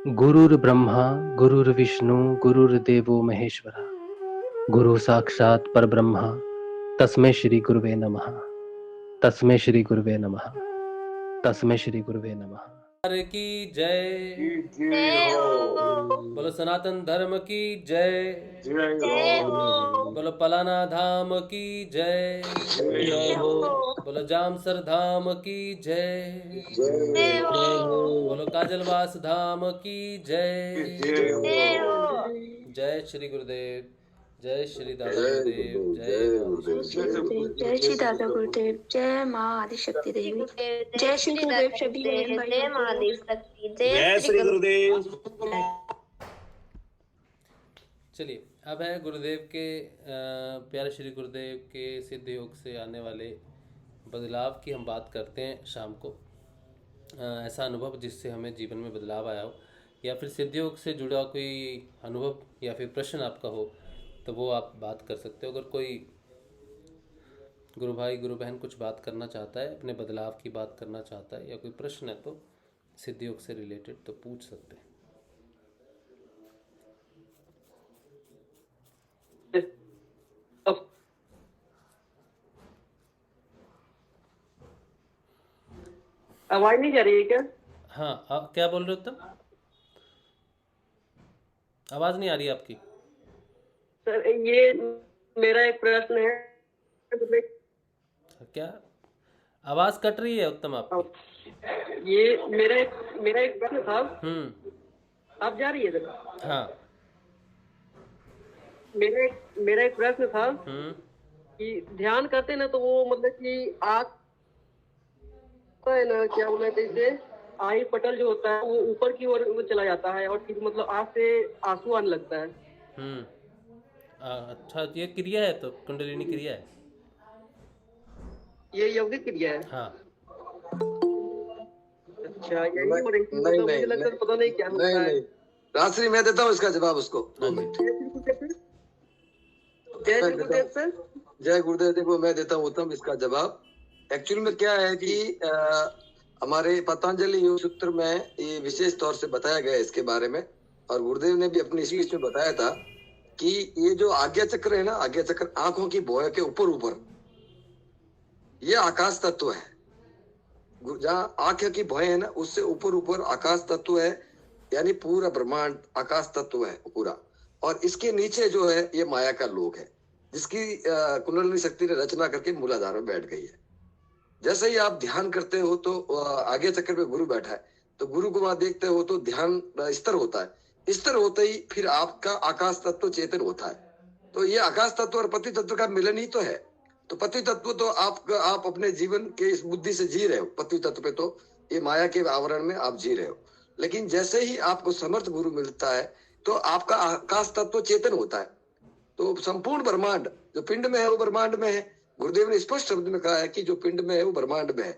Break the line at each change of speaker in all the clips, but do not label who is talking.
गुरुर्ब्रह्मा गुरुर्विष्णु गुरुर्देवो महेश्वरा गुरु साक्षात् परब्रह्म तस्मै श्री गुरुवे नमः। तस्मै श्री गुरुवे नमः। तस्मै श्री गुरुवे नमः।
की जय।
जय हो।
बोलो सनातन धर्म की जय।
जय हो।
बोलो पलाना धाम की जय।
जय हो।
बोलो जामसर धाम की जय।
जय हो।
बोलो काजलवास धाम की जय।
जय हो।
जय श्री गुरुदेव। जय श्री दादा गुरुदेव। जय माँ
जय श्री गुरुदेव, जय श्री दादा गुरुदेव, जय माँ आदिशक्ति देवी, जय श्री गुरुदेव सभी बहन भाई।
जय माँ आदिशक्ति, जय श्री गुरुदेव।
चलिए, अब है गुरुदेव के प्यारे श्री गुरुदेव के सिद्ध योग से आने वाले बदलाव की हम बात करते हैं शाम को। ऐसा अनुभव जिससे हमें जीवन में बदलाव आया हो, या फिर सिद्ध योग से जुड़ा कोई अनुभव या फिर प्रश्न आपका हो, तो वो आप बात कर सकते हो। अगर कोई गुरु भाई गुरु बहन कुछ बात करना चाहता है, अपने बदलाव की बात करना चाहता है, या कोई प्रश्न है तो सिद्ध योग से रिलेटेड, तो पूछ सकते हैं।
आवाज नहीं जा रही है क्या?
हाँ, क्या बोल रहे हो तुम? आवाज नहीं आ रही आपकी।
सर ये मेरा एक प्रश्न है।
क्या आवाज कट रही है उत्तम आपकी?
ये मेरा एक प्रश्न था। आप जा रही है सर?
हाँ,
मेरा एक प्रश्न था कि ध्यान करते ना तो वो मतलब कि आँख है ना, क्या बोला था इसे, आई पटल जो होता है वो ऊपर की ओर वो चला जाता है और फिर मतलब आँख से आंसू आने लगता है।
अच्छा, ये क्रिया है, तो कुंडलिनी क्रिया है।
ये यौगिक क्रिया है।
हाँ।
अच्छा, यही हो रही थी। मतलब मुझे लगता है पता नहीं क्या होता है।
नहीं, रात्रि मैं देता हूँ इसका जवाब उसको। 2 मिनट।
जय गुरुदेव सर।
जय गुरुदेव। देखो मैं देता हूँ उत्तम इसका जवाब। एक्चुअल में क्या है कि हमारे पतंजलि योग सूत्र में ये विशेष तौर से बताया गया है इसके बारे में, और गुरुदेव ने भी अपनी स्पीच में बताया था कि ये जो आज्ञा चक्र है ना, आज्ञा चक्र आंखों की भौहें के ऊपर ये आकाश तत्व है। जहाँ आंख की भौहें है ना, उससे ऊपर आकाश तत्व है, यानी पूरा ब्रह्मांड आकाश तत्व है पूरा। और इसके नीचे जो है ये माया का लोक है, जिसकी कुंडलिनी शक्ति ने रचना करके मूलाधार में बैठ गई है। जैसे ही आप ध्यान करते हो तो आगे चक्र पे गुरु बैठा है, तो गुरु को वहां देखते हो तो ध्यान स्तर होता है। स्तर होते ही फिर आपका आकाश तत्व चेतन होता है। तो ये आकाश तत्व और पति तत्व का मिलन ही तो है। तो पति तत्व तो आप अपने जीवन के इस बुद्धि से जी रहे हो। पति तत्व पे तो ये माया के आवरण में आप जी रहे हो। लेकिन जैसे ही आपको समर्थ गुरु मिलता है तो आपका आकाश तत्व चेतन होता है। तो संपूर्ण ब्रह्मांड जो पिंड में है वो ब्रह्मांड में है। गुरुदेव ने स्पष्ट शब्द में कहा है कि जो पिंड में है वो ब्रह्मांड में है।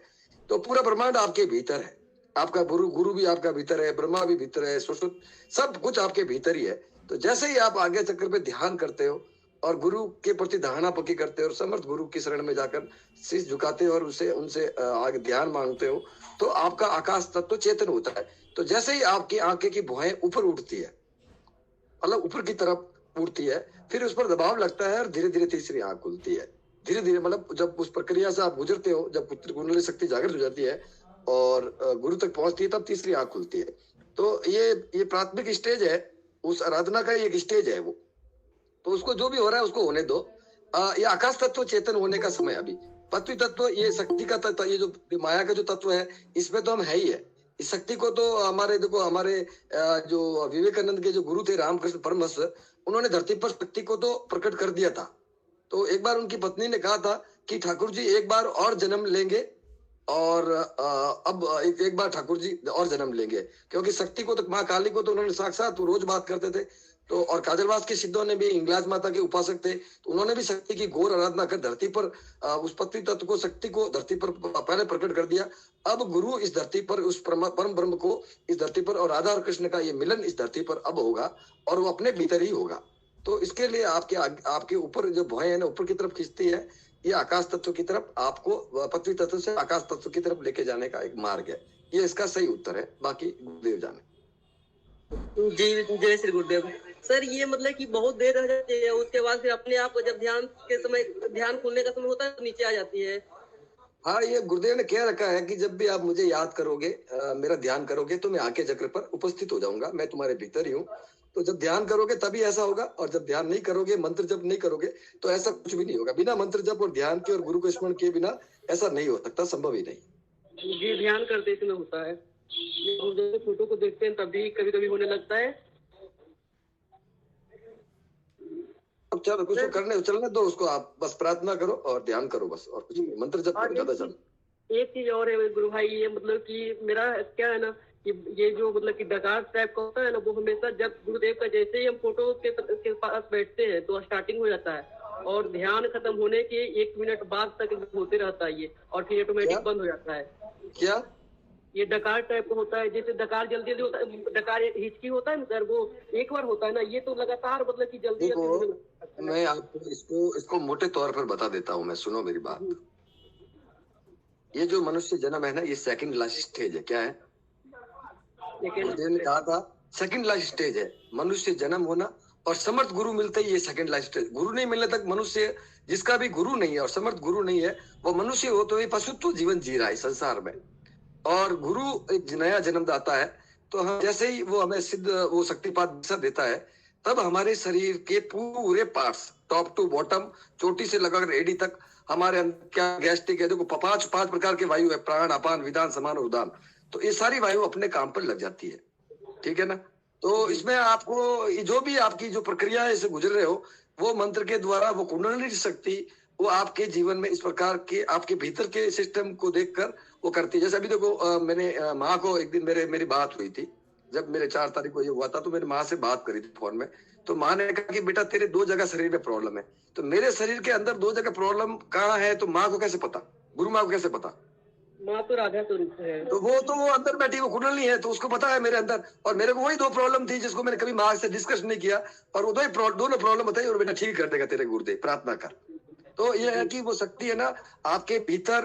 तो पूरा ब्रह्मांड आपके भीतर है। आपका गुरु भी आपका भीतर है, ब्रह्मा भी भीतर है, सुश्रुत सब कुछ आपके भीतर ही है। तो जैसे ही आप आगे चक्र पे ध्यान करते हो और गुरु के प्रति धारणा पक्की करते हो और समर्थ गुरु की शरण में जाकर शीश झुकाते हो और उनसे आगे ध्यान मांगते हो, तो आपका आकाश तत्व चेतन होता है। तो जैसे ही आपकी आंखें की भौहें ऊपर उठती है, मतलब ऊपर की तरफ उठती है, फिर उस पर दबाव लगता है और धीरे धीरे तीसरी आंख खुलती है। धीरे धीरे मतलब जब उस प्रक्रिया से आप गुजरते हो, जब कुंडली शक्ति जागृत हो जाती है और गुरु तक पहुंचती है, तब तीसरी आंख खुलती है। तो ये प्राथमिक स्टेज है, उस आराधना का एक स्टेज है वो। तो उसको जो भी हो रहा है उसको होने दो। ये आकाश तत्व चेतन होने का समय। अभी पृथ्वी तत्व ये शक्ति का तत्व, ये जो माया का जो तत्व है, इसमें तो हम है ही है। इस शक्ति को तो हमारे जो विवेकानंद के जो गुरु थे रामकृष्ण परमहंस, उन्होंने धरती पर शक्ति को तो प्रकट कर दिया था। तो एक बार उनकी पत्नी ने कहा था कि ठाकुर जी एक बार और जन्म लेंगे, और अब एक बार ठाकुर जी और जन्म लेंगे, क्योंकि शक्ति को तो माँ काली को तो उन्होंने साक्षात रोज बात करते थे। तो और काजलवास के सिद्धों ने भी हिंगलाज माता के उपासक थे, तो उन्होंने भी शक्ति की घोर आराधना कर धरती पर उस पृथ्वी तत्व को, शक्ति को धरती पर पहले प्रकट कर दिया। अब गुरु इस धरती पर उस परम ब्रह्म को इस धरती पर, और राधा और कृष्ण का ये मिलन इस धरती पर अब होगा, और वो अपने भीतर ही होगा। तो इसके लिए आपके ऊपर जो भौहें है ना, ऊपर की तरफ खींचती है, ये आकाश तत्व की तरफ, आपको पृथ्वी तत्व से आकाश तत्व की तरफ लेके जाने का एक मार्ग है। ये इसका सही उत्तर है, बाकी गुरुदेव जाने।
जी जय श्री गुरुदेव। सर ये मतलब कि बहुत देर रह जाती है, उसके बाद फिर अपने आप जब ध्यान के समय ध्यान खुलने का समय होता है तो नीचे आ जाती है।
हाँ, ये गुरुदेव ने कह रखा है कि जब भी आप मुझे याद करोगे, मेरा ध्यान करोगे, तो मैं आके चक्र पर उपस्थित हो जाऊंगा। मैं तुम्हारे भीतर ही हूँ। तो जब ध्यान करोगे तभी ऐसा होगा, और जब ध्यान नहीं करोगे, मंत्र जप नहीं करोगे, तो ऐसा कुछ भी नहीं होगा। बिना मंत्र जप और ध्यान के और गुरु को स्मरण किए बिना ऐसा नहीं हो सकता, संभव ही नहीं।
जी ध्यान करते समय होता है। ये गुरुदेव के फोटो को देखते हैं तभी कभी कभी होने लगता है।
अब चलो कुछ तो करने चलने दो उसको, आप बस प्रार्थना करो और ध्यान करो बस, और कुछ नहीं। मंत्र जप करो, ज्यादा चलो।
एक चीज और है गुरु भाई, ये मतलब कि मेरा क्या है ना कि ये जो मतलब कि डकार टाइप का होता है ना, वो हमेशा जब गुरुदेव का जैसे ही हम फोटो के पास बैठते हैं तो स्टार्टिंग हो जाता है, और ध्यान खत्म होने के 1 मिनट बाद तक होते रहता है ये, और फिर ऑटोमेटिक बंद हो जाता है।
क्या
ये डकार टाइप का होता है, जैसे डकार जल्दी जल्दी होता है, डकार हिचकी होता है ना सर, वो एक बार होता है ना, ये तो लगातार मतलब कि जल्दी
देखो, मैं आपको इसको मोटे तौर पर बता देता हूँ मैं, सुनो मेरी बात। ये जो मनुष्य जन्म है ना, ये सेकंड लास्ट स्टेज है। क्या है? गुरुदेव ने कहा था सेकंड लास्ट स्टेज है मनुष्य जन्म होना, और समर्थ गुरु मिलते ही ये सेकंड लास्ट स्टेज। गुरु नहीं मिलने तक मनुष्य, जिसका भी गुरु नहीं है और समर्थ गुरु नहीं है, वो मनुष्य हो तो ये पशुत्व जीवन जी रहा है संसार में। और गुरु एक नया जन्मदाता है, तो हम जैसे ही वो हमें सिद्ध वो शक्तिपात देता है, तब हमारे शरीर के पूरे पार्ट्स टॉप टू बॉटम, चोटी से लगाकर एडी तक, हमारे अंदर क्या गैस्ट्रिक है, देखो पांच प्रकार के वायु है, प्राण, अपान, विदान, समान और उदान। तो ये सारी वायु अपने काम पर लग जाती है, ठीक है ना। तो इसमें आपको जो भी आपकी जो प्रक्रिया है से गुजर रहे हो, वो मंत्र के द्वारा वो कुंडलिनी शक्ति वो आपके जीवन में इस प्रकार के आपके भीतर के सिस्टम को देखकर वो करती है। जैसे अभी देखो, मैंने माँ को एक दिन मेरी बात हुई थी, जब मेरे 4 तारीख को ये हुआ था, तो मेरी माँ से बात करी थी फोन में। तो माँ ने कहा कि बेटा तेरे 2 जगह शरीर में प्रॉब्लम है। तो मेरे शरीर के अंदर 2 जगह प्रॉब्लम कहाँ है, तो माँ को कैसे पता, गुरु माँ को कैसे पता?
माँ तो राधा स्वरूप है,
तो वो अंदर बैठी, वो कुंडली है, तो उसको पता है मेरे अंदर। और मेरे को वही 2 प्रॉब्लम थी जिसको मैंने कभी माँ से डिस्कस नहीं किया, और वो दोनों प्रॉब्लम बताई, और बेटा ठीक कर देगा तेरे गुरुदेव, प्रार्थना कर। तो ये है कि वो शक्ति है ना आपके भीतर।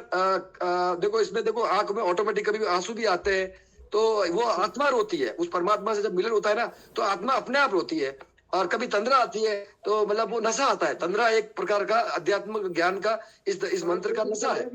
देखो इसमें देखो, आंख में ऑटोमेटिक कभी आंसू भी आते हैं, तो वो आत्मा रोती है। उस परमात्मा से जब मिलन होता है ना, तो आत्मा अपने आप रोती है। और कभी तंद्रा आती है, तो मतलब वो नशा आता है। तंद्रा एक प्रकार का अध्यात्म ज्ञान का इस मंत्र का नशा है।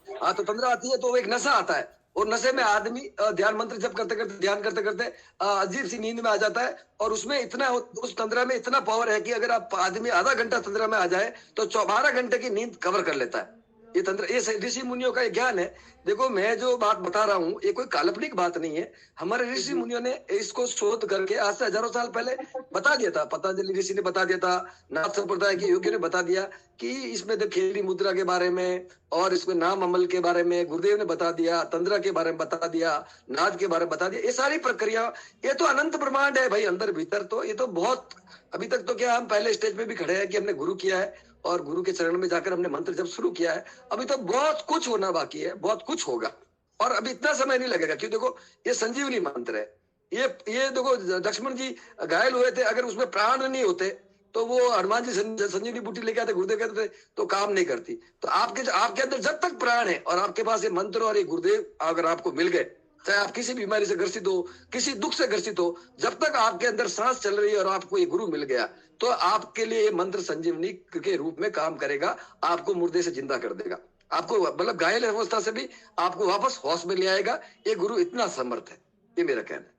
हाँ, तो तंद्रा आती है तो वो एक नशा आता है, और नशे में आदमी ध्यान मंत्र जब करते करते ध्यान करते करते अजीब सी नींद में आ जाता है। और उसमें इतना उस तंद्रा में इतना पावर है कि अगर आप आदमी आधा घंटा तंद्रा में आ जाए तो 12 घंटे की नींद कवर कर लेता है। ये तंत्र, ये ऋषि मुनियों का ज्ञान है। देखो मैं जो बात बता रहा हूँ ये कोई काल्पनिक बात नहीं है। हमारे ऋषि मुनियों ने इसको शोध करके आज से हजारों साल पहले बता दिया था। पतंजलि ऋषि ने बता दिया था, नाथ संप्रदाय के योगियों ने बता दिया कि इसमें तो खेली मुद्रा के बारे में, और इसमें नाम अमल के बारे में गुरुदेव ने बता दिया, तंद्रा के बारे में बता दिया, नाद के बारे में बता दिया। ये सारी प्रक्रिया, ये तो अनंत ब्रह्मांड है भाई अंदर भीतर। तो ये तो बहुत, अभी तक तो क्या हम पहले स्टेज पे भी खड़े हैं कि हमने गुरु किया है और गुरु के चरण में जाकर हमने मंत्र जब शुरू किया है। अभी तो बहुत कुछ होना बाकी है, बहुत कुछ होगा, और अभी इतना समय नहीं लगेगा। क्यों, देखो ये संजीवनी मंत्र है। ये देखो लक्ष्मण जी घायल हुए थे, अगर उसमें प्राण नहीं होते तो वो हनुमान जी संजीवनी बूटी लेके आते, गुरुदेव कहते थे तो काम नहीं करती। तो आपके अंदर जब तक प्राण है और आपके पास ये मंत्र और ये गुरुदेव अगर आपको मिल गए, चाहे आप किसी बीमारी से ग्रसित हो, किसी दुख से ग्रसित हो, जब तक आपके अंदर सांस चल रही है और आपको ये गुरु मिल गया, तो आपके लिए ये मंत्र संजीवनी के रूप में काम करेगा। आपको मुर्दे से जिंदा कर देगा, आपको मतलब घायल अवस्था से भी आपको वापस होश में ले आएगा। ये गुरु इतना समर्थ है, ये मेरा कहना है।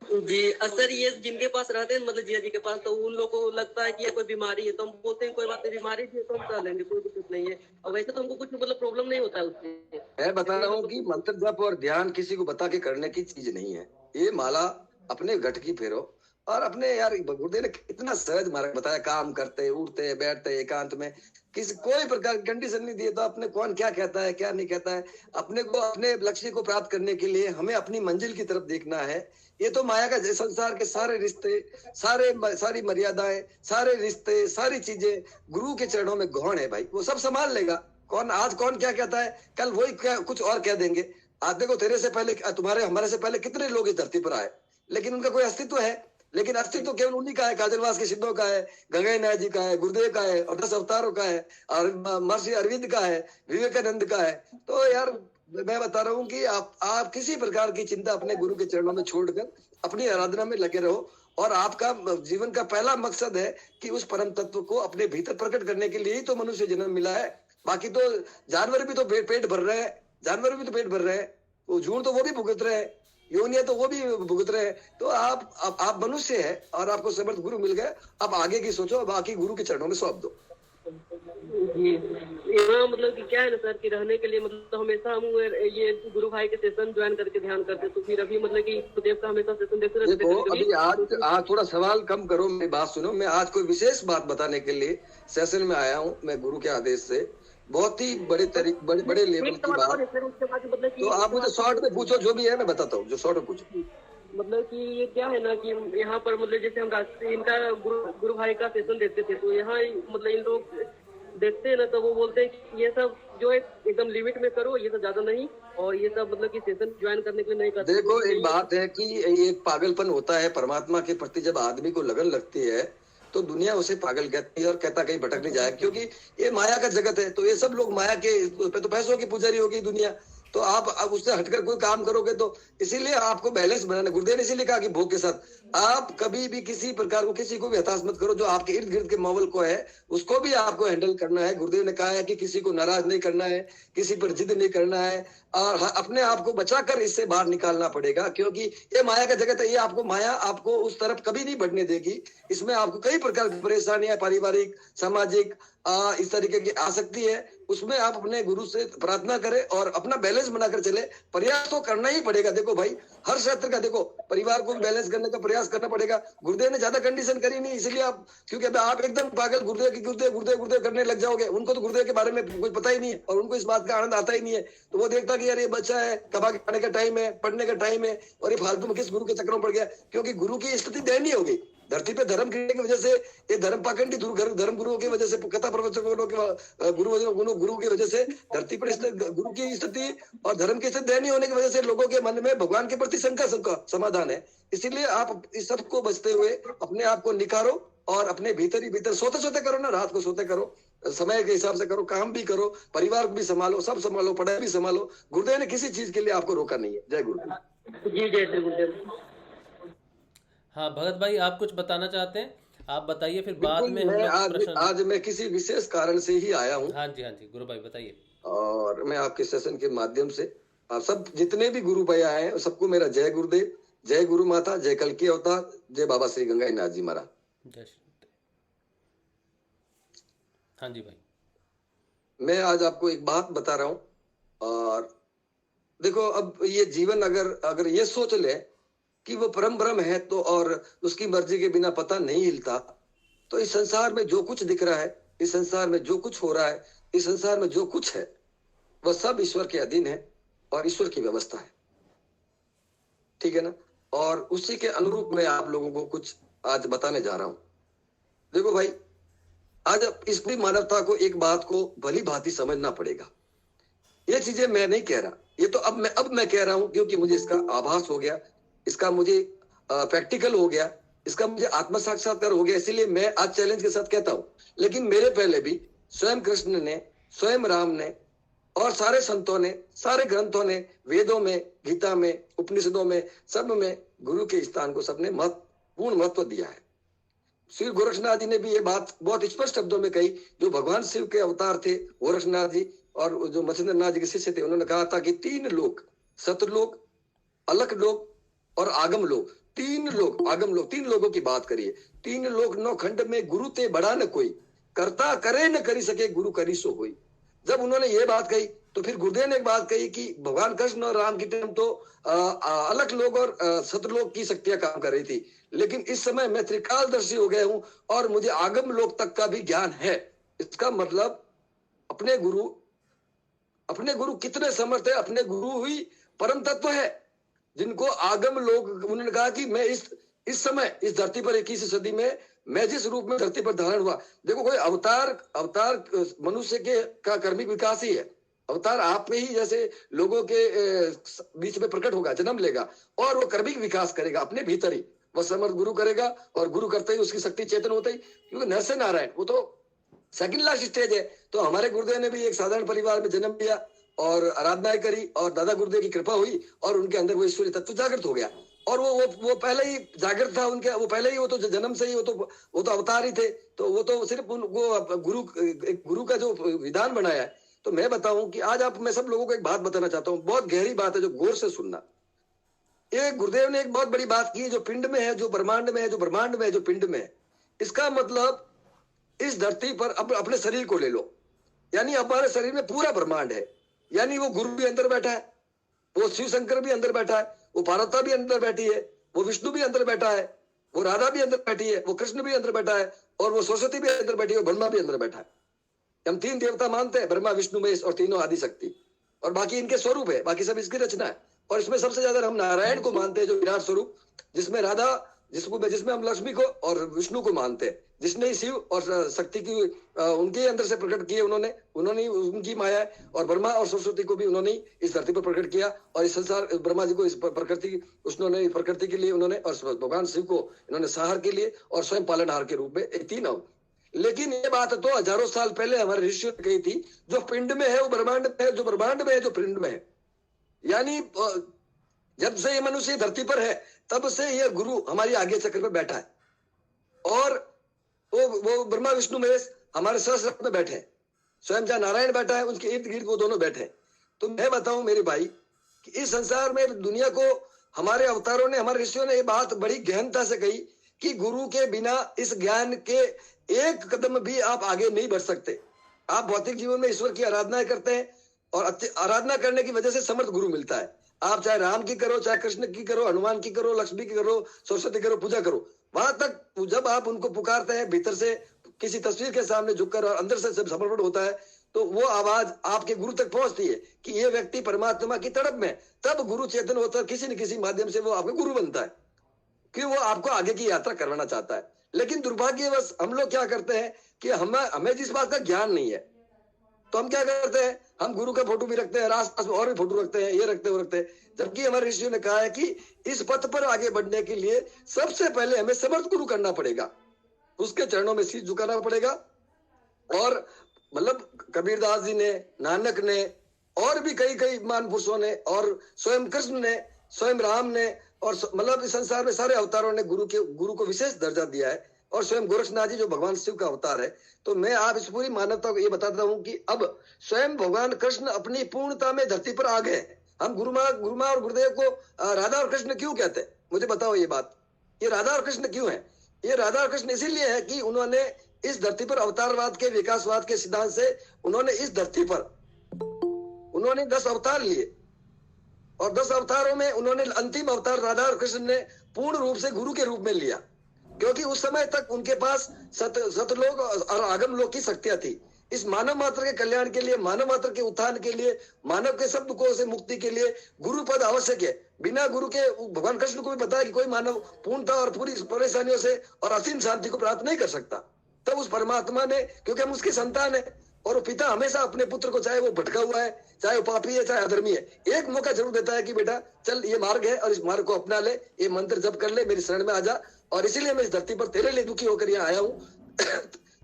जी सर, ये जिनके पास रहते हैं मतलब जिया जी के पास, तो उन लोगों को लगता है कि ये कोई बीमारी है, तो हम बोलते हैं कोई बात नहीं, बीमारी है तो हम कर लेंगे, कोई दिक्कत नहीं है। और वैसे तो हमको कुछ मतलब प्रॉब्लम नहीं होता है उससे।
मैं बता रहा हूँ कि मंत्र जप और ध्यान किसी को बता के करने की चीज नहीं है। ये माला अपने गट की फेरो, और अपने यार गुरुदेव ने कितना सहज मार्ग बताया। काम करते, उठते, बैठते, एकांत में, किसी कोई प्रकार की कंडीशन नहीं दी। तो अपने कौन क्या कहता है क्या नहीं कहता है, अपने को अपने लक्ष्य को प्राप्त करने के लिए हमें अपनी मंजिल की तरफ देखना है। ये तो माया का संसार के सारे रिश्ते, सारी मर्यादाएं, सारे रिश्ते, सारी चीजें गुरु के चरणों में गौण है भाई। वो सब संभाल लेगा। कौन आज कौन क्या कहता है, कल वही कुछ और कह देंगे। आज देखो तेरे से पहले, तुम्हारे हमारे से पहले कितने लोग इस धरती पर आए, लेकिन उनका कोई अस्तित्व है। लेकिन अस्तित्व केवल उन्हीं का है, काजलवास के सिद्धों का है, गंगा नाथ जी का है, गुरुदेव का है, और 10 अवतारों का है, और महर्षि अरविंद का है, विवेकानंद का है। तो यार मैं बता रहा हूँ कि आप किसी प्रकार की चिंता अपने गुरु के चरणों में छोड़कर अपनी आराधना में लगे रहो, और आपका जीवन का पहला मकसद है कि उस परम तत्व को अपने भीतर प्रकट करने के लिए ही तो मनुष्य जन्म मिला है। बाकी तो जानवर भी तो पेट भर रहे हैं, जानवर भी तो पेट भर रहे हैं, वो झूठ तो वो भी भुगत रहे हैं, योनिया तो वो भी भुगत रहे हैं। तो आप मनुष्य है और आपको समर्थ गुरु मिल गया, अब आगे की सोचो, अब आगे गुरु के चरणों में सौंप दो।
जी, यहाँ मतलब कि क्या है ना सर कि रहने के लिए मतलब हमेशा हम ये गुरु भाई के सेशन ज्वाइन करके ध्यान करते, तो फिर अभी मतलब कि गुरुदेव का हमेशा सेशन देखते रहते।
देखो अभी आज थोड़ा सवाल कम करो, मेरी बात सुनो। मैं आज कोई विशेष बात बताने के लिए सेशन में आया हूँ, मैं गुरु के आदेश से, बहुत ही बड़े लेवल की बात। तो आप मुझे शॉर्ट में पूछो, जो भी है मैं बताता हूँ, जो शॉर्ट में पूछो।
मतलब कि ये क्या है ना कि यहाँ पर मतलब जैसे हम इनका गुरु भाई का सेशन देखते थे, तो यहाँ मतलब इन लोग देखते हैं ना, तो वो बोलते हैं कि ये सब जो एकदम लिमिट में करो, ये सब ज्यादा नहीं, और ये सब मतलब कि सेशन ज्वाइन करने के लिए नहीं करते।
देखो एक बात है कि एक पागलपन होता है परमात्मा के प्रति, जब आदमी को लगन लगती है तो दुनिया उसे पागल कहती है और कहता कहीं भटक नहीं जाए, क्योंकि ये माया का जगत है। तो ये सब लोग माया के तो पैसों की पुजारी होगी दुनिया, तो आप अब उससे हटकर कोई काम करोगे तो इसीलिए आपको बैलेंस बनाना। गुरुदेव ने इसीलिए कहा कि भोग के साथ आप कभी भी किसी प्रकार को किसी को भी हताश मत करो। जो आपके इर्द गिर्द के माहौल को है उसको भी आपको हैंडल करना है। गुरुदेव ने कहा है कि किसी को नाराज नहीं करना है, किसी पर जिद नहीं करना है, और अपने आप को बचाकर इससे बाहर निकालना पड़ेगा, क्योंकि ये माया का जगत है। ये आपको माया आपको उस तरफ कभी नहीं बढ़ने देगी। इसमें आपको कई प्रकार की परेशानियां, पारिवारिक, सामाजिक, इस तरीके की आसक्ति है, उसमें आप अपने गुरु से प्रार्थना करें और अपना बैलेंस बनाकर चले। प्रयास तो करना ही पड़ेगा। देखो भाई, हर क्षेत्र का देखो, परिवार को बैलेंस करने का प्रयास करना पड़ेगा। गुरुदेव ने ज्यादा कंडीशन करी नहीं, इसलिए आप, क्योंकि अब आप एकदम पागल गुरुदेव की गुरुदेव गुरुदेव गुरुदेव करने लग जाओगे। उनको तो गुरुदेव के बारे में कुछ पता ही नहीं है और उनको इस बात का आनंद आता ही नहीं है। तो वो देखता कि यार ये बच्चा है, कबा खाने का टाइम है, पढ़ने का टाइम है, और ये फालतू में किस गुरु के चक्रों में पड़ गया। क्योंकि गुरु की स्थिति दयनीय हो गई धरती पे। धर्म गिरने की वजह से, ये धर्म पाखंडी धर्म गुरुओं की वजह से, कथा प्रवचकों के गुरु की वजह से धरती पर गुरु की स्थिति और धर्म की स्थिति दयनीय होने की वजह से लोगों के मन में भगवान के प्रति शंका समाधान है। इसीलिए आप इस सब को बचते हुए अपने आप को निखारो और अपने भीतर ही भीतर सोते करो ना, रात को सोते करो, समय के हिसाब से करो, काम भी करो, परिवार भी संभालो, सब संभालो, पढ़ाई भी संभालो। गुरुदेव ने किसी चीज के लिए आपको रोका नहीं है। जय गुरुदेव।
जी जय श्री गुरुदेव।
हाँ भगत भाई, आप कुछ बताना चाहते हैं? आप बताइए, फिर बाद में
आज मैं किसी विशेष कारण से ही आया हूँ।
हाँ जी गुरु भाई बताइए।
और मैं आपके सेशन के माध्यम से आप सब जितने भी गुरु भाई आए हैं सबको मेरा जय गुरुदेव, जय गुरु माता, जय कल की अवतार, जय बाबा श्री गंगाई नाथ जी महाराज।
जय श्री। हाँ जी भाई,
मैं आज आपको एक बात बता रहा हूँ। और देखो, अब ये जीवन अगर ये सोच ले कि वो परम ब्रह्म है तो, और उसकी मर्जी के बिना पता नहीं हिलता, तो इस संसार में जो कुछ दिख रहा है, इस संसार में जो कुछ हो रहा है, इस संसार में जो कुछ है, वह सब ईश्वर के अधीन है और ईश्वर की व्यवस्था है। ठीक है ना? और उसी के अनुरूप मैं आप लोगों को कुछ आज बताने जा रहा हूं। देखो भाई, आज इस पूरी मानवता को एक बात को भली भांति समझना पड़ेगा। ये चीजें मैं नहीं कह रहा, ये तो अब मैं कह रहा हूं, क्योंकि मुझे इसका आभास हो गया, इसका मुझे प्रैक्टिकल हो गया, इसका मुझे आत्म साक्षात्कार हो गया। इसीलिए मैं आज चैलेंज के साथ कहता हूं। लेकिन मेरे पहले भी स्वयं कृष्ण ने, स्वयं राम ने और सारे संतों ने, सारे ग्रंथों ने, वेदों में, गीता में, उपनिषदों में, सब में गुरु के स्थान को सबने पूर्ण महत्व दिया है। श्री गोरक्षनाथ जी ने भी ये बात बहुत स्पष्ट शब्दों में कही। जो भगवान शिव के अवतार थे गोरक्षनाथ जी, और जो मच्छिंद्र नाथ जी के शिष्य थे, उन्होंने कहा था कि 3 लोक, सतलोक, अलख लोक और आगम लोक, 3 लोग, आगम लोग, 3 लोगों की बात करिए। 3 लोक 9 खंड में गुरु ते बड़ा न कोई, करता करे न करी सके, गुरु करी सो होई। जब उन्होंने ये बात कही तो फिर गुरुदेव ने एक बात कही कि भगवान कृष्ण और राम की टाइम तो अलग लोग और सतलोक की शक्तियां काम कर रही थी, लेकिन इस समय मैं त्रिकालदर्शी हो गया हूं और मुझे आगम लोक तक का भी ज्ञान है। इसका मतलब अपने गुरु कितने समर्थ है। अपने गुरु ही परम तत्व है, जिनको आगम लोग, उन्होंने कहा कि मैं इस समय इस धरती पर 21वीं सदी में मैं जिस रूप में धरती पर धारण हुआ, देखो कोई अवतार मनुष्य के का कर्मिक विकास ही है। अवतार आप में ही जैसे लोगों के बीच में प्रकट होगा, जन्म लेगा और वो कर्मिक विकास करेगा अपने भीतर ही, वह समर्थ गुरु करेगा और गुरु करते ही उसकी शक्ति चेतन होता ही, क्योंकि नर से नारायण वो तो सेकंड लास्ट स्टेज है। तो हमारे गुरुदेव ने भी एक साधारण परिवार में जन्म लिया और आराधनाएं करी और दादा गुरुदेव की कृपा हुई और उनके अंदर वो ईश्वरीय तत्व जागृत हो गया। और वो पहले ही जागृत था उनके, वो पहले ही, वो तो जन्म से ही वो तो अवतार ही थे। तो वो तो सिर्फ उनको गुरु का जो विधान बनाया है। तो मैं बताऊं कि आज मैं सब लोगों को एक बात बताना चाहता हूँ, बहुत गहरी बात है जो गौर से सुनना। ये गुरुदेव ने एक बहुत बड़ी बात की, जो पिंड में है, जो ब्रह्मांड में है, जो ब्रह्मांड में है, जो पिंड में है। इसका मतलब इस धरती पर अपने शरीर को ले लो, यानी हमारे शरीर में पूरा ब्रह्मांड है। यानी वो गुरु भी अंदर बैठा है, वो शिव शंकर भी अंदर बैठा है, वो पार्वती भी अंदर बैठी है, वो विष्णु भी अंदर बैठा है, वो राधा भी अंदर बैठी है, वो कृष्ण भी अंदर बैठा है, और वो सरस्वती भी अंदर बैठी है, ब्रह्मा भी अंदर बैठा है। हम 3 देवता मानते हैं, ब्रह्मा विष्णु महेश और तीनों आदि शक्ति, और बाकी इनके स्वरूप है, बाकी सब इसकी रचना है। और इसमें सबसे ज्यादा हम नारायण को मानते हैं, जो विराट स्वरूप, जिसमें राधा, जिसमें हम लक्ष्मी को और विष्णु को मानते हैं, जिसने शिव और शक्ति की उनके अंदर से प्रकट किए, उन्होंने उनकी माया है। और ब्रह्मा और सरस्वती को भी उन्होंने इस धरती पर प्रकट किया, और इस संसार, ब्रह्मा जी को इस प्रकृति के लिए उन्होंने, और भगवान शिव को इन्होंने सहार के लिए और स्वयं पालनहार के रूप में, 3 लेकिन ये बात तो हजारों साल पहले हमारे ऋषियों ने कही थी, जो पिंड में है वो ब्रह्मांड में है, जो ब्रह्मांड में है जो पिंड में है। यानी जब से ये मनुष्य धरती पर है तब से ये गुरु हमारी आगे चक्र पर बैठा है, और वो ब्रह्मा विष्णु महेश हमारे सहस्र में बैठे हैं, स्वयं जहाँ नारायण बैठा है उनके इर्द गिर्द वो दोनों बैठे हैं। तो मैं बताऊं मेरे भाई कि इस संसार में, दुनिया को हमारे अवतारों ने, हमारे ऋषियों ने ये बात बड़ी गहनता से कही कि गुरु के बिना इस ज्ञान के एक कदम भी आप आगे नहीं बढ़ सकते। आप भौतिक जीवन में ईश्वर की आराधना करते हैं, और आराधना करने की वजह से समर्थ गुरु मिलता है। आप चाहे राम की करो, चाहे कृष्ण की करो, हनुमान की करो, लक्ष्मी की करो, सरस्वती करो, पूजा करो, वहां तक जब आप उनको पुकारते हैं, भीतर से किसी तस्वीर के सामने झुककर और अंदर से समर्पण होता है, तो वो आवाज आपके गुरु तक पहुंचती है कि ये व्यक्ति परमात्मा की तड़प में, तब गुरु चेतन होता है, किसी न किसी माध्यम से वो आपके गुरु बनता है, कि वो आपको आगे की यात्रा करवाना चाहता है। लेकिन दुर्भाग्यवश हम लोग क्या करते हैं कि हमें जिस बात का ज्ञान नहीं है, तो हम क्या करते हैं, हम गुरु का फोटो भी रखते हैं, आसपास में और भी फोटो रखते हैं, ये रखते हैं, वो रखते हैं। जबकि हमारे ऋषियों ने कहा है कि इस पथ पर आगे बढ़ने के लिए सबसे पहले हमें समर्थ गुरु करना पड़ेगा, उसके चरणों में शीश झुकाना पड़ेगा। और मतलब कबीरदास जी ने, नानक ने, और भी कई महान पुरुषों ने, और स्वयं कृष्ण ने, स्वयं राम ने, और मतलब इस संसार में सारे अवतारों ने गुरु को विशेष दर्जा दिया है। और स्वयं गोरक्षनाथ जी जो भगवान शिव का अवतार है। तो मैं आप इस पूरी मानवता को ये बताता हूँ कि अब स्वयं भगवान कृष्ण अपनी पूर्णता में धरती पर आ गए। हम गुरुमा और गुरुदेव को राधा और कृष्ण क्यों कहते हैं, मुझे बताओ ये बात। ये राधा और कृष्ण क्यों है? ये राधा और कृष्ण इसीलिए है कि उन्होंने इस धरती पर अवतारवाद के, विकासवाद के सिद्धांत से उन्होंने इस धरती पर 10 अवतार लिए, और 10 अवतारों में उन्होंने अंतिम अवतार राधा और कृष्ण ने पूर्ण रूप से गुरु के रूप में लिया, क्योंकि उस समय तक उनके पास सतलोक और आगम लोक की शक्तियां थी। इस मानव मात्र के कल्याण के लिए, मानव मात्र के उत्थान के लिए, मानव के सब दुखों से मुक्ति के लिए गुरु पद आवश्यक है। बिना गुरु के, भगवान कृष्ण को भी पता है कि कोई मानव पूर्णता और पूरी परेशानियों से और असीम शांति को प्राप्त नहीं कर सकता। तब उस परमात्मा ने, क्योंकि हम उसकी संतान है, और वो पिता हमेशा अपने पुत्र को, चाहे वो भटका हुआ है, चाहे वो पापी है, चाहे अधर्मी है, एक मौका जरूर देता है कि बेटा चल ये मार्ग है और इस मार्ग को अपना ले, ये मंत्र जप कर ले, मेरी शरण में आ जा। और इसीलिए मैं इस धरती पर तेरे लिए दुखी होकर यहाँ आया हूँ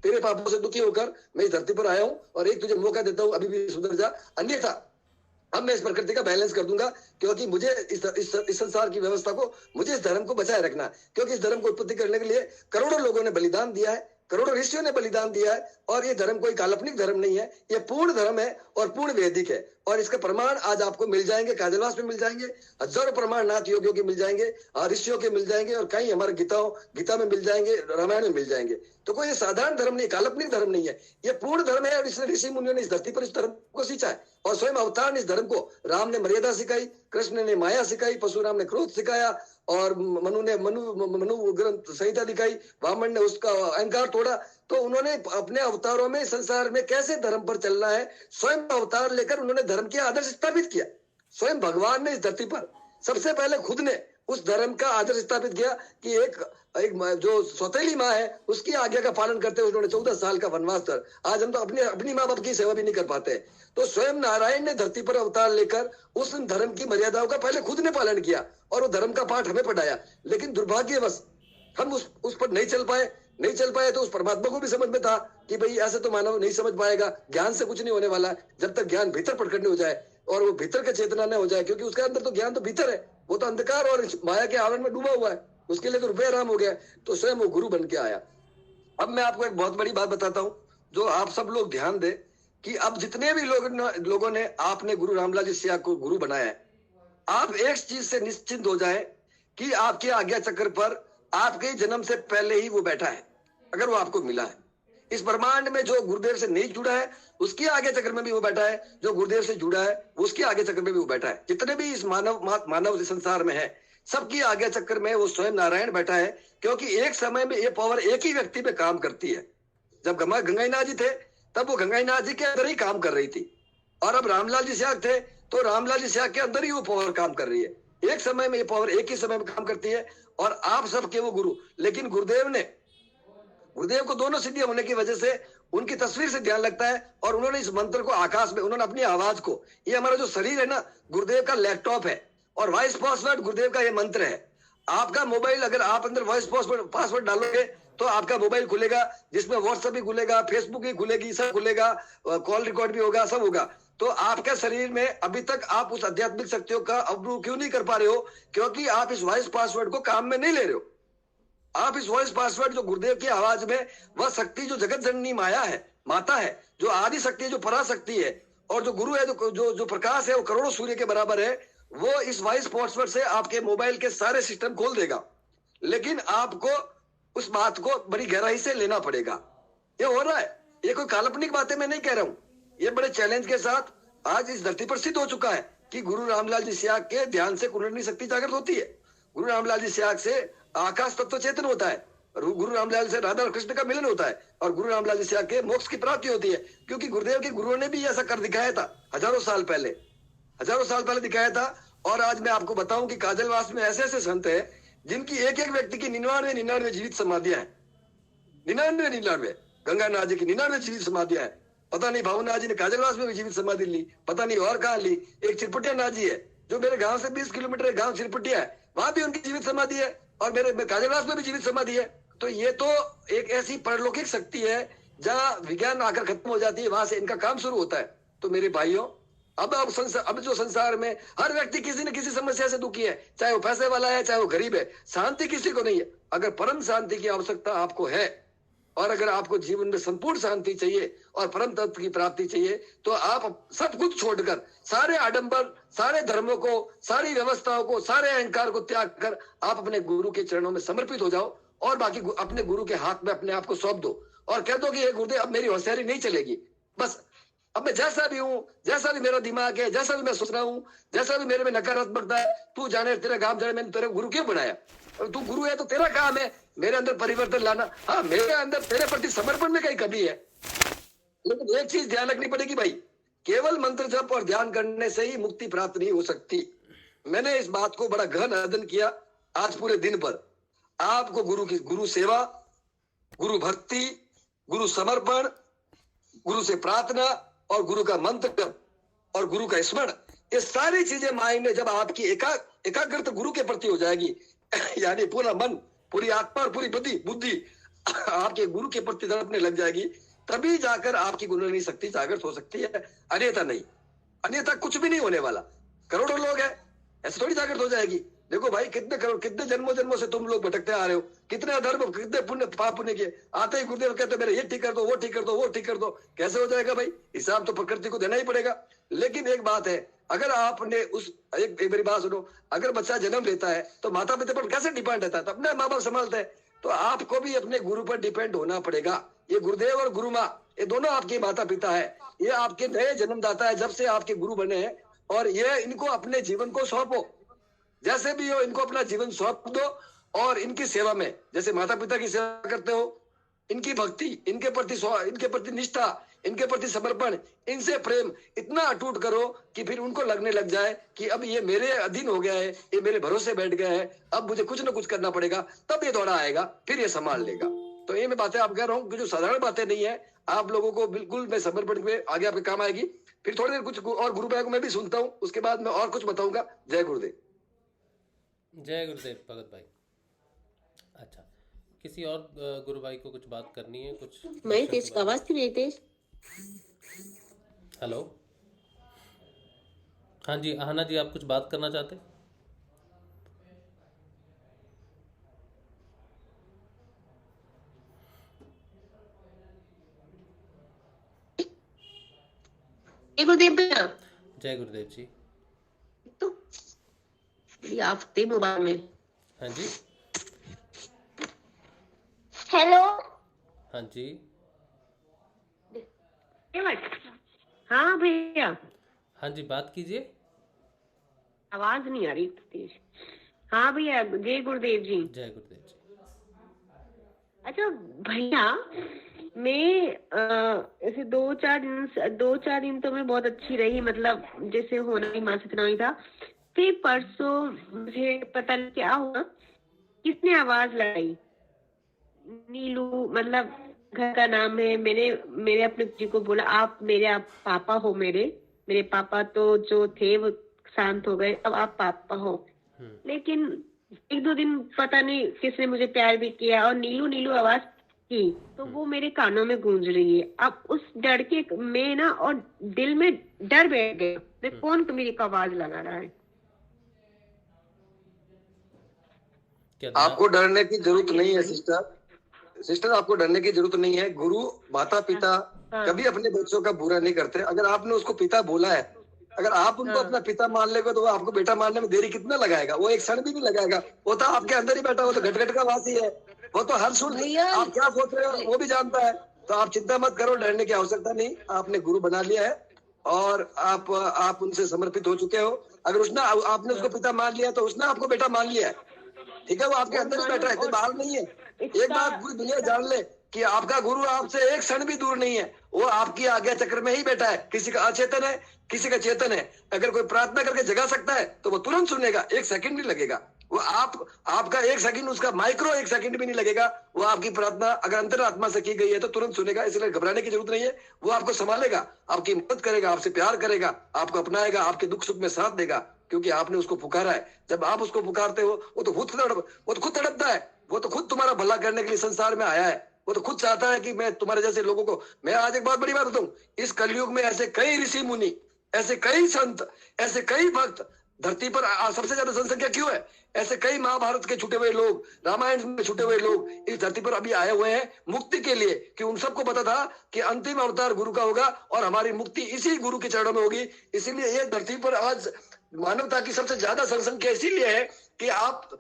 तेरे पापों से दुखी होकर मैं इस धरती पर आया हूँ, और एक तुझे मौका देता हूँ, अभी भी सुधर जा, अन्यथा अब मैं इस प्रकृति का बैलेंस कर दूंगा। क्योंकि मुझे इस संसार की व्यवस्था को, मुझे इस धर्म को बचाए रखना है। क्योंकि इस धर्म को उत्पत्ति करने के लिए करोड़ों लोगों ने बलिदान दिया है, करोड़ों ऋषियों ने बलिदान दिया है। और ये धर्म कोई काल्पनिक धर्म नहीं है, ये पूर्ण धर्म है और पूर्ण वैदिक है। और इसके प्रमाण आज आपको मिल जाएंगे, काजलवास में मिल जाएंगे, हजारों प्रमाण नाथ योगियों के मिल जाएंगे, ऋषियों के मिल जाएंगे, और कई हमारे गीता में मिल जाएंगे, रामायण में मिल जाएंगे। तो कोई साधारण धर्म नहीं, काल्पनिक धर्म नहीं है, ये पूर्ण धर्म है। और इसने ऋषि मुनियों ने इस धरती पर इस धर्म को सींचा है, और स्वयं अवतार ने इस धर्म को, राम ने मर्यादा सिखाई, कृष्ण ने माया सिखाई, परशुराम ने क्रोध सिखाया, और मनु ग्रंथ संहिता दिखाई, वामन ने उसका अहंकार तोड़ा। तो उन्होंने अपने अवतारों में संसार में कैसे धर्म पर चलना है, स्वयं अवतार लेकर उन्होंने धर्म के आदर्श स्थापित किया। स्वयं भगवान ने इस धरती पर सबसे पहले खुद ने उस धर्म का आदर्श स्थापित किया कि एक जो सौतेली माँ है उसकी आज्ञा का पालन करते हुए उन्होंने 14 साल का वनवास कर, आज हम तो अपनी माँ बाप की सेवा भी नहीं कर पाते। तो स्वयं नारायण ने धरती पर अवतार लेकर उस धर्म की मर्यादाओं का पहले खुद ने पालन किया, और वो धर्म का पाठ हमें पढ़ाया। लेकिन दुर्भाग्यवश हम उस पर नहीं चल पाए। तो उस परमात्मा को भी समझ में था कि भाई ऐसे तो मानव नहीं समझ पाएगा, ज्ञान से कुछ नहीं होने वाला, जब तक ज्ञान भीतर प्रकट नहीं हो जाए। और वो भीतर का चेतना न हो जाए, क्योंकि उसके अंदर तो ज्ञान तो भीतर है, वो तो अंधकार और माया के आवरण में डूबा हुआ है, उसके लिए तो रुपये आराम हो गया, तो स्वयं वो गुरु बन के आया। अब मैं आपको एक बहुत बड़ी बात बताता हूँ, जो आप सब लोग ध्यान दें कि अब जितने भी लोगों ने आपने गुरु रामलाल जी सिया को गुरु बनाया है, आप एक चीज से निश्चिंत हो जाए कि आपके आज्ञा चक्र पर आपके जन्म से पहले ही वो बैठा है, अगर वो आपको मिला है। इस ब्रह्मांड में जो गुरुदेव से नहीं जुड़ा है उसके आगे चक्र में भी वो बैठा है, जो गुरुदेव से जुड़ा है उसके आगे चक्र में भी वो बैठा है। जितने भी इस मानव संसार में है, सबकी आगे चक्र में वो स्वयं नारायण बैठा है, क्योंकि एक समय में ये पावर एक ही व्यक्ति पे काम करती है। जब गंगाईनाथ जी थे तब वो गंगाईनाथ जी के अंदर ही काम कर रही थी, और अब रामलाल जी स्याग थे तो रामलाल जी स्याग के अंदर ही वो पावर काम कर रही है। एक समय में ये पावर एक ही समय में काम करती है, और आप सबके वो गुरु। लेकिन गुरुदेव को दोनों सिद्धियां होने की वजह से उनकी तस्वीर से ध्यान लगता है, और उन्होंने इस मंत्र को आकाश में, उन्होंने अपनी आवाज को, ये हमारा जो शरीर है ना, गुरुदेव का लैपटॉप है, और वॉइस पासवर्ड गुरुदेव का ये मंत्र है। आपका मोबाइल, अगर आप अंदर वॉइस पासवर्ड डालोगे तो आपका मोबाइल खुलेगा, जिसमें व्हाट्सएप भी खुलेगा, फेसबुक भी खुलेगी, सब खुलेगा, कॉल रिकॉर्ड भी होगा, सब होगा। तो आपके शरीर में अभी तक आप उस आध्यात्मिक शक्तियों का अवरुद्ध क्यों नहीं कर पा रहे हो? क्योंकि आप इस वॉइस पासवर्ड को काम में नहीं ले रहे हो। आप इस वॉइस पासवर्ड जो गुरुदेव की आवाज में, वह शक्ति जो जगत जननी माया है, माता है, जो आदि शक्ति है, जो पराशक्ति है, और जो गुरु है, जो प्रकाश है, वो करोड़ों सूर्य के बराबर है, वो इस वॉइस पासवर्ड से आपके मोबाइल के सारे सिस्टम खोल देगा। लेकिन आपको उस बात को बड़ी गहराई से लेना पड़ेगा। ये हो रहा है, ये कोई काल्पनिक बातें मैं नहीं कह रहा हूँ, ये बड़े चैलेंज के साथ आज इस धरती पर सिद्ध हो चुका है कि गुरु रामलाल जी स्याग के ध्यान से कुंडलिनी शक्ति जागृत होती है। गुरु रामलाल जी स्याग से आकाश तत्व चेतन होता है, गुरु रामलाल से राधा और कृष्ण का मिलन होता है, और गुरु रामलाल जी स्याग के मोक्ष की प्राप्ति होती है। क्योंकि गुरुदेव के गुरुओं ने भी ऐसा कर दिखाया था, हजारों साल पहले दिखाया था। और आज मैं आपको बताऊं कि काजलवास में ऐसे ऐसे संत है जिनकी एक एक व्यक्ति की 99 जीवित समाधियां हैं। 99 गंगानाथ जी की 99 जीवित समाधियां हैं। पता नहीं भावनाथ जी ने काजलवास में भी जीवित समाधि ली, पता नहीं और कहाँ ली। एक चिरपटिया नाथ जी है जो मेरे गांव से 20 किलोमीटर गांव चिरपटिया है, वहां भी उनकी जीवित समाधि है, और मेरे काजलवास में भी जीवित समाधि है। तो ये तो एक ऐसी परलौकिक शक्ति है जहाँ विज्ञान आकर खत्म हो जाती है, वहां से इनका काम शुरू होता है। तो मेरे भाइयों, अब जो संसार में हर व्यक्ति किसी न किसी समस्या से दुखी है, चाहे वो पैसे वाला है, चाहे वो गरीब है, शांति किसी को नहीं है। अगर परम शांति की आवश्यकता आपको है, और अगर आपको जीवन में संपूर्ण शांति चाहिए और परम तत्व की प्राप्ति चाहिए, तो आप सब कुछ छोड़कर, सारे आडंबर, सारे धर्मों को, सारी व्यवस्थाओं को, सारे अहंकार को त्याग कर आप अपने गुरु के चरणों में समर्पित हो जाओ, और बाकी अपने गुरु के हाथ में अपने आप को सौंप दो, और कह दो कि ये गुरुदेव, अब मेरी होशियारी नहीं चलेगी, बस अब मैं जैसा भी हूँ, जैसा भी मेरा दिमाग है, जैसा भी मैं सोच रहा हूँ, जैसा भी मेरे में नकारात्मकता है, तू जाने, तेरा काम जाने, मैंने तेरे गुरु क्यों बनाया? और तू गुरु है तो तेरा काम है मेरे अंदर परिवर्तन लाना। हाँ, मेरे अंदर तेरे प्रति समर्पण में कहीं कमी है, लेकिन एक चीज ध्यान रखनी पड़ेगी भाई, केवल मंत्र जप और ध्यान करने से ही मुक्ति प्राप्त नहीं हो सकती। मैंने इस बात को बड़ा गहन अध्ययन किया आज पूरे दिन पर। आपको गुरु सेवा, गुरु भक्ति, गुरु समर्पण, गुरु से प्रार्थना, और गुरु का मंत्र और गुरु का स्मरण, ये सारी चीजें माइंड में जब आपकी एकाग्रता गुरु के प्रति हो जाएगी, यानी पूरा मन, पूरी आत्मा और पूरी बुद्धि आपके गुरु के प्रति तड़पने लग जाएगी, तभी जाकर आपकी कुंडलिनी शक्ति जागृत हो सकती है, अन्यथा नहीं। अन्यथा कुछ भी नहीं होने वाला। करोड़ों लोग हैं, ऐसे थोड़ी जागृत हो जाएगी। देखो भाई, कितने जन्मों से तुम लोग भटकते आ रहे हो, कितने अधर्म, कितने पुण्य पाप पुण्य किए, आते ही गुरुदेव कहते मेरे ये ठीक कर दो, वो ठीक कर दो, वो ठीक कर दो। कैसे हो जाएगा भाई? हिसाब तो प्रकृति को देना ही पड़ेगा। लेकिन एक बात है, अगर आपने एक मेरी बात सुनो, अगर बच्चा जन्म लेता है तो माता पिता पर कैसे डिपेंड रहता है? तो अपने माँ बाप संभालते हैं, तो आपको भी अपने गुरु पर डिपेंड होना पड़ेगा। ये गुरुदेव और गुरु माँ, ये दोनों आपके माता पिता है, ये आपके नए जन्मदाता है जब से आपके गुरु बने हैं, और ये इनको अपने जीवन को सौंपो, जैसे भी हो इनको अपना जीवन सौंप दो, और इनकी सेवा में, जैसे माता पिता की सेवा करते हो, इनकी भक्ति, इनके प्रति निष्ठा, इनके प्रति समर्पण, इनसे प्रेम इतना अटूट करो कि फिर उनको लगने लग जाए कि अब ये मेरे अधीन हो गया है, ये मेरे भरोसे बैठ गया है, अब मुझे कुछ ना कुछ करना पड़ेगा, तब ये दौड़ा आएगा, फिर ये संभाल लेगा। तो ये मैं बातें आप कह रहा हूँ कि जो साधारण बातें नहीं है, आप लोगों को बिल्कुल मैं समर्पण में आगे आपके काम आएगी। फिर थोड़ी देर कुछ और गुरु भाई को मैं भी सुनता हूँ, उसके बाद मैं और कुछ बताऊंगा। जय गुरुदेव।
जय गुरुदेव भगत भाई। अच्छा, किसी और गुरु भाई को कुछ बात करनी है? कुछ
मैं तेज आवाज थी मेरी तेज।
हेलो, हाँ जी आहना जी, आप कुछ बात करना चाहते?
गुरुदेव भैया,
जय गुरुदेव जी।
तो ये आफ्ते मोबाइल में।
हाँ जी।
हेलो।
हाँ जी।
हाँ भैया,
हाँ जी, बात कीजिए।
आवाज नहीं आ रही तेज। हाँ भैया, जय गुरुदेव जी।
जय गुरुदेव जी।
अच्छा भैया, मैं ऐसे 2-4 दिन तो मैं बहुत अच्छी रही, मतलब जैसे होना ही मासिक नहीं था। फिर परसों मुझे पता नहीं क्या हुआ, किसने आवाज लगाई, नीलू, मतलब घर का नाम है। मेरे अपने जी को बोला, आप पापा हो। मेरे पापा तो जो थे वो शांत हो गए, अब आप पापा हो। लेकिन 1-2 दिन पता नहीं किसने मुझे प्यार भी किया और नीलू नीलू आवाज की, तो वो मेरे कानों में गूंज रही है। अब उस डर के मैं ना, और दिल में डर बैठ गया, मैं कौन मेरी आवाज लगा रहा है।
क्या
आपको डरने की जरूरत नहीं है सिस्टर, आपको डरने की जरूरत नहीं है। गुरु माता पिता कभी अपने बच्चों का बुरा नहीं करते। अगर आपने उसको पिता बोला है, अगर आप उनको अपना पिता मान लेगे तो वो आपको बेटा मानने में देरी कितना लगाएगा? वो एक क्षण भी नहीं लगाएगा। वो तो आपके अंदर ही बैठा, वो तो घट का वासी है। वो तो हर सुन आप क्या सोच रहे हो वो भी जानता है। तो आप चिंता मत करो, डरने की आवश्यकता नहीं। आपने गुरु बना लिया है और आप उनसे समर्पित हो चुके हो। अगर उसने आपने उसको पिता मान लिया तो उसने आपको बेटा मान लिया है। ठीक है, वो आपके अंदर ही बैठा है, कोई बाहर नहीं है। एक बात पूरी दुनिया जान ले कि आपका गुरु आपसे एक क्षण भी दूर नहीं है। वो आपकी आज्ञा चक्र में ही बैठा है। किसी का अचेतन है, किसी का चेतन है। अगर कोई प्रार्थना करके जगा सकता है तो वो तुरंत सुनेगा, एक सेकंड नहीं लगेगा। वो आपका एक सेकंड, उसका माइक्रो एक सेकंड भी नहीं लगेगा। वो आपकी प्रार्थना अगर अंतरात्मा से की गई है तो तुरंत सुनेगा। इसलिए घबराने की जरूरत नहीं है। वो आपको संभालेगा, आपकी मदद करेगा, आपसे प्यार करेगा, आपको अपनाएगा, आपके दुख सुख में साथ देगा, क्योंकि आपने उसको पुकारा है। जब आप उसको पुकारते हो वो तो खुद तड़पता है। वो तो खुद तुम्हारा भला करने के लिए संसार में आया है। वो तो खुद चाहता है कि मैं तुम्हारे जैसे लोगों को, मैं आज एक बहुत बड़ी बात बताऊं, इस कलयुग में ऐसे कई ऋषि मुनि, ऐसे कई संत, ऐसे कई भक्त धरती पर सबसे ज्यादा जनसंख्या क्यों है? ऐसे कई महाभारत के छूटे हुए लोग, रामायण में छूटे हुए लोग इस धरती पर अभी आए हुए हैं मुक्ति के लिए, कि उन सबको पता था कि अंतिम अवतार गुरु का होगा और हमारी मुक्ति इसी गुरु के चरणों में होगी। इसीलिए ये धरती पर आज मानवता की सबसे ज्यादा जनसंख्या इसीलिए है कि आप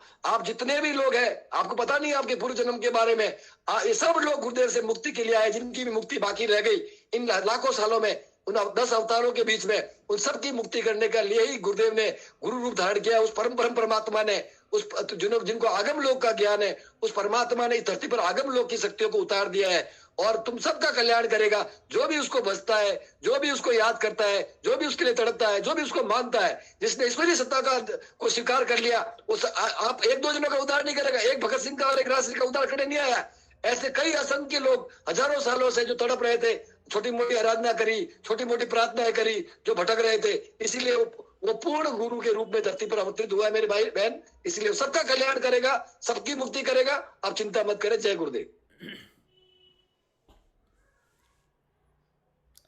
जितने भी लोग हैं, आपको पता नहीं आपके पूर्व जन्म के बारे में, ये सब लोग गुरुदेव से मुक्ति के लिए आए। जिनकी भी मुक्ति बाकी रह गई इन लाखों सालों में, उन 10 अवतारों के बीच में, उन सब की मुक्ति करने का लिए ही गुरुदेव ने गुरु रूप धारण किया। उस परम परमात्मा ने, उस जिनको आगम लोक का ज्ञान है, उस परमात्मा ने इस धरती पर आगम लोक की शक्तियों को उतार दिया है और तुम सबका कल्याण करेगा। जो भी उसको बसता है, जो भी उसको याद करता है, जो भी उसके लिए तड़पता है, जो भी उसको मानता है, जिसने ईश्वरीय सत्ता को स्वीकार कर लिया, उस आप 1-2 जनों का उद्धार नहीं करेगा। एक भगत सिंह का और एक राज सिंह का उद्धार करने नहीं आया। ऐसे कई असंख्य लोग हजारों सालों से जो तड़प रहे थे, छोटी मोटी आराधना करी, छोटी मोटी प्रार्थनाएं करी, जो भटक रहे थे, इसीलिए वो पूर्ण गुरु के रूप में धरती पर अवतरित हुआ है मेरे भाई बहन। इसलिए सबका कल्याण करेगा, सबकी मुक्ति करेगा। आप चिंता मत करें। जय गुरुदेव।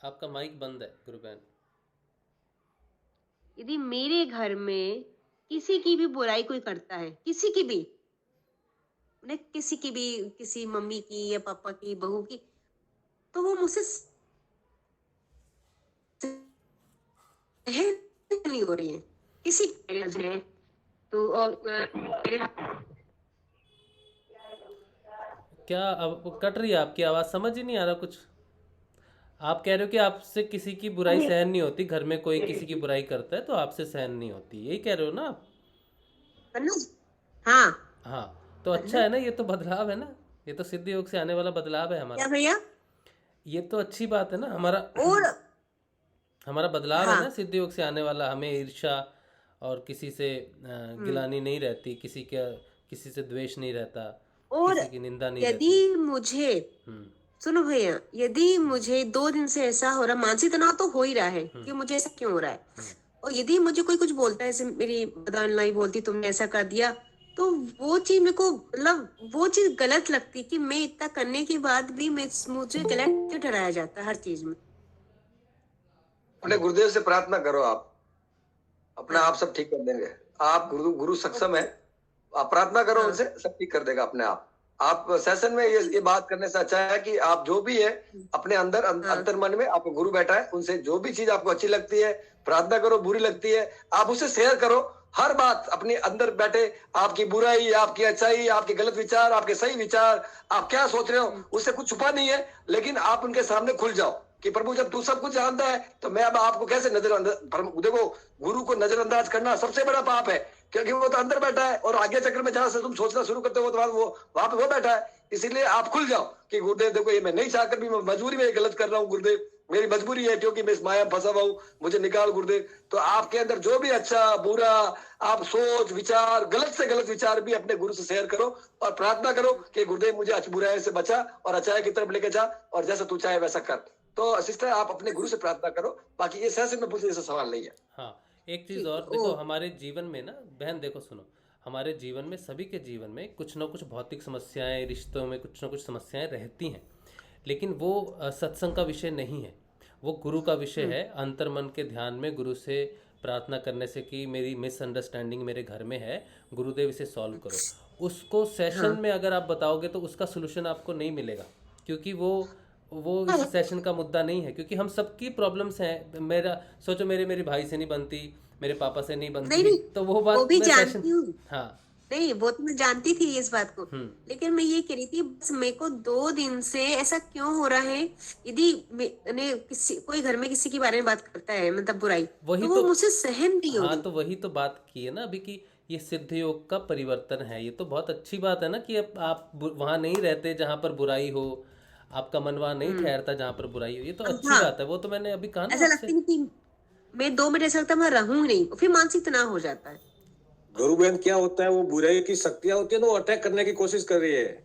आपका माइक बंद है गुरु बहन।
यदि मेरे घर में किसी की भी बुराई कोई करता है, किसी की भी, किसी मम्मी की या पापा की, बहू की, तो वो मुझसे नहीं हो रही है किसी है तो। और
क्या अब कट रही है आपकी आवाज़, समझ ही नहीं आ रहा कुछ। आप कह रहे हो कि आपसे किसी की बुराई सहन नहीं होती, घर में कोई किसी की बुराई करता है तो आपसे सहन नहीं होती, यही कह रहे हो ना आप? हाँ तो अच्छा है ना, ये तो बदलाव है ना, ये तो सिद्ध योग से आने वाला बदलाव है हमारा।
क्या भैया?
ये तो अच्छी बात है ना, हमारा बदलाव है ना, सिद्ध योग से आने वाला। हमें ईर्ष्या और किसी से गिलानी नहीं रहती, किसी से द्वेष नहीं रहता,
और
किसी की निंदा नहीं
यदि
रहती।
मुझे सुनो भैया, यदि मुझे 2 दिन से ऐसा हो रहा, मानसिक तनाव तो हो ही रहा है कि मुझे ऐसा क्यों हो रहा है, और यदि मुझे कोई कुछ बोलता है, जैसे मेरी बदान बोलती तुमने ऐसा कर दिया, तो वो चीज मेरे को, मतलब वो चीज गलत लगती कि मैं इतना करने के बाद भी मुझे गलत क्यों ठहराया जाता है हर चीज में।
अपने गुरुदेव से प्रार्थना करो आप। अपना आप सब ठीक कर देंगे। आप गुरु गुरु सक्षम है, आप प्रार्थना करो
हाँ।
उनसे, सब ठीक कर देगा अपने आप सेशन में ये बात करने से अच्छा है कि आप जो भी है अपने अंदर अंतर मन में आपको गुरु बैठा है, उनसे जो भी चीज आपको अच्छी लगती है प्रार्थना करो, बुरी लगती है आप उसे शेयर करो। हर बात अपने अंदर बैठे, आपकी बुराई, आपकी अच्छाई, आपके गलत विचार, आपके सही विचार, आप क्या सोच रहे हो, उससे कुछ छुपा नहीं है। लेकिन आप उनके सामने खुल जाओ कि प्रभु जब तू सब कुछ जानता है तो मैं अब आपको कैसे नजरअंदाज। देखो, गुरु को नजरअंदाज करना सबसे बड़ा पाप है, क्योंकि वो तो अंदर बैठा है और आगे चक्र में जहां से तुम सोचना शुरू करते हो तो वो वहां पे वो बैठा है। इसीलिए आप खुल जाओ कि गुरुदेव देखो, ये मैं नहीं चाहकर भी मैं मजबूरी में ये गलत कर रहा हूँ गुरुदेव, मेरी मजबूरी है क्योंकि मैं इस माया में फंसा हुआ हूँ, मुझे निकाल गुरुदेव। तो आपके अंदर जो भी अच्छा बुरा आप सोच विचार, गलत से गलत विचार भी अपने गुरु से शेयर करो और प्रार्थना करो कि गुरुदेव मुझे बुराई से बचा और अच्छाई की तरफ लेके जा और जैसा तू चाहे वैसा कर। तो सिस्टर आप अपने गुरु से प्रार्थना करो, बाकी ये सेशन में पूछने जैसा सवाल नहीं है।
हाँ, एक चीज़ और देखो, हमारे जीवन में ना बहन देखो सुनो, हमारे जीवन में सभी के जीवन में कुछ ना कुछ भौतिक समस्याएं, रिश्तों में कुछ ना कुछ समस्याएं रहती हैं, लेकिन वो सत्संग का विषय नहीं है, वो गुरु का विषय है। अंतर मन के ध्यान में गुरु से प्रार्थना करने से कि मेरी मिसअंडरस्टैंडिंग मेरे घर में है, गुरुदेव इसे सॉल्व करो। उसको सेशन में अगर आप बताओगे तो उसका सोल्यूशन आपको नहीं मिलेगा, क्योंकि वो इस सेशन का मुद्दा नहीं है, क्योंकि हम सबकी प्रॉब्लम्स हैं। मेरा सोचो, मेरे भाई से नहीं बनती, मेरे पापा से नहीं बनती,
नहीं,
तो वो बात
वो भी
मैं
जानती
सेशन,
हूँ।
हाँ
नहीं, वो तो मैं जानती थी इस बात को, लेकिन मैं ये कह रही थी बस मेरे को 2 दिन से ऐसा क्यों हो रहा है, यदि मैंने कोई घर में किसी के बारे में बात करता है मतलब बुराई,
वही
तो वो मुझसे सहन नहीं हो
हाँ,
रही।
तो वही तो बात की है ना अभी कि ये सिद्ध योग का परिवर्तन है। ये तो बहुत अच्छी बात है ना कि अब आप वहां नहीं रहते जहां पर बुराई हो, आपका मन वहां नहीं ठहरता जहां पर बुराई हो, ये तो अच्छी
हाँ,
बात है। वो तो मैंने अभी कहा ना
ऐसा
आपसे।
लगता है कि मैं 2 मिनट ऐसा लगता है मैं रहूं नहीं, फिर मानसिक तनाव हो जाता है।
गुरु बहन क्या होता है, वो बुराई की शक्तियां होती है ना, वो अटैक करने की कोशिश कर रही है,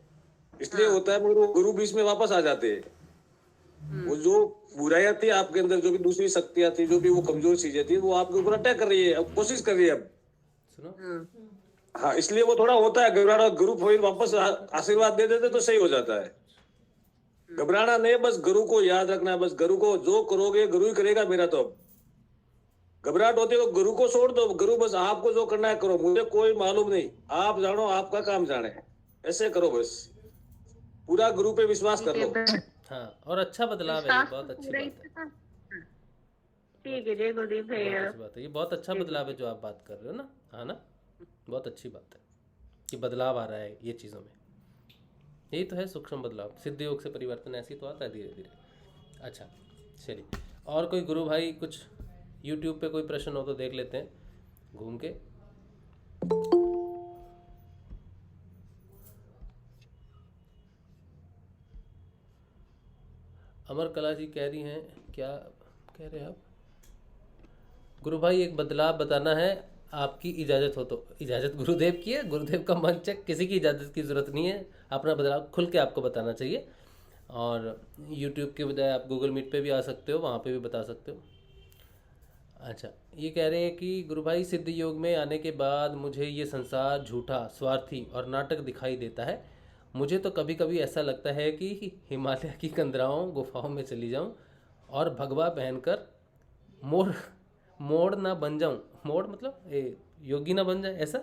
इसलिए होता है, मगर वो गुरु बीच में वापस आ जाते हैं। वो जो बुराइयां थी आपके अंदर, जो भी दूसरी शक्तियां थी, जो भी वो कमजोर चीजें थी, वो आपके ऊपर अटैक कर रही है, अब कोशिश कर रही है अब।
सुनो,
हाँ, इसलिए वो थोड़ा होता है घबराना। गुरु फिर वापस आशीर्वाद दे देते तो सही हो जाता है। घबराना नहीं, बस गुरु को याद रखना है, बस गुरु को जो करोगे गुरु ही करेगा मेरा। तो अब घबराहट होती है तो गुरु को छोड़ दो, गुरु बस आपको जो करना है करो, मुझे कोई मालूम नहीं, आप जानो, आपका काम जाने, ऐसे करो, बस पूरा गुरु पे विश्वास कर लो।
हाँ, और अच्छा बदलाव है, ये बहुत अच्छी बात है।
ठीक है, जय गुरुदेव भैया।
बहुत अच्छी बात है, ये बहुत अच्छा बदलाव है जो आप बात कर रहे हो ना, हाँ ना, बहुत अच्छी बात है कि बदलाव आ रहा है ये चीज़ों में। यही तो है सूक्ष्म बदलाव, सिद्ध योग से परिवर्तन ऐसे ही तो आता है धीरे धीरे। अच्छा चलिए, और कोई गुरु भाई कुछ यूट्यूब पे कोई प्रश्न हो तो देख लेते हैं घूम के। अमर कला जी कह रही हैं, क्या कह रहे हैं आप? गुरु भाई एक बदलाव बताना है, आपकी इजाज़त हो तो। इजाज़त गुरुदेव की है, गुरुदेव का मंच है, किसी की इजाज़त की ज़रूरत नहीं है, अपना बदलाव खुल के आपको बताना चाहिए। और यूट्यूब के बजाय आप गूगल मीट पे भी आ सकते हो, वहाँ पे भी बता सकते हो। अच्छा, ये कह रहे हैं कि गुरु भाई सिद्ध योग में आने के बाद मुझे ये संसार झूठा, स्वार्थी और नाटक दिखाई देता है। मुझे तो कभी कभी ऐसा लगता है कि हिमालय की कंदराओं गुफाओं में चली जाऊं और भगवा पहनकर मोड़ ना बन जाऊं। मोड़ मतलब योगी ना बन जाए, ऐसा।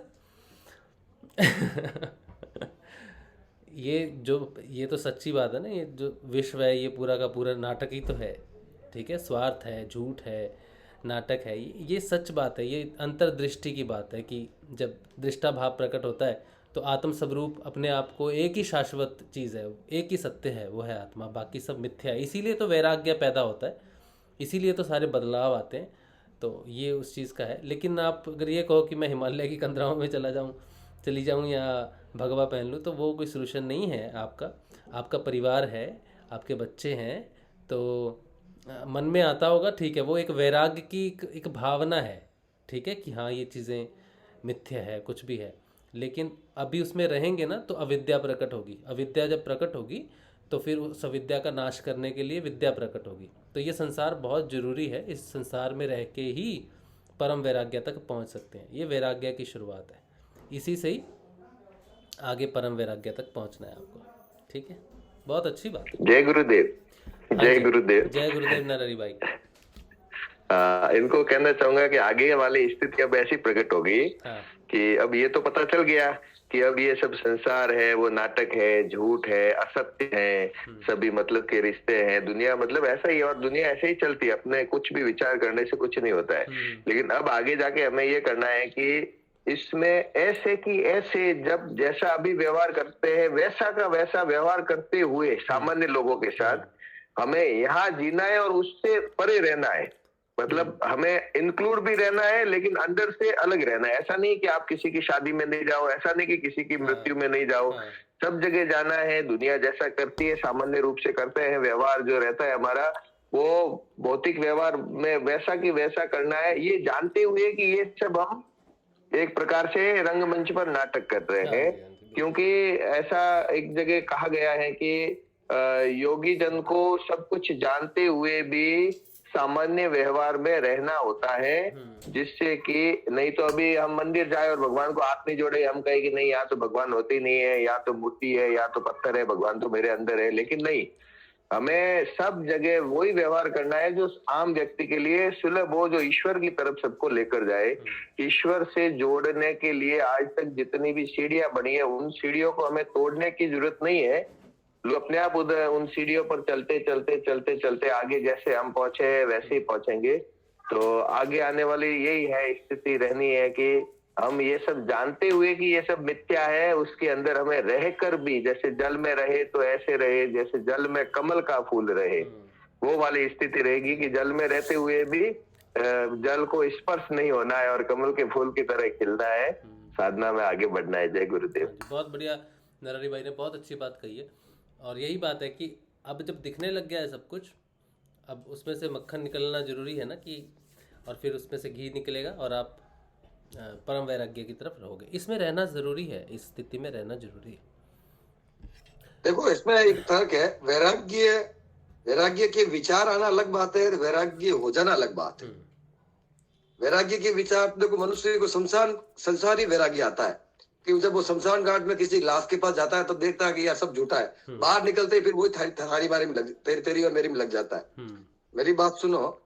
ये तो सच्ची बात है ना, ये जो विश्व है ये पूरा का पूरा नाटक ही तो है, ठीक है। स्वार्थ है, झूठ है, नाटक है, ये सच बात है। ये अंतर्दृष्टि की बात है कि जब दृष्टा भाव प्रकट होता है तो आत्म स्वरूप अपने आप को एक ही शाश्वत चीज़ है, एक ही सत्य है, वो है आत्मा, बाकी सब मिथ्या है। इसीलिए तो वैराग्य पैदा होता है, इसीलिए तो सारे बदलाव आते हैं। तो ये उस चीज़ का है। लेकिन आप अगर ये कहो कि मैं हिमालय की कंदराओं में चली जाऊँ या भगवा पहन लूँ, तो वो कोई सोल्यूशन नहीं है। आपका परिवार है, आपके बच्चे हैं, तो मन में आता होगा, ठीक है, वो एक वैराग्य की एक भावना है, ठीक है, कि हाँ ये चीज़ें मिथ्या है, कुछ भी है। लेकिन अभी उसमें रहेंगे ना तो अविद्या प्रकट होगी। अविद्या जब प्रकट होगी तो फिर उस अविद्या का नाश करने के लिए विद्या प्रकट होगी। तो ये संसार बहुत ज़रूरी है, इस संसार में रह के ही परम वैराग्य तक पहुंच सकते हैं। ये वैराग्य की शुरुआत है, इसी से ही आगे परम वैराग्य तक पहुंचना है आपको, ठीक है। बहुत अच्छी बात है।
जय गुरुदेव। जय गुरुदेव।
जय गुरुदेव नरहरि भाई।
इनको कहना चाहूंगा कि आगे वाली स्थिति अब ऐसी प्रकट होगी
हाँ,
कि अब ये तो पता चल गया कि अब ये सब संसार है, वो नाटक है, झूठ है, असत्य है, सभी मतलब के रिश्ते हैं, दुनिया मतलब ऐसा ही है और दुनिया ऐसे ही चलती है, अपने कुछ भी विचार करने से कुछ नहीं होता है। लेकिन अब आगे जाके हमें ये करना है कि इसमें ऐसे की ऐसे जब जैसा अभी व्यवहार करते हैं वैसा का वैसा व्यवहार करते हुए सामान्य लोगों के साथ हमें यहाँ जीना है और उससे परे रहना है। मतलब हमें इंक्लूड भी रहना है लेकिन अंदर से अलग रहना है। ऐसा नहीं कि आप किसी की शादी में नहीं जाओ, ऐसा नहीं कि किसी की मृत्यु में नहीं जाओ, सब जगह जाना है। दुनिया जैसा करती है सामान्य रूप से करते हैं, व्यवहार जो रहता है हमारा वो भौतिक व्यवहार में वैसा की वैसा करना है, ये जानते हुए कि ये सब हम एक प्रकार से रंगमंच पर नाटक कर रहे हैं। क्योंकि ऐसा एक जगह कहा गया है कि योगी जन को सब कुछ जानते हुए भी सामान्य व्यवहार में रहना होता है, जिससे कि नहीं तो अभी हम मंदिर जाए और भगवान को हाथ नहीं जोड़े, हम कहे कि नहीं यहाँ तो भगवान होती नहीं है, यहाँ तो मूर्ति है, यहाँ तो पत्थर है, भगवान तो मेरे अंदर है। लेकिन नहीं, हमें सब जगह वही व्यवहार करना है जो आम व्यक्ति के लिए सुलभ हो, जो ईश्वर की तरफ सबको लेकर जाए। ईश्वर से जोड़ने के लिए आज तक जितनी भी सीढ़ियां बनी है उन सीढ़ियों को हमें तोड़ने की जरूरत नहीं है। लोग अपने आप उधर उन सीढ़ियों पर चलते चलते चलते चलते आगे जैसे हम पहुंचे वैसे ही पहुंचेंगे। तो आगे आने वाली यही है स्थिति रहनी है कि हम ये सब जानते हुए कि ये सब मिथ्या है, उसके अंदर हमें रहकर भी जैसे जल में रहे तो ऐसे रहे जैसे जल में कमल का फूल रहे, वो वाली स्थिति रहेगी कि जल में रहते हुए भी जल को स्पर्श नहीं होना है और कमल के फूल की तरह खिलना है, साधना में आगे बढ़ना है। जय गुरुदेव।
बहुत बढ़िया नरहरि भाई ने बहुत अच्छी बात कही है। और यही बात है कि अब जब दिखने लग गया है सब कुछ, अब उसमें से मक्खन निकलना जरूरी है ना, कि और फिर उसमें से घी निकलेगा और आप परम वैराग्य की तरफ रहोगे। इसमें रहना जरूरी है, इस स्थिति में रहना जरूरी है।
देखो इसमें एक तर्क है, वैराग्य के विचार आना अलग बात है, वैराग्य हो जाना अलग बात है। वैराग्य के विचार, देखो मनुष्य को संसारी वैराग्य आता है कि जब वो शमशान घाट में किसी लाश के पास जाता है तो देखता है कि यार सब झूठा है, बाहर निकलते ही फिर वही थारी बारे में तेरी और मेरी में लग जाता है। मेरी बात सुनो,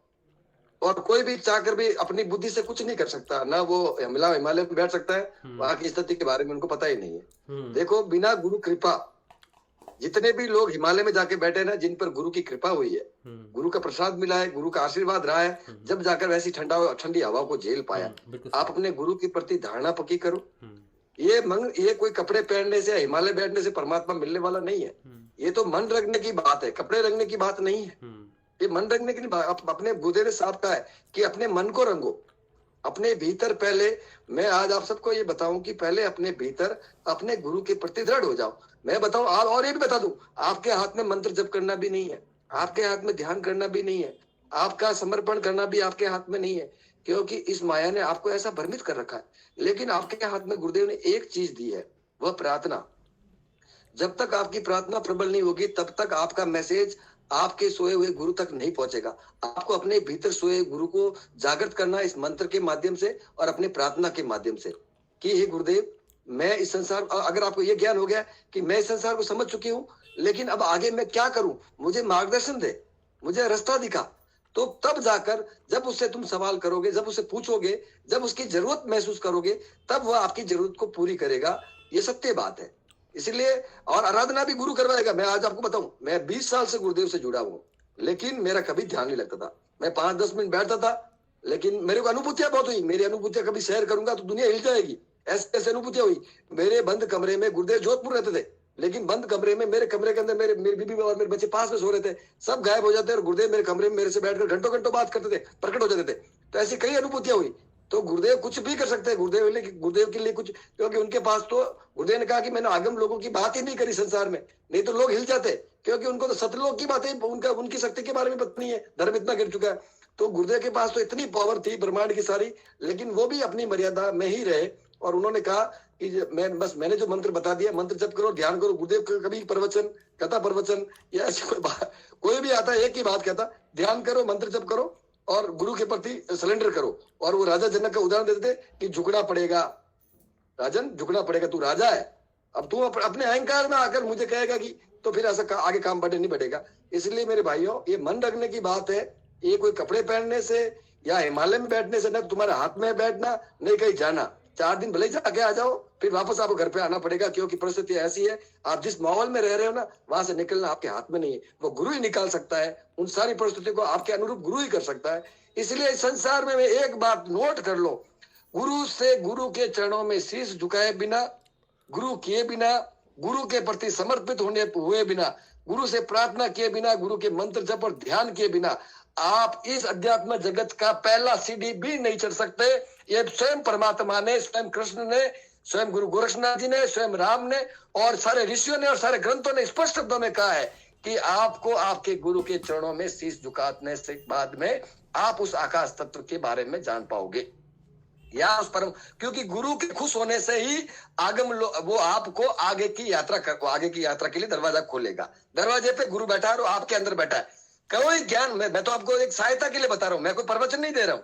और कोई भी चाहकर भी अपनी बुद्धि से कुछ नहीं कर सकता, ना वो हिमालय में बैठ सकता है, वहां की स्थिति के बारे में उनको पता ही नहीं है। देखो बिना गुरु कृपा, जितने भी लोग हिमालय में जाके बैठे ना, जिन पर गुरु की कृपा हुई है, गुरु का प्रसाद मिला है, गुरु का आशीर्वाद रहा है, जब जाकर वैसी ठंडी हवा को झेल पाया। आप अपने गुरु के प्रति धारणा पक्की करो। ये कोई कपड़े पहनने से, हिमालय बैठने से परमात्मा मिलने वाला नहीं है। ये तो मन रखने की बात है, कपड़े रंगने की बात नहीं है। ये मन रखने की बात, अपने गुरुदेव ने साफ कहा है कि अपने मन को रंगो, अपने भीतर। पहले मैं आज आप सबको ये बताऊं कि पहले अपने भीतर अपने गुरु के प्रति दृढ़ हो जाओ। मैं बताऊं आप, और ये भी बता दूं, आपके हाथ में मंत्र जप करना भी नहीं है, आपके हाथ में ध्यान करना भी नहीं है, आपका समर्पण करना भी आपके हाथ में नहीं है, क्योंकि इस माया ने आपको ऐसा भ्रमित कर रखा है। लेकिन आपके हाथ में गुरुदेव ने एक चीज दी है, वह प्रार्थना। जब तक आपकी प्रार्थना प्रबल नहीं होगी तब तक आपका मैसेज आपके सोए हुए गुरु तक नहीं पहुंचेगा। आपको अपने भीतर सोए गुरु को जागृत करना इस मंत्र के माध्यम से और अपने प्रार्थना के माध्यम से कि हे गुरुदेव, मैं इस संसार, अगर आपको ये ज्ञान हो गया कि मैं इस संसार को समझ चुकी हूँ, लेकिन अब आगे मैं क्या करूं, मुझे मार्गदर्शन दे, मुझे रास्ता दिखा, तो तब जाकर जब उससे तुम सवाल करोगे, जब उससे पूछोगे, जब उसकी जरूरत महसूस करोगे, तब वह आपकी जरूरत को पूरी करेगा। ये सत्य बात है। इसलिए और आराधना भी गुरु करवाएगा। मैं आज आपको बताऊं, मैं 20 साल से गुरुदेव से जुड़ा हूं, लेकिन मेरा कभी ध्यान नहीं लगता था। मैं 5-10 मिनट बैठता था, लेकिन मेरे को अनुभूतियां बहुत हुई। मेरी अनुभूतियां कभी शेयर करूंगा तो दुनिया हिल जाएगी, ऐसे अनुभूतियां हुई। मेरे बंद कमरे में, गुरुदेव जोधपुर रहते थे, लेकिन बंद कमरे में, मेरे कमरे के अंदर मेरी बीबी और मेरे बच्चे पास में सो रहे थे, सब गायब हो जाते और गुरुदेव मेरे कमरे में मेरे से बैठकर घंटों घंटों बात करते थे, प्रकट हो जाते थे। तो ऐसी कई अनुभूतियां हुई। तो गुरुदेव कुछ भी कर सकते हैं, गुरुदेव के लिए कुछ, क्योंकि उनके पास तो, गुरुदेव ने कहा कि मैंने आगम लोगों की बात ही नहीं करी संसार में, नहीं तो लोग हिल जाते, क्योंकि उनको तो सतलोक की बातें, उनकी शक्ति के बारे में पता नहीं है, धर्म इतना गिर चुका है। तो गुरुदेव के पास तो इतनी पावर थी ब्रह्मांड की सारी, लेकिन वो भी अपनी मर्यादा में ही रहे। और उन्होंने कहा कि मैंने जो मंत्र बता दिया, मंत्र जप करो, ध्यान करो। गुरुदेव कभी प्रवचन, कथा प्रवचन या ऐसी कोई भी आता है, एक ही बात कहता, ध्यान करो, मंत्र जप करो और गुरु के प्रति सरेंडर करो। और वो राजा जनक का उदाहरण देते थे कि झुकना पड़ेगा, राजन झुकना पड़ेगा, तू राजा है, अब तू अपने अहंकार में आकर मुझे कहेगा कि, तो फिर ऐसा आगे काम बढ़े नहीं बढ़ेगा। इसलिए मेरे भाइयों, ये मन रखने की बात है। ये कोई कपड़े पहनने से या हिमालय में बैठने से न तुम्हारे हाथ में बैठना, नहीं कहीं जाना। 4 दिन भले ही जाके आ जाओ, फिर वापस आपको घर पे आना पड़ेगा, क्योंकि परिस्थिति ऐसी है, आप जिस माहौल में रह रहे हो ना, वहां से निकलना आपके हाथ में नहीं है, वो गुरु ही निकाल सकता है। उन सारी परिस्थितियों को आपके अनुरूप गुरु ही कर सकता है। इसलिए इस संसार में एक बात नोट कर लो, गुरु से, गुरु के चरणों में शीश झुकाए बिना, गुरु किए बिना, गुरु के प्रति समर्पित हुए बिना, गुरु से प्रार्थना किए बिना, गुरु के मंत्र जप और ध्यान किए बिना आप इस अध्यात्म जगत का पहला सीढ़ी भी नहीं चढ़ सकते। ये स्वयं परमात्मा ने, स्वयं कृष्ण ने, स्वयं गुरु गोरक्षनाथ जी ने, स्वयं राम ने और सारे ऋषियों ने और सारे ग्रंथों ने स्पष्ट शब्दों में कहा है कि आपको आपके गुरु के चरणों में शीश झुकाने से बाद में आप उस आकाश तत्व के बारे में जान पाओगे, या उस परम, क्योंकि गुरु के खुश होने से ही आगम वो आपको आगे की यात्रा के लिए दरवाजा खोलेगा। दरवाजे पे गुरु बैठा है और आपके अंदर बैठा है। कोई ज्ञान, मैं तो आपको एक सहायता के लिए बता रहा हूँ, मैं कोई प्रवचन नहीं दे रहा हूँ।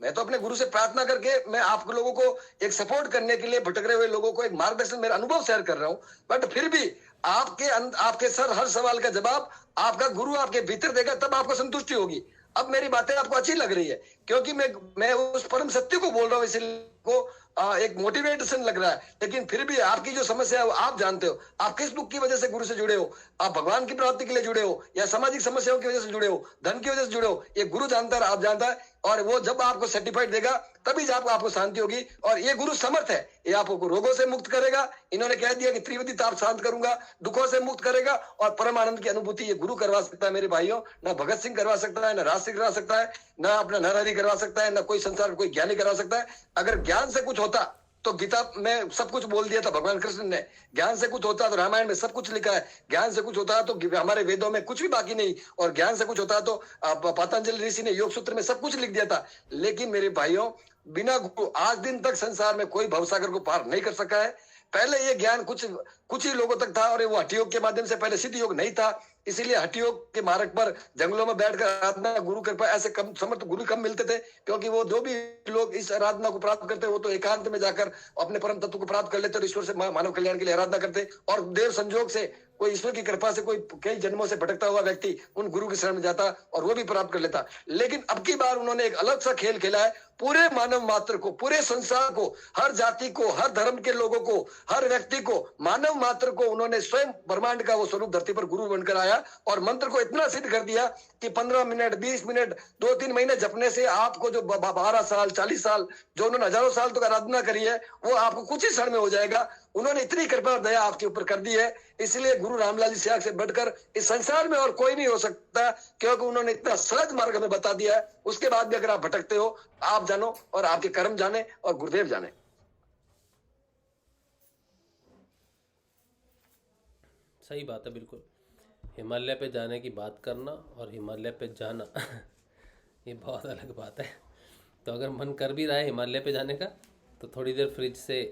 मैं तो अपने गुरु से प्रार्थना करके मैं आप लोगों को एक सपोर्ट करने के लिए, भटक रहे हुए लोगों को एक मार्गदर्शन, मेरा अनुभव शेयर कर रहा हूँ। बट फिर भी आपके सर हर सवाल का जवाब आपका गुरु आपके भीतर देगा, तब आपको संतुष्टि होगी। अब मेरी बातें आपको अच्छी लग रही है क्योंकि मैं उस परम सत्य को बोल रहा हूँ, इसलिए को एक मोटिवेशन लग रहा है। लेकिन फिर भी आपकी जो समस्या है वो आप जानते हो, आप किस दुख की वजह से गुरु से जुड़े हो, आप भगवान की प्राप्ति के लिए जुड़े हो या सामाजिक समस्याओं की वजह से जुड़े हो, धन की वजह से जुड़े हो, ये गुरु जानता है, आप जानता है। और वो जब आपको सर्टिफाइड देगा तभी जब आपको शांति होगी। और ये गुरु समर्थ है, ये आपको रोगों से मुक्त करेगा। इन्होंने कह दिया कि त्रिविधि ताप शांत करूंगा, दुखों से मुक्त करेगा और परम आनंद की अनुभूति ये गुरु करवा सकता है। मेरे भाइयों, ना भगत सिंह करवा सकता है, ना राज सिंह करवा सकता है, ना अपना नरहरि करवा सकता है, ना कोई संसार में कोई ज्ञानी करवा सकता है। अगर ज्ञान से कुछ होता तो गीता में सब कुछ बोल दिया था भगवान कृष्ण ने। ज्ञान से कुछ होता तो रामायण में सब कुछ लिखा है। ज्ञान से कुछ होता है तो हमारे वेदों में कुछ भी बाकी नहीं। और ज्ञान से कुछ होता है तो पतंजलि ऋषि ने योग सूत्र में सब कुछ लिख दिया था। लेकिन मेरे भाइयों, बिना गुरु आज दिन तक संसार में कोई भवसागर को पार नहीं कर सका है। पहले ये ज्ञान कुछ ही लोगों तक था और वो हठ योग के माध्यम से, पहले सिद्ध योग नहीं था। इसीलिए हठ योग के मार्ग पर जंगलों में बैठकर आराधना, गुरु कृपा, ऐसे कम समर्थ गुरु कम मिलते थे, क्योंकि वो जो भी लोग इस आराधना को प्राप्त करते वो तो एकांत में जाकर अपने परम तत्व को प्राप्त कर लेते और ईश्वर से मानव कल्याण के लिए आराधना करते। और देव संजोग से कोई ईश्वर की कृपा से कोई कई जन्मों से भटकता हुआ व्यक्ति उन गुरु की शरण में जाता और वो भी प्राप्त कर लेता। लेकिन अब की बार उन्होंने एक अलग सा खेल खेला है। पूरे मानव मात्र को, पूरे संसार को, हर जाति को, हर धर्म के लोगों को, हर व्यक्ति को, मानव मात्र को उन्होंने स्वयं ब्रह्मांड का वो स्वरूप धरती पर गुरु बनकर आया और मंत्र को इतना सिद्ध कर दिया कि 15 मिनट, 20 मिनट, 2-3 महीने जपने से आपको जो 12 साल, 40 साल, जो उन्होंने हजारों साल तक आराधना करी है, वो आपको कुछ ही क्षण में हो जाएगा। उन्होंने इतनी कृपा और दया आपके ऊपर कर दी है। इसलिए गुरु रामलाल जी सियाग से बढ़कर इस संसार में और कोई नहीं हो सकता, क्योंकि उन्होंने इतना सहज मार्ग हमें बता दिया है। उसके बाद भी अगर आप भटकते हो, आप जानो और आपके कर्म जाने और गुरुदेव जाने।
सही बात है, बिल्कुल। हिमालय पे जाने की बात करना और हिमालय पे जाना ये बहुत अलग बात है। तो अगर मन कर भी रहा है हिमालय पे जाने का, तो थोड़ी देर फ्रिज से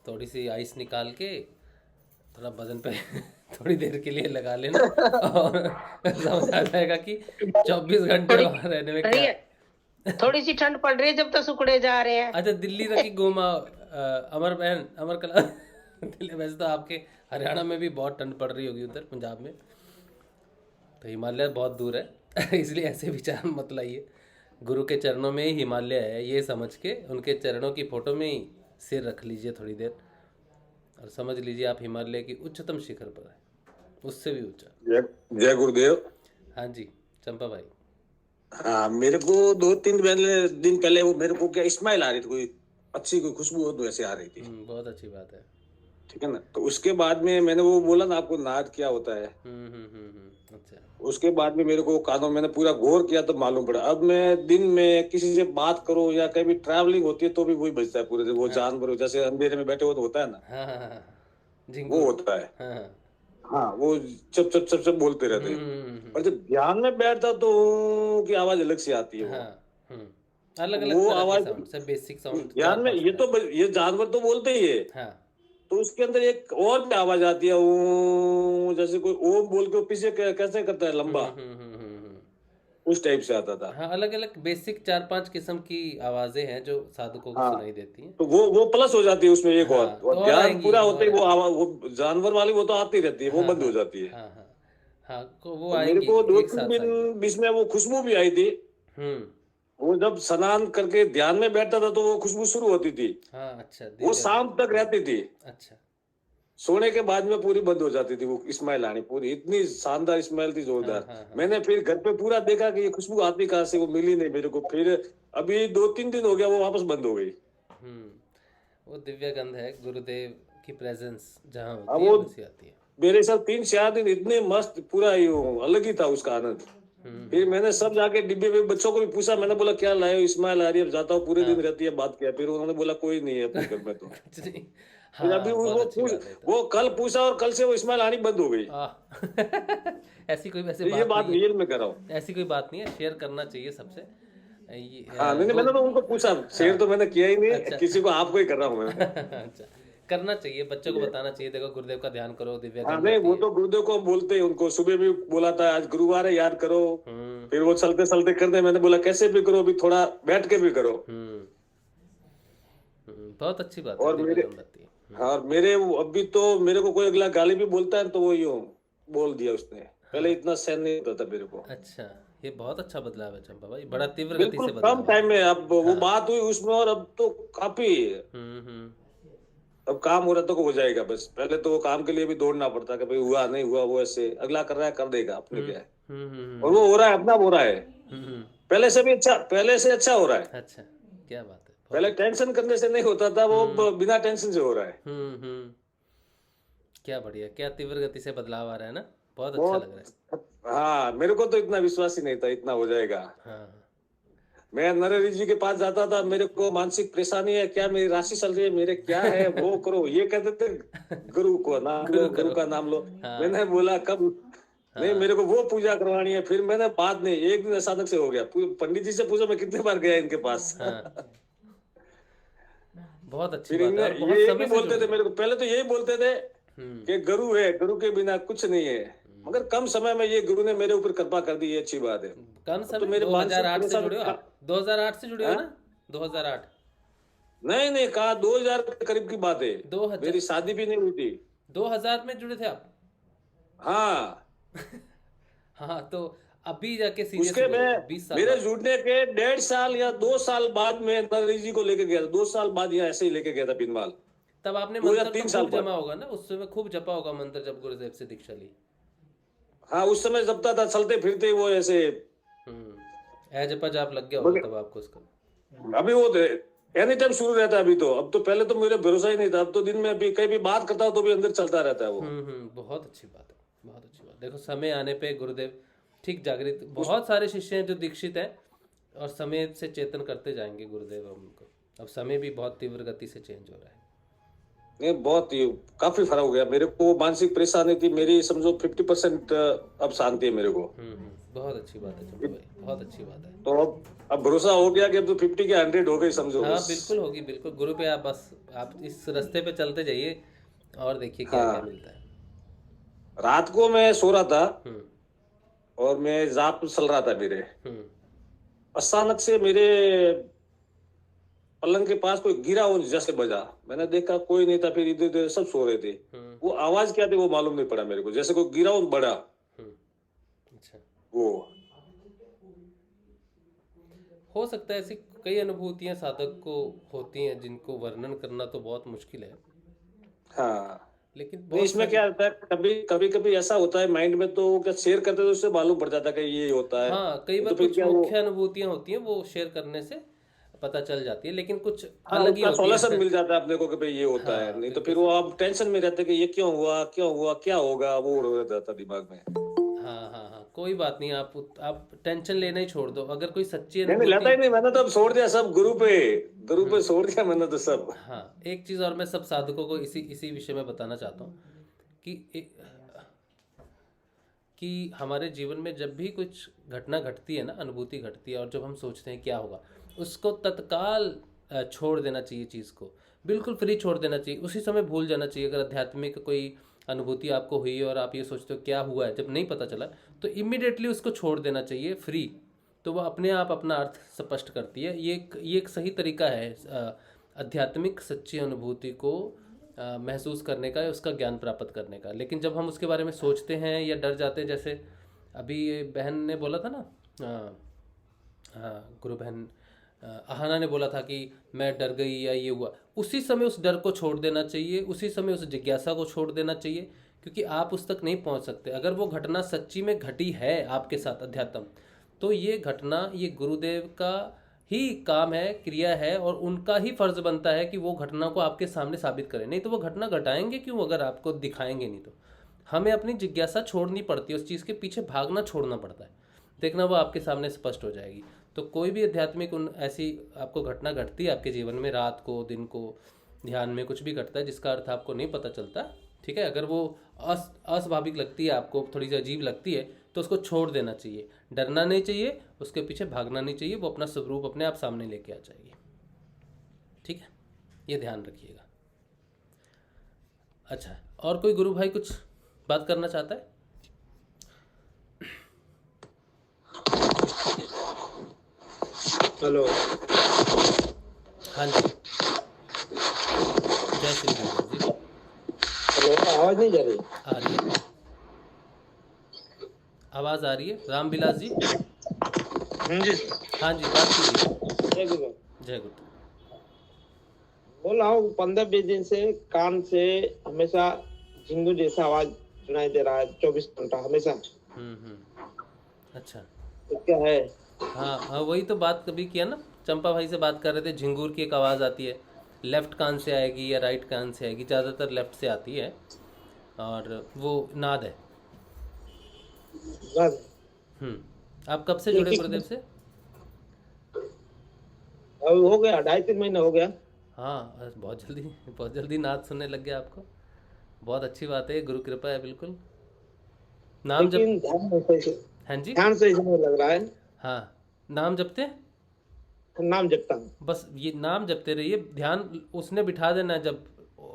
थोड़ी सी आइस निकाल के थोड़ा बदन पे थोड़ी देर के लिए लगा लेना और समझ आ जाएगा कि 24 घंटे वहाँ रहने में क्या।
थोड़ी सी ठंड पड़ रही है, जब तो सुखड़े जा रहे हैं।
अच्छा, दिल्ली तक ही घूमा अमर बहन, अमर कला दिल्ली। वैसे तो आपके हरियाणा में भी बहुत ठंड पड़ रही होगी, उधर पंजाब में। तो हिमालय बहुत दूर है इसलिए ऐसे विचार मत लाइए। गुरु के चरणों में ही हिमालय है, ये समझ के उनके चरणों की फोटो में ही सिर रख लीजिए थोड़ी देर और समझ लीजिए आप हिमालय की उच्चतम शिखर पर है, उससे भी ऊंचा।
जय गुरुदेव।
हाँ जी चंपा भाई।
हाँ, मेरे को 2-3 दिन पहले वो मेरे को क्या स्माइल आ रही थी, कोई अच्छी कोई खुशबू तो ऐसे आ रही थी।
बहुत अच्छी बात है,
ठीक है ना। तो उसके बाद में मैंने वो बोला ना आपको, नाद क्या होता है।
अच्छा।
उसके बाद में मेरे को कानों, मैंने पूरा गौर किया तो मालूम पड़ा। अब मैं दिन में किसी से बात करूं या कहीं भी ट्रैवलिंग होती है तो भी वही बजता है पूरे दिन। वो जानवर जैसे अंधेरे में बैठे हो तो होता है ना, वो होता है। हाँ, वो चप चप चप चप बोलते रहते हैं। और जब ध्यान में बैठता तो की आवाज अलग से आती है।
अलग अलग
वो आवाज
सब बेसिक साउंड
ध्यान में, ये जानवर तो बोलते ही है। तो उसके अंदर एक और भी आवाज आती है, वो जैसे कोई ओम बोल के पीछे कैसे करता है लंबा, उस टाइप से आता था।
हाँ, अलग अलग बेसिक 4-5 किस्म की आवाजें हैं जो साधकों को सुनाई देती हैं।
तो वो प्लस हो जाती है उसमें एक और ध्यान पूरा होता है। वो आवाज, वो जानवर वाली वो तो आती रहती है, वो बंद हो जाती है।
हाँ, तो वो
मेरे को 2-3 दिन बीच में वो खुशबू भी आई थी। वो जब स्नान करके ध्यान में बैठता था तो वो खुशबू शुरू होती थी,
हाँ अच्छा
वो
दिव्य
शाम तक रहती थी।
अच्छा
सोने के बाद में पूरी बंद हो जाती थी वो स्मेल आनी, पूरी इतनी शानदार स्मेल थी,
हाँ
जोरदार।
हाँ हाँ
मैंने फिर घर पे पूरा देखा कि ये खुशबू आती कहाँ से, वो मिली नहीं मेरे को। फिर अभी 2-3 दिन हो गया वो वापस बंद हो गई।
वो दिव्य गंध है, गुरुदेव की प्रेजेंस जहाँ
अब
होती है
वो
वैसी आती है।
मेरे साथ 3-4 दिन इतने मस्त, पूरा यूं अलग ही था उसका आनंद। फिर मैंने सब जाके डिब्बे में बच्चों को भी पूछा, मैंने बोला क्या लाए हो, स्माइल आ रही है, जाता हूँ पूरे दिन रहती है, बात किया। फिर उन्होंने बोला कोई नहीं है अपने घर में तो।
कुछ नहीं।
फिर अभी
हाँ बहुत अच्छी बात है तो।
वो कल पूछा और कल से वो स्माइल आनी बंद हो गई।
ऐसी कोई वैसे
तो ये बात
नहीं है,
रियल में कर रहा हूँ।
ऐसी कोई बात नहीं है, शेयर करना चाहिए सबसे।
हाँ नहीं, मैंने तो उनको पूछा, शेयर तो मैंने किया ही नहीं किसी को, आपको ही कर रहा हूँ मैं।
अच्छा करना चाहिए, बच्चों को बताना चाहिए, देखो गुरुदेव का ध्यान करो, दिव्य
हाँ
गंध
नहीं,
आती
वो
है।
तो गुरुदेव को हम बोलते हैं, उनको सुबह भी बोला था आज गुरुवार है याद करो। फिर वो चलते चलते करते, मैंने बोला कैसे भी करो, अभी थोड़ा बैठ के भी करो।
बहुत अच्छी बात है,
और
दिव्य
मेरे
गंध आती है।
हाँ, और मेरे अभी तो मेरे को कोई अगला गाली भी बोलता है तो वो यूं बोल दिया उसने, पहले इतना सहन नहीं होता था मेरे को।
अच्छा ये बहुत अच्छा बदलाव है चंपा भाई, बड़ा तीव्र गति
बिल्कुल
से
कम
बदलाव है।
टाइम में अब वो बात हुई उसमें, और अब तो काफी अब काम हो रहा तो हो जाएगा बस। पहले तो वो काम के लिए भी दौड़ना पड़ता कि भाई हुआ नहीं हुआ, वो ऐसे अगला कर रहा है कर देगा, अपने क्या है। और वो हो रहा है, अपना हो रहा है, पहले से भी अच्छा, पहले से अच्छा हो रहा है।
अच्छा क्या बात है,
पहले टेंशन करने से नहीं होता था, वो बिना टेंशन से हो रहा है।
क्या बढ़िया, क्या तीव्र गति से बदलाव आ रहा है ना, बहुत अच्छा लग रहा है।
हाँ, मेरे को तो इतना विश्वास ही नहीं था इतना हो जाएगा।
हाँ
मैं नरेश जी के पास जाता था, मेरे को मानसिक परेशानी है क्या, मेरी राशि चल रही है, मेरे क्या है, वो करो, ये कहते थे, गुरु को नाम लो, गुरु का नाम लो। मैंने बोला कब नहीं, मेरे को वो पूजा करवानी है। फिर मैंने बाद में एक दिन अचानक से हो गया, पंडित जी से पूछा मैं कितने बार गया इनके पास।
बहुत अच्छी
फिर
बात है, और बहुत
ये
समय
भी
से
बोलते
जुड़े
थे मेरे को, पहले तो यही बोलते थे कि गुरु है, गुरु के बिना कुछ नहीं है। मगर कम समय में ये गुरु ने मेरे ऊपर कृपा कर दी, ये अच्छी बात है।
कम समय,
तो मेरे
2008 से जुड़े हो आप? 2008 से जुड़े हो ना? 2008
नहीं नहीं, कहा 2000 के करीब की बात है,
2000
मेरी शादी भी नहीं हुई थी।
2000 में जुड़े थे आप?
हाँ
हाँ तो अभी जाके सीरियस
उसके में
20 साल
मेरे
बाद।
जुड़ने के 1.5 साल या 2 साल बाद में नरेश जी को लेके गया था। 2 साल बाद यहाँ ऐसे ही लेके गया था बिनवाल।
तब आपने
2 या
मंत्र
3
तो
साल
खूब
बाद।
जमा होगा ना उस समय, खूब जपा होगा मंत्र जब गुरुदेव से दीक्षा ली।
हाँ, उस समय जपता था, चलते फिरते वो ऐसे
जपा जाप लग गया होगा तब आपको उसका।
अभी वो एनी टाइम शुरू रहता है अभी तो। अब तो पहले तो मेरे भरोसा ही नहीं था, अब तो दिन में अभी कहीं भी बात करता हूँ तो भी अंदर चलता रहता है वो।
बहुत अच्छी बात है, बहुत अच्छी बात। देखो समय आने पे गुरुदेव ठीक जागृत, बहुत सारे शिष्य हैं जो दीक्षित हैं और समय से चेतन करते जाएंगे गुरुदेव उनको। अब समय भी बहुत तीव्र गति से चेंज हो रहा है।
नहीं, बहुत ही काफी फर्क हो गया मेरे को। मानसिक परेशानी थी मेरी, समझो 50% अब शांति है मेरे को।
बहुत अच्छी बात है चंपा भाई, बहुत अच्छी बात है।
तो अब भरोसा हो गया कि अब तो 50 के 100 हो गई समझो।
हाँ बिल्कुल होगी, बिल्कुल गुरु पे आप बस आप इस रास्ते पे चलते जाइए और देखिए क्या क्या मिलता है।
रात को मैं सो रहा था और मैं जाप चल रहा था मेरे, अचानक से मेरे पलंग के पास कोई गिरा हो जैसे बजा। मैंने देखा कोई नहीं था, फिर इधर उधर सब सो रहे थे। वो आवाज क्या थी वो मालूम नहीं पड़ा मेरे को, जैसे कोई गिरा हो बड़ा।
अच्छा,
वो
हो सकता है, ऐसी कई अनुभूतियां साधक को होती हैं जिनको वर्णन करना तो बहुत मुश्किल है।
हाँ
लेकिन
नहीं, इसमें क्या होता है, कभी कभी ऐसा होता है माइंड में, तो क्या शेयर करते तो उससे मालूम पड़ जाता है कि ये होता है।
हाँ कई बार
तो फिर
कुछ
क्या
मुख्य अनुभूतियां होती हैं वो शेयर करने से पता चल जाती है, लेकिन कुछ
हाँ,
अलग ही
उसका
होती
सॉल्यूशन
है।
मिल जाता है अपने को कि भाई ये होता है। नहीं तो फिर वो आप टेंशन में रहते कि ये क्यों हुआ क्या होगा, वो उड़ जाता दिमाग में।
हाँ कोई बात नहीं, आप टेंशन लेना ही छोड़ दो। अगर कोई सच्ची
नहीं लेता ही नहीं, मैंने तो अब छोड़ दिया सब, गुरु पे छोड़ दिया मैंने तो सब।
हाँ एक चीज और मैं सब साधकों को इसी विषय में बताना चाहता हूँ कि हमारे जीवन में जब भी कुछ घटना घटती है ना, अनुभूति घटती है, और जब हम सोचते हैं क्या होगा, उसको तत्काल छोड़ देना चाहिए, चीज़ को बिल्कुल फ्री छोड़ देना चाहिए, उसी समय भूल जाना चाहिए। अगर आध्यात्मिक कोई अनुभूति आपको हुई और आप ये सोचते हो क्या हुआ है, जब नहीं पता चला तो इमीडिएटली उसको छोड़ देना चाहिए फ्री, तो वह अपने आप अपना अर्थ स्पष्ट करती है। ये एक सही तरीका है आध्यात्मिक सच्ची अनुभूति को महसूस करने का, उसका ज्ञान प्राप्त करने का। लेकिन जब हम उसके बारे में सोचते हैं या डर जाते हैं, जैसे अभी ये बहन ने बोला था ना, हाँ, गुरु बहन आहाना ने बोला था कि मैं डर गई या ये हुआ, उसी समय उस डर को छोड़ देना चाहिए, उसी समय उस जिज्ञासा को छोड़ देना चाहिए, क्योंकि आप उस तक नहीं पहुंच सकते। अगर वो घटना सच्ची में घटी है आपके साथ अध्यात्म, तो ये घटना ये गुरुदेव का ही काम है, क्रिया है, और उनका ही फर्ज बनता है कि वो घटना को आपके सामने साबित करें। नहीं तो वो घटना घटाएंगे क्यों अगर आपको दिखाएंगे नहीं तो। हमें अपनी जिज्ञासा छोड़नी पड़ती है, उस चीज़ के पीछे भागना छोड़ना पड़ता है, देखना वो आपके सामने स्पष्ट हो जाएगी। तो कोई भी आध्यात्मिक ऐसी आपको घटना घटती है आपके जीवन में, रात को, दिन को, ध्यान में कुछ भी घटता है जिसका अर्थ आपको नहीं पता चलता, ठीक है, अगर वो अस्वाभाविक लगती है आपको, थोड़ी सी अजीब लगती है, तो उसको छोड़ देना चाहिए। डरना नहीं चाहिए, उसके पीछे भागना नहीं चाहिए, वो अपना स्वरूप अपने आप सामने लेके आ जाएगी। ठीक है, ये ध्यान रखिएगा। अच्छा, और कोई गुरु भाई कुछ बात करना चाहता है?
हेलो,
हाँ जी, जय श्री गुरु जी।
हेलो, आवाज नहीं जा रही?
आ रही है, आवाज आ रही है। रामविलास जी।
जी,
हाँ जी, बात कीजिए।
जय गुरु।
जय गुरु।
बोल रहा हूँ 15-20 दिन से कान से हमेशा झिंगू जैसा आवाज सुनाई दे रहा है 24 घंटा हमेशा।
अच्छा,
तो क्या है?
हाँ हाँ, वही तो बात कभी किया ना, चंपा भाई से बात कर रहे थे। झिंगूर की एक आवाज़ आती है, लेफ्ट कान से आएगी या राइट कान से आएगी, ज़्यादातर लेफ्ट से आती है, और वो नाद है। आप कब से जुड़े गुरुदेव से?
अब हो गया 2.5-3 महीने हो गया।
हाँ, बहुत जल्दी नाद सुनने लग गया आपको। बहुत अच्छी बात है, गुरु कृपा है बिल्कुल। नाम जब हाँ जी,
ध्यान से इसमें लग रहा है।
हाँ, नाम जपते हैं?
नाम जपता हूँ,
बस ये नाम जपते रहिए, ध्यान उसने बिठा देना है, जब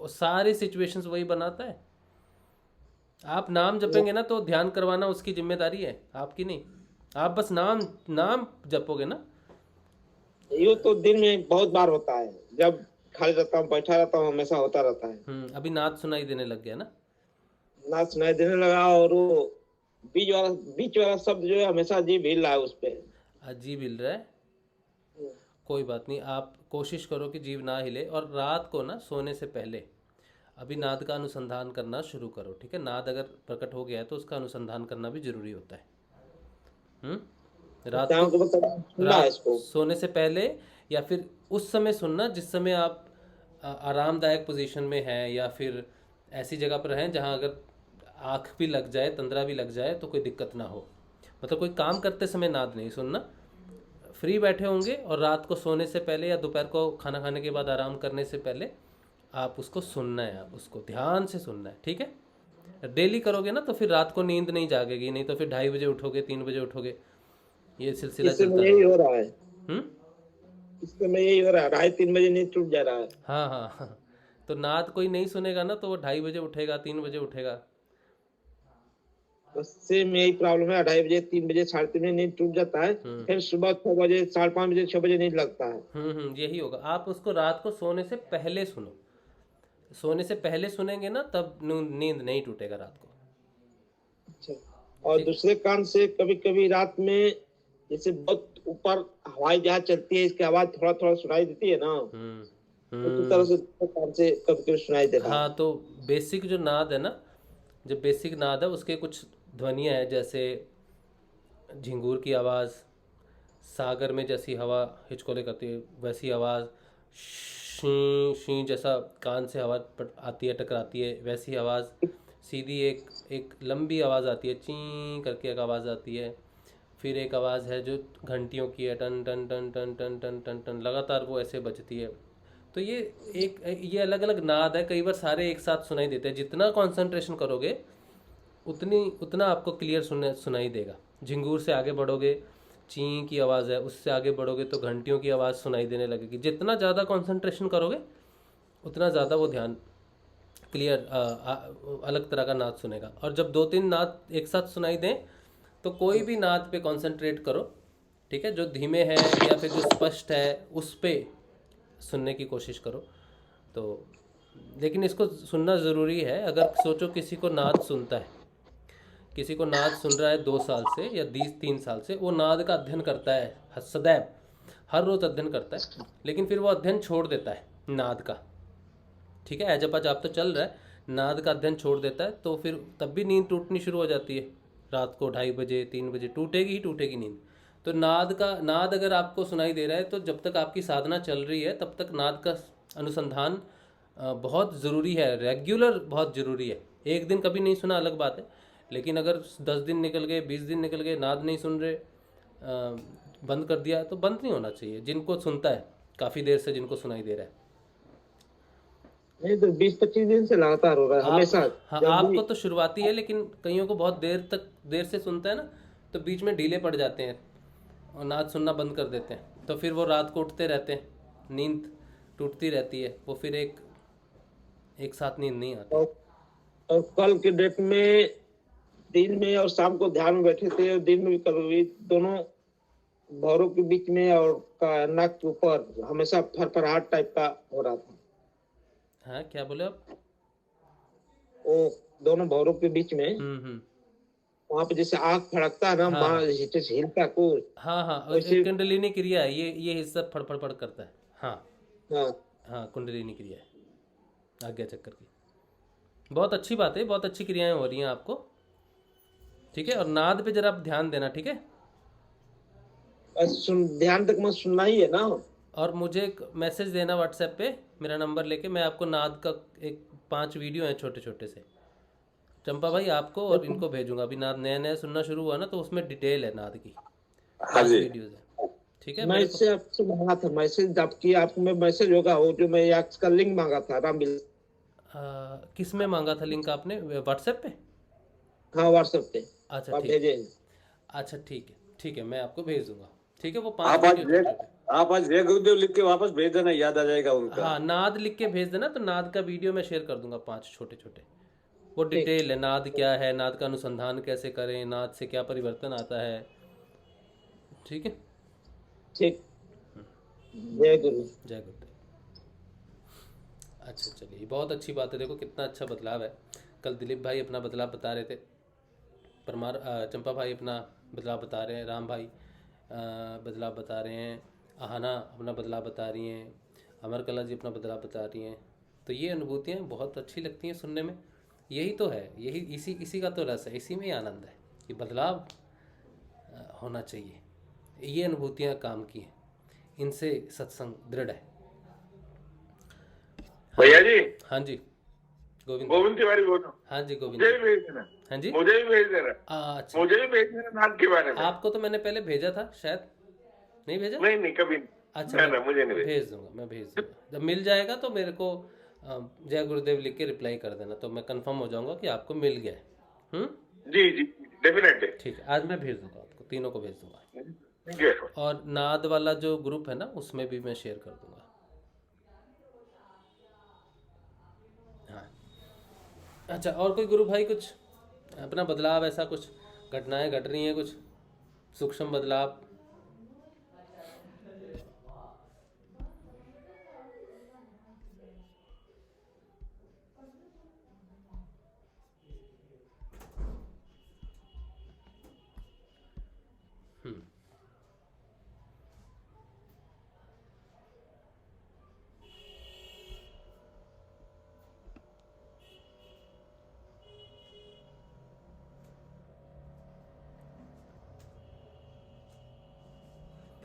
सारी सिचुएशंस वही बनाता है। आप नाम जपेंगे ना तो ध्यान करवाना उसकी जिम्मेदारी है, आपकी नहीं। आप बस नाम जपोगे ना।
ये तो दिन में बहुत बार होता है, जब खाली रहता हूँ, बैठा रहता हूँ, हमेशा होता रहता है।
अभी नाद सुनाई देने लग गया ना?
नाद सुनाई देने लगा, और वो बीच वाला शब्द जो है हमेशा अजीब हिल रहा है, उस पे
अजीब हिल रहा है। कोई बात नहीं, आप कोशिश करो कि जीव ना हिले, और रात को ना सोने से पहले अभी नाद का अनुसंधान करना शुरू करो। ठीक है, नाद अगर प्रकट हो गया है तो उसका अनुसंधान करना भी जरूरी होता है। रात को सोने से पहले, या फिर उस समय सुनना जिस समय आप आरामदायक पोजीशन में हैं, या फिर ऐसी जगह पर हैं जहां अगर आँख भी लग जाए, तंद्रा भी लग जाए तो कोई दिक्कत ना हो। मतलब कोई काम करते समय नाद नहीं सुनना, फ्री बैठे होंगे और रात को सोने से पहले या दोपहर को खाना खाने के बाद आराम करने से पहले आप उसको सुनना है, आप उसको ध्यान से सुनना है। ठीक है, डेली करोगे ना तो फिर रात को नींद नहीं जागेगी, नहीं तो फिर 2:30 बजे उठोगे, 3 बजे उठोगे, ये सिलसिला चलता
यही हो रहा है।
इस
समय यही हो रहा है, 2:30-3 बजे नींद टूट जा रहा है।
हाँ हाँ हाँ, तो नाद कोई नहीं सुनेगा ना तो वो 2:30 बजे उठेगा, 3 बजे उठेगा।
बस सेम यही प्रॉब्लम है, 2:30 बजे, 3 बजे, 3:30 बजे नींद टूट जाता है, फिर सुबह 6 बजे, 5:30 बजे, 6 बजे नींद लगता है।
यही होगा। आप उसको रात को सोने से पहले सुनो, सोने से पहले सुनेंगे ना तब नींद नहीं टूटेगा रात को।
अच्छा, और दूसरे कान से कभी कभी रात में जैसे बहुत ऊपर हवाई जहाज चलती है, इसकी आवाज थोड़ा थोड़ा सुनाई देती है ना, तो तरह से कान से कभी कभी सुनाई देता है।
हाँ, तो बेसिक जो नाद है ना, जो बेसिक नाद है उसके कुछ ध्वनियाँ हैं, जैसे झिंगूर की आवाज़, सागर में जैसी हवा हिचकोले करती है वैसी आवाज़, शी शी जैसा कान से हवा आती है, टकराती है वैसी आवाज़, सीधी एक लंबी आवाज़ आती है, ची करके एक आवाज़ आती है। फिर एक आवाज़ है जो घंटियों की है, टन टन टन टन टन टन टन टन, लगातार वो ऐसे बजती है। तो ये अलग अलग नाद है, कई बार सारे एक साथ सुनाई देते हैं। जितना कंसंट्रेशन करोगे उतना आपको क्लियर सुनाई देगा। झिंगूर से आगे बढ़ोगे, ची की आवाज़ है, उससे आगे बढ़ोगे तो घंटियों की आवाज़ सुनाई देने लगेगी। जितना ज़्यादा कंसंट्रेशन करोगे उतना ज़्यादा वो ध्यान क्लियर अलग तरह का नाद सुनेगा। और जब 2-3 नाद एक साथ सुनाई दें तो कोई भी नाद पे कंसंट्रेट करो, ठीक है, जो धीमे है या फिर जो स्पष्ट है उस पे सुनने की कोशिश करो। तो लेकिन इसको सुनना ज़रूरी है। अगर सोचो किसी को नाद सुनता है, किसी को नाद सुन रहा है 2 साल से या 3 साल से, वो नाद का अध्ययन करता है सदैव, हर रोज़ अध्ययन करता है, लेकिन फिर वो अध्ययन छोड़ देता है नाद का, ठीक है, जब जाप तो चल रहा है, नाद का अध्ययन छोड़ देता है, तो फिर तब भी नींद टूटनी शुरू हो जाती है, रात को 2:30 बजे 3 बजे टूटेगी ही टूटेगी नींद। तो नाद अगर आपको सुनाई दे रहा है, तो जब तक आपकी साधना चल रही है तब तक नाद का अनुसंधान बहुत ज़रूरी है, रेगुलर बहुत ज़रूरी है। एक दिन कभी नहीं सुना अलग बात है, लेकिन अगर 10 दिन निकल गए, 20 दिन निकल गए, नाद नहीं सुन रहे, बंद कर दिया, तो बंद नहीं होना चाहिए। जिनको सुनता है काफ़ी देर से, जिनको सुनाई दे रहा है,
नहीं तो 20-25 दिन से लगातार हो रहा है हमेशा।
हाँ, आपको तो शुरुआती है, लेकिन कईयों को बहुत देर से सुनता है ना, तो बीच में ढीले पड़ जाते हैं और नाद सुनना बंद कर देते हैं, तो फिर वो रात को उठते रहते हैं, नींद टूटती रहती है, वो फिर एक साथ नींद नहीं आती।
और कल के डेट में दिन में और शाम को ध्यान में बैठे थे, और दिन में भी कभी दोनों भौरों के बीच में और नाक के ऊपर हमेशा फरफराहट टाइप का हो रहा था।
हाँ, क्या बोले आप?
वो दोनों भौरों के बीच में वहाँ पे जैसे आग फड़कता है ना,
हाँ,
जैसे हिलता को,
हाँ, कुंडलिनी क्रिया है ये हिस्सा फड़ करता है। हाँ, कुंडलिनी क्रिया है, आज्ञा चक्कर की। बहुत अच्छी बात है, बहुत अच्छी क्रियाएं हो रही हैं आपको, ठीक है। और नाद पे जरा आप ध्यान देना, ठीक है।
ध्यान तक मत सुनना ही है ना।
और मुझे एक मैसेज देना व्हाट्सएप पे, मेरा नंबर लेके, मैं आपको नाद का 5 वीडियो हैं छोटे छोटे से, चंपा भाई आपको और इनको भेजूंगा। अभी नाद नया सुनना शुरू हुआ ना, तो उसमें डिटेल है नाद की, 5 वीडियोज है, ठीक है।
मैं इससे आपसे मांगा था मैसेज, आपको मैं मैसेज होगा वो जो मैं का लिंक मांगा था रामबिल।
किस में मांगा था लिंक आपने? व्हाट्सएप पे?
हाँ, व्हाट्सएप पे।
अच्छा, ठीक है, मैं आपको भेज दूंगा, ठीक है। वो 5
आप आज जय गुरुदेव लिख के वापस भेज देना, याद आ जाएगा उनका।
हाँ, नाद लिख के भेज देना, तो नाद का वीडियो मैं शेयर कर दूंगा, 5 छोटे छोटे, वो डिटेल है, नाद क्या है, नाद का अनुसंधान कैसे करें, नाद से क्या परिवर्तन आता है, ठीक है।
ठीक, जय गुरुदेव।
अच्छा, चलिए, बहुत अच्छी बात है। देखो कितना अच्छा बदलाव है। कल दिलीप भाई अपना बदलाव बता रहे थे, चंपा भाई अपना बदलाव बता रहे हैं, राम भाई बदलाव बता रहे हैं, आहाना अपना बदलाव बता रही हैं, अमरकला जी अपना बदलाव बता रही हैं। तो ये अनुभूतियाँ बहुत अच्छी लगती हैं सुनने में। यही तो है, यही इसी का तो रस है, इसी में ही आनंद है कि बदलाव होना चाहिए। ये अनुभूतियाँ काम की हैं, इनसे सत्संग दृढ़ है।
भैया जी।
हाँ जी,
गोविंद तिवारी बोल रहा हूँ।
हाँ जी, गोविंद,
मुझे भी भेज देना।
हाँ जी,
मुझे भी भेज देना।
अच्छा,
मुझे भी भेज देना नाद के बारे में।
आपको तो मैंने पहले भेजा था, शायद नहीं भेजा?
नहीं, कभी।
अच्छा,
ना, मुझे नहीं
भेज दूंगा, मैं भेज दूंगा। जब मिल जाएगा तो मेरे को जय गुरुदेव लिख के रिप्लाई कर देना, तो मैं कंफर्म हो जाऊंगा कि आपको मिल गया है।
जी, डेफिनेटली।
ठीक है, आज मैं भेज दूंगा आपको, तीनों को भेज
दूंगा।
और नाद वाला जो ग्रुप है ना, उसमें भी मैं शेयर कर दूंगा। हाँ, अच्छा, और कोई गुरु भाई कुछ अपना बदलाव, ऐसा कुछ घटनाएं घट रही हैं, कुछ सूक्ष्म बदलाव?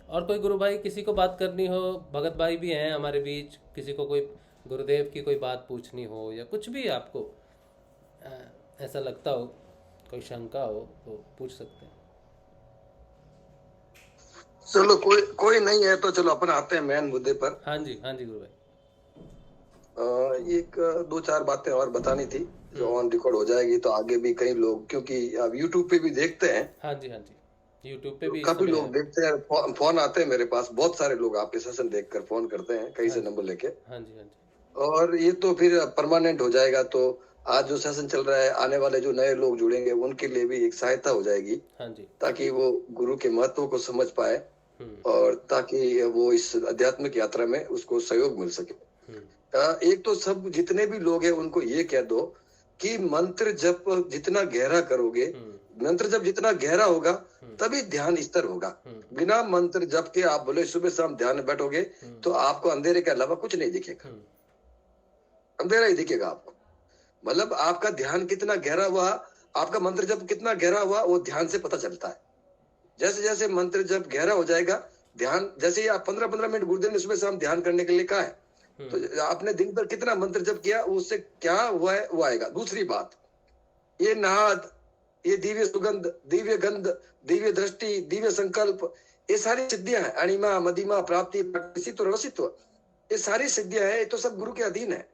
और कोई गुरु भाई, किसी को बात करनी हो, भगत भाई भी हैं हमारे बीच, किसी को कोई गुरुदेव की कोई बात पूछनी हो, या कुछ भी आपको ऐसा लगता हो, कोई शंका हो, तो पूछ सकते हैं।
चलो, कोई नहीं है तो चलो अपन आते हैं मेन मुद्दे पर।
हाँ जी गुरु भाई।
एक 2-4 बातें और बतानी थी, जो ऑन रिकॉर्ड हो जाएगी तो आगे भी कई लोग, क्योंकि अब यूट्यूब पे भी देखते हैं।
हाँ जी, यूट्यूब पे भी
काफी लोग देखते हैं, फोन आते हैं मेरे पास, बहुत सारे लोग आपके सेशन देखकर फोन करते हैं, कहीं से नंबर लेके।
हाँ जी।
और ये तो फिर परमानेंट हो जाएगा, तो आज जो सेशन चल रहा है, आने वाले जो नए लोग जुड़ेंगे उनके लिए भी एक सहायता हो जाएगी।
हाँ जी।
ताकि वो गुरु के महत्व को समझ पाए, और ताकि वो इस आध्यात्मिक यात्रा में उसको सहयोग मिल सके। एक तो सब जितने भी लोग हैं उनको ये कह दो कि मंत्र जप जितना गहरा करोगे, मंत्र जब जितना गहरा होगा तभी ध्यान स्तर होगा। बिना मंत्र जप के आप बोले सुबह शाम ध्यान में बैठोगे तो आपको अंधेरे के अलावा कुछ नहीं दिखेगा, अंधेरा ही दिखेगा आपको। मतलब आपका ध्यान कितना गहरा हुआ, आपका मंत्र जप कितना गहरा हुआ, वो ध्यान से पता चलता है। जैसे जैसे मंत्र जप गहरा हो जाएगा, ध्यान जैसे ही आप 15-15 मिनट गुरुदेव ने सुबह शाम ध्यान करने के लिए कहा है, तो आपने दिन भर कितना मंत्र जप किया, उससे क्या हुआ है वो आएगा। दूसरी बात, ये नाद, ये दिव्य सुगंध, दिव्य गंध, दिव्य दृष्टि, दिव्य संकल्प, ये सारी सिद्धियां हैं। अणिमा, मदिमा, प्राप्ति, प्रसित्व, रसित्व, ये सारी सिद्धियां हैं, ये तो सब गुरु के अधीन है।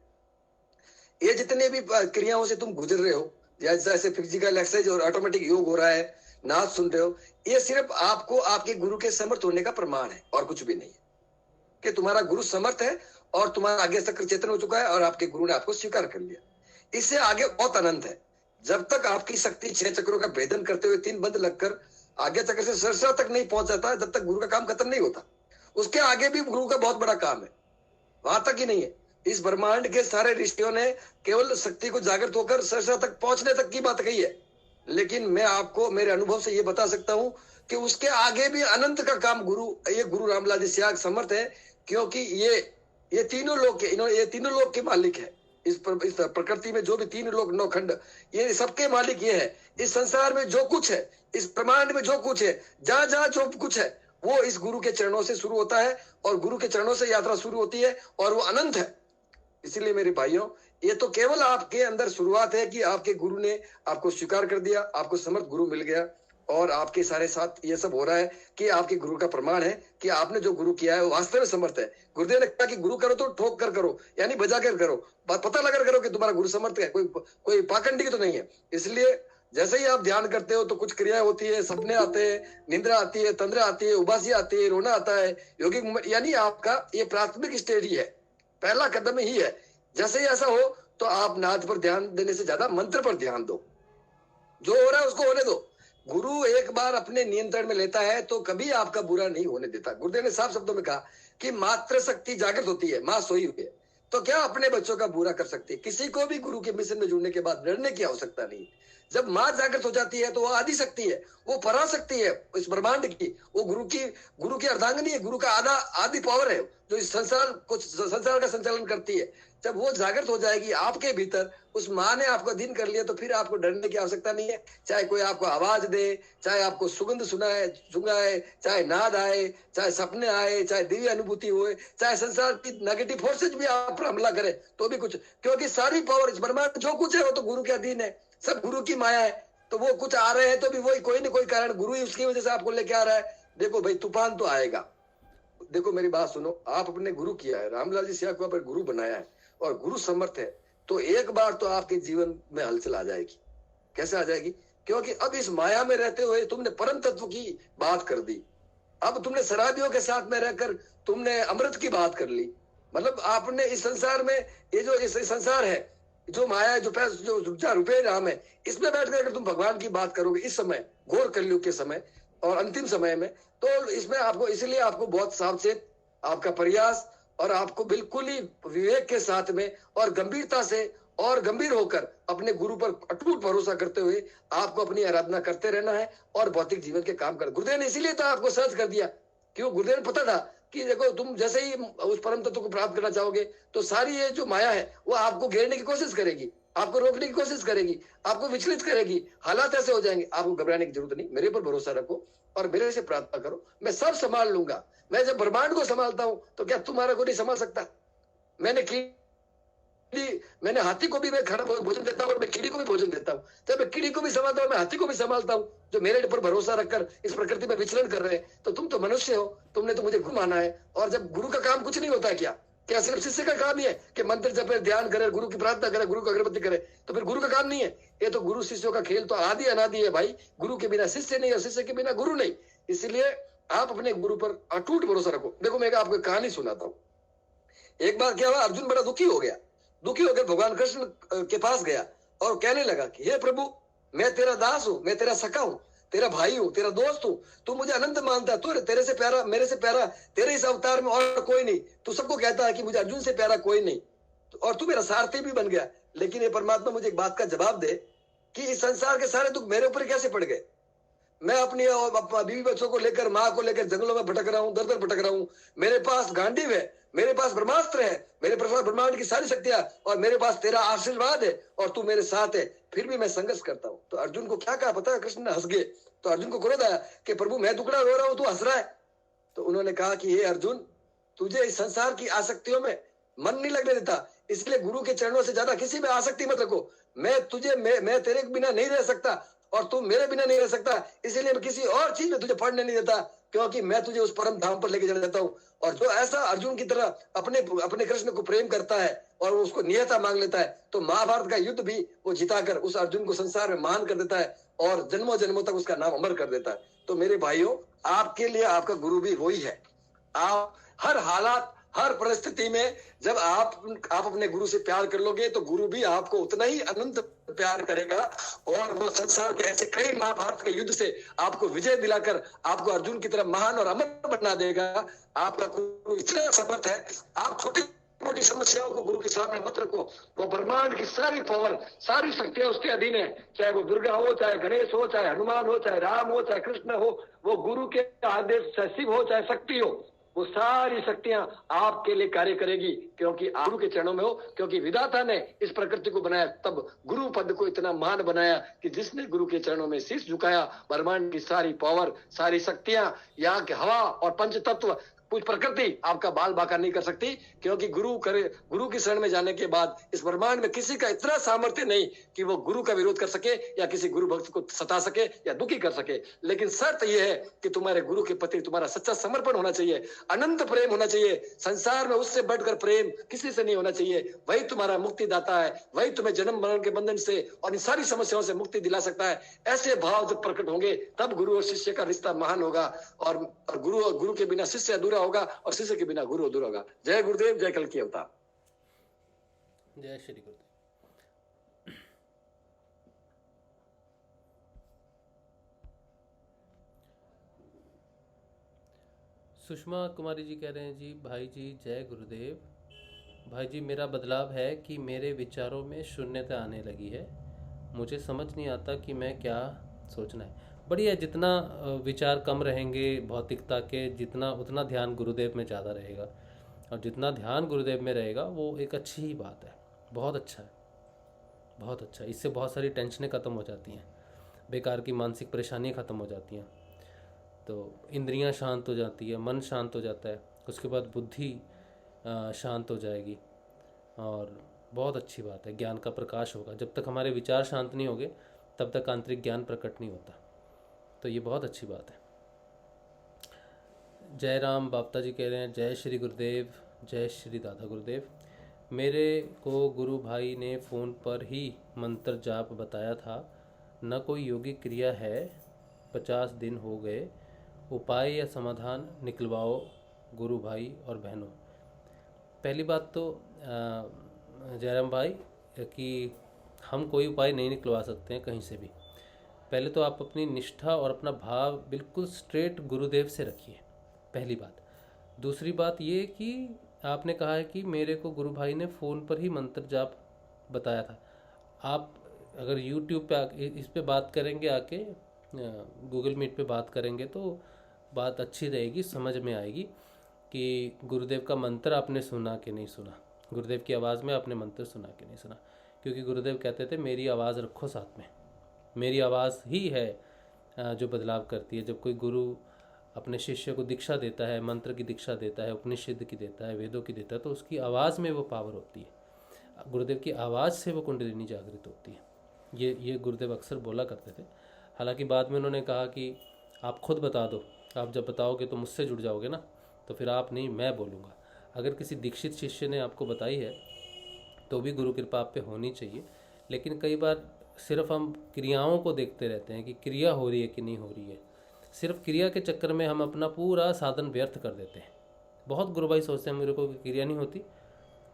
ये जितने भी क्रियाओं से तुम गुजर रहे हो, जैसे फिजिकल एक्सरसाइज और ऑटोमेटिक योग हो रहा है, नाद सुन रहे हो, ये सिर्फ आपको आपके गुरु के समर्थ होने का प्रमाण है और कुछ भी नहीं है। कि तुम्हारा गुरु समर्थ है और तुम्हारा आगे चक्र चेतन हो चुका है और आपके गुरु ने आपको स्वीकार कर लिया। इससे आगे बहुत अनंत है। जब तक आपकी शक्ति 6 चक्रों का भेदन करते हुए 3 बंद लगकर आगे चक्र से सरसरा तक नहीं पहुंच जाता, जब तक गुरु का काम खत्म नहीं होता। उसके आगे भी गुरु का बहुत बड़ा काम है, वहां तक ही नहीं है। इस ब्रह्मांड के सारे ऋषियों ने केवल शक्ति को जागृत होकर सरसरा तक पहुंचने तक की बात कही है, लेकिन मैं आपको मेरे अनुभव से ये बता सकता हूं कि उसके आगे भी अनंत का काम ये गुरु रामलाल जी सियाग समर्थ है, क्योंकि ये तीनों लोग के ये तीनों लोग के मालिक है। इस प्रकृति में जो भी 3 लोग 9 खंड, ये सबके मालिक ये है। इस संसार में जो कुछ है, इस ब्रह्मांड में जो कुछ है, जहां जहां जो कुछ है, वो इस गुरु के चरणों से शुरू होता है और गुरु के चरणों से यात्रा शुरू होती है और वो अनंत है। इसलिए मेरे भाइयों, ये तो केवल आपके अंदर शुरुआत है कि आपके गुरु ने आपको स्वीकार कर दिया, आपको समर्थ गुरु मिल गया और आपके सारे साथ ये सब हो रहा है कि आपके गुरु का प्रमाण है कि आपने जो गुरु किया है वो वास्तव में समर्थ है। गुरुदेव ने कहा कि गुरु करो तो ठोक कर करो, यानी बजा कर करो, पता लगा करो कि तुम्हारा गुरु समर्थ है, कोई पाखंडी तो नहीं है। इसलिए जैसे ही आप ध्यान करते हो तो कुछ क्रियाएं होती है, सपने आते हैं, निंद्रा आती है, तंद्रा आती है, उबासी आती है, रोना आता है, योगिक, यानी आपका ये प्राथमिक स्टेज ही है, पहला कदम ही है। जैसे ही ऐसा हो तो आप नाद पर ध्यान देने से ज्यादा मंत्र पर ध्यान दो। जो हो रहा है उसको होने दो। गुरु एक बार अपने नियंत्रण में लेता है तो कभी आपका बुरा नहीं होने देता। गुरुदेव ने साफ शब्दों में कहा कि मात्र शक्ति जागृत होती है, मां सोई हुई है, तो क्या अपने बच्चों का बुरा कर सकती है? किसी को भी गुरु के मिशन में जुड़ने के बाद डरने की आवश्यकता नहीं। जब मां जागृत हो जाती है तो वो आदि शक्ति है, वो पराशक्ति है इस ब्रह्मांड की, वो गुरु की अर्धांगिनी है, गुरु का आदि पावर है जो इस संसार का संचालन करती है। जब वो जागृत हो जाएगी आपके भीतर, उस माँ ने आपको अधीन कर लिया, तो फिर आपको डरने की आवश्यकता नहीं है। चाहे कोई आपको आवाज दे, चाहे आपको सुगंध सुनाए, चाहे नाद आए, चाहे सपने आए, चाहे दिव्य अनुभूति होए, चाहे संसार की नेगेटिव फोर्सेज भी आप पर हमला करे तो भी कुछ, क्योंकि सारी पावर इस ब्रह्मांड जो कुछ है वो तो गुरु के अधीन है, सब गुरु की माया है। तो वो कुछ आ रहे हैं तो भी वही कोई न कोई कारण, गुरु ही उसकी वजह से आपको लेके आ रहा है। देखो भाई, तूफान तो आएगा। देखो मेरी बात सुनो, आप अपने गुरु किया है, रामलाल जी सियाग को आप गुरु बनाया है और गुरु समर्थ है, तो एक बार तो आपके जीवन में हलचल आ जाएगी। कैसे आ जाएगी? क्योंकि अब इस माया में रहते हुए तुमने परम तत्व की बात कर दी। अब तुमने शराबियों के साथ में रहकर तुमने अमृत की बात कर ली। मतलब आपने इस संसार में, ये जो इस संसार है, जो माया, जो रुपये राम है, इसमें बैठकर अगर तुम भगवान की बात करोगे इस समय, घोर कलयुग के समय और अंतिम समय में, तो इसमें आपको, इसलिए आपको बहुत सावचेत, आपका प्रयास और आपको बिल्कुल ही विवेक के साथ में और गंभीरता से और गंभीर होकर अपने गुरु पर अटूट भरोसा करते हुए आपको अपनी आराधना करते रहना है और भौतिक जीवन के काम कर। गुरुदेव ने इसीलिए तो आपको सर्च कर दिया, क्यों? गुरुदेव ने पता था कि देखो, तुम जैसे ही उस परम तत्व को प्राप्त करना चाहोगे तो सारी ये जो माया है वो आपको घेरने की कोशिश करेगी, आपको रोकने की कोशिश करेगी, आपको विचलित करेगी, हालात ऐसे हो जाएंगे। आपको घबराने की जरूरत नहीं, मेरे पर भरोसा रखो और मेरे से प्रार्थना करो, मैं सब संभाल लूंगा। मैं जब ब्रह्मांड को संभालता हूं तो क्या तुम्हारा को नहीं संभाल सकता? मैंने हाथी को भी मैं खाना भोजन देता हूँ और मैं कीड़ी को भी भोजन देता हूँ। जब मैं कीड़ी को भी संभालता हूँ, मैं हाथी को भी संभालता हूँ, जो मेरे ऊपर भरोसा रखकर इस प्रकृति में विचलन कर रहे हैं। तो तुम तो मनुष्य हो, तुमने तो मुझे गुरु माना है। और जब गुरु का काम कुछ नहीं होता है, क्या सिर्फ शिष्य का काम ही है कि मंत्र जपे, ध्यान करे, गुरु की प्रार्थना करे, गुरु को अगरबत्ती करे? तो फिर गुरु का काम नहीं है। ये तो गुरु शिष्यों का खेल तो आदि अनादि है भाई। गुरु के बिना शिष्य नहीं और शिष्य के बिना गुरु नहीं। इसलिए आप अपने गुरु पर अटूट भरोसा रखो। देखो, मैं आपको कहानी सुनाता हूँ। एक बार क्या हुआ, अर्जुन बड़ा दुखी होकर भगवान कृष्ण के पास गया और कहने लगा कि हे प्रभु, मैं तेरा दास हूँ, मैं तेरा सखा हूँ, तेरा भाई हूँ, तेरा दोस्त हूँ। तू मुझे अनंत मानता है, तू तेरे से प्यारा, मेरे से प्यारा तेरे इस अवतार में और कोई नहीं। तू सबको कहता है कि मुझे अर्जुन से प्यारा कोई नहीं, और तू मेरा सारथी भी बन गया। लेकिन ये परमात्मा मुझे एक बात का जवाब दे कि इस संसार के सारे दुख मेरे ऊपर कैसे पड़ गए। मैं अपनी बीवी बच्चों को लेकर, माँ को लेकर जंगलों में भटक रहा हूँ, दर दर भटक रहा हूँ। मेरे पास गांडीव है, मेरे पास ब्रह्मास्त्र है, मेरे पास ब्रह्मांड की सारी शक्तियां, और मेरे पास तेरा आशीर्वाद है और तू मेरे साथ है, फिर भी मैं संघर्ष करता हूँ। तो अर्जुन को क्या कहा पता है? कृष्ण ने हंस गए। तो अर्जुन को क्रोध आया कि प्रभु मैं दुखड़ा रो रहा हूँ, तू हंस रहा है। तो उन्होंने कहा कि हे अर्जुन, तुझे इस संसार की आसक्तियों में मन नहीं लगने देता, इसलिए गुरु के चरणों से ज्यादा किसी में आसक्ति मत रखो। मैं तेरे बिना नहीं रह सकता और तू मेरे बिना नहीं रह सकता, इसलिए मैं किसी और चीज में तुझे पढ़ने नहीं देता, क्योंकि मैं तुझे उस परम धाम पर लेके जाना चाहता हूँ। और जो ऐसा अर्जुन की तरह अपने कृष्ण को प्रेम करता है और उसको नियता मांग लेता है, तो महाभारत का युद्ध भी वो जिताकर उस अर्जुन को संसार में महान कर देता है और जन्मों जन्मों तक उसका नाम अमर कर देता है। तो मेरे भाइयों, आपके लिए आपका गुरु भी वही है। आप हर हालात, हर परिस्थिति में जब आप अपने गुरु से प्यार कर लोगे तो गुरु भी आपको उतना ही अनंत प्यार करेगा और वो संसार के ऐसे कई महाभारत के युद्ध से आपको विजय दिलाकर आपको अर्जुन की तरह महान और अमर बना देगा। आपका गुरु इतना समर्थ है, आप छोटी मोटी समस्याओं को गुरु के सामने मत रखो। वो ब्रह्मांड की सारी पावर, सारी शक्तियां उसके अधीन है, चाहे वो दुर्गा हो, चाहे गणेश हो, चाहे हनुमान हो, चाहे राम हो, चाहे कृष्ण हो, वो गुरु के आदेश, चाहे शिव हो, चाहे शक्ति हो, वो सारी शक्तियां आपके लिए कार्य करेगी, क्योंकि आप गुरु के चरणों में हो। क्योंकि विधाता ने इस प्रकृति को बनाया, तब गुरु पद को इतना महान बनाया कि जिसने गुरु के चरणों में शीश झुकाया, ब्रह्मांड की सारी पावर, सारी शक्तियां, यहाँ के हवा और पंच तत्व, कुछ प्रकृति आपका बाल बाका नहीं कर सकती, क्योंकि गुरु की शरण में जाने के बाद इस ब्रह्मांड में किसी का इतना सामर्थ्य नहीं कि वो गुरु का विरोध कर सके या किसी गुरु भक्त को सता सके या दुखी कर सके। लेकिन शर्त यह है कि तुम्हारे गुरु के प्रति तुम्हारा सच्चा समर्पण होना चाहिए, अनंत प्रेम होना चाहिए। संसार में उससे बढ़कर प्रेम किसी से नहीं होना चाहिए। वही तुम्हारा मुक्ति दाता है, वही तुम्हें जन्म मरण के बंधन से और इन सारी समस्याओं से मुक्ति दिला सकता है। ऐसे भाव जब प्रकट होंगे तब गुरु और शिष्य का रिश्ता महान होगा, और गुरु के बिना शिष्य अधूरा होगा और शिष्य के बिना गुरु अधूरा होगा। जय गुरुदेव, जय कल की अवतार।
जय श्री गुरुदेव। सुषमा कुमारी जी कह रहे हैं जी, भाई जी जय गुरुदेव। भाई जी, मेरा बदलाव है कि मेरे विचारों में शून्यता आने लगी है, मुझे समझ नहीं आता कि मैं क्या सोचना है। बढ़िया, जितना विचार कम रहेंगे भौतिकता के, उतना ध्यान गुरुदेव में ज़्यादा रहेगा, और जितना ध्यान गुरुदेव में रहेगा वो एक अच्छी ही बात है। बहुत अच्छा है, बहुत अच्छा। इससे बहुत सारी टेंशनें ख़त्म हो जाती हैं, बेकार की मानसिक परेशानियाँ ख़त्म हो जाती हैं, तो इंद्रियां शांत हो जाती है, मन शांत हो जाता है, उसके बाद बुद्धि शांत हो जाएगी, और बहुत अच्छी बात है। ज्ञान का प्रकाश होगा। जब तक हमारे विचार शांत नहीं होंगे तब तक आंतरिक ज्ञान प्रकट नहीं होता, तो ये बहुत अच्छी बात है। जय राम बाप्ता जी कह रहे हैं, जय श्री गुरुदेव, जय श्री दादा गुरुदेव। मेरे को गुरु भाई ने फ़ोन पर ही मंत्र जाप बताया था, न कोई योगिक क्रिया है, 50 दिन हो गए, उपाय या समाधान निकलवाओ गुरु भाई और बहनों। पहली बात तो जयराम भाई कि हम कोई उपाय नहीं निकलवा सकते हैं कहीं से भी। पहले तो आप अपनी निष्ठा और अपना भाव बिल्कुल स्ट्रेट गुरुदेव से रखिए, पहली बात। दूसरी बात ये कि आपने कहा है कि मेरे को गुरु भाई ने फ़ोन पर ही मंत्र जाप बताया था। आप अगर YouTube पे इस पे बात करेंगे, आके गूगल मीट पे बात करेंगे तो बात अच्छी रहेगी, समझ में आएगी कि गुरुदेव का मंत्र आपने सुना कि नहीं सुना, गुरुदेव की आवाज़ में आपने मंत्र सुना कि नहीं सुना। क्योंकि गुरुदेव कहते थे मेरी आवाज़ रखो साथ में, मेरी आवाज़ ही है जो बदलाव करती है। जब कोई गुरु अपने शिष्य को दीक्षा देता है, मंत्र की दीक्षा देता है, उपनिषद की देता है, वेदों की देता है, तो उसकी आवाज़ में वो पावर होती है। गुरुदेव की आवाज़ से वो कुंडलिनी जागृत होती है। ये गुरुदेव अक्सर बोला करते थे। हालांकि बाद में उन्होंने कहा कि आप खुद बता दो, आप जब बताओगे तो मुझसे जुड़ जाओगे ना, तो फिर आप नहीं, मैं बोलूँगा। अगर किसी दीक्षित शिष्य ने आपको बताई है तो भी गुरु कृपा आप पे होनी चाहिए। लेकिन कई बार सिर्फ हम क्रियाओं को देखते रहते हैं कि क्रिया हो रही है कि नहीं हो रही है। सिर्फ क्रिया के चक्कर में हम अपना पूरा साधन व्यर्थ कर देते हैं। बहुत गुरु भाई सोचते हैं मेरे को क्रिया नहीं होती,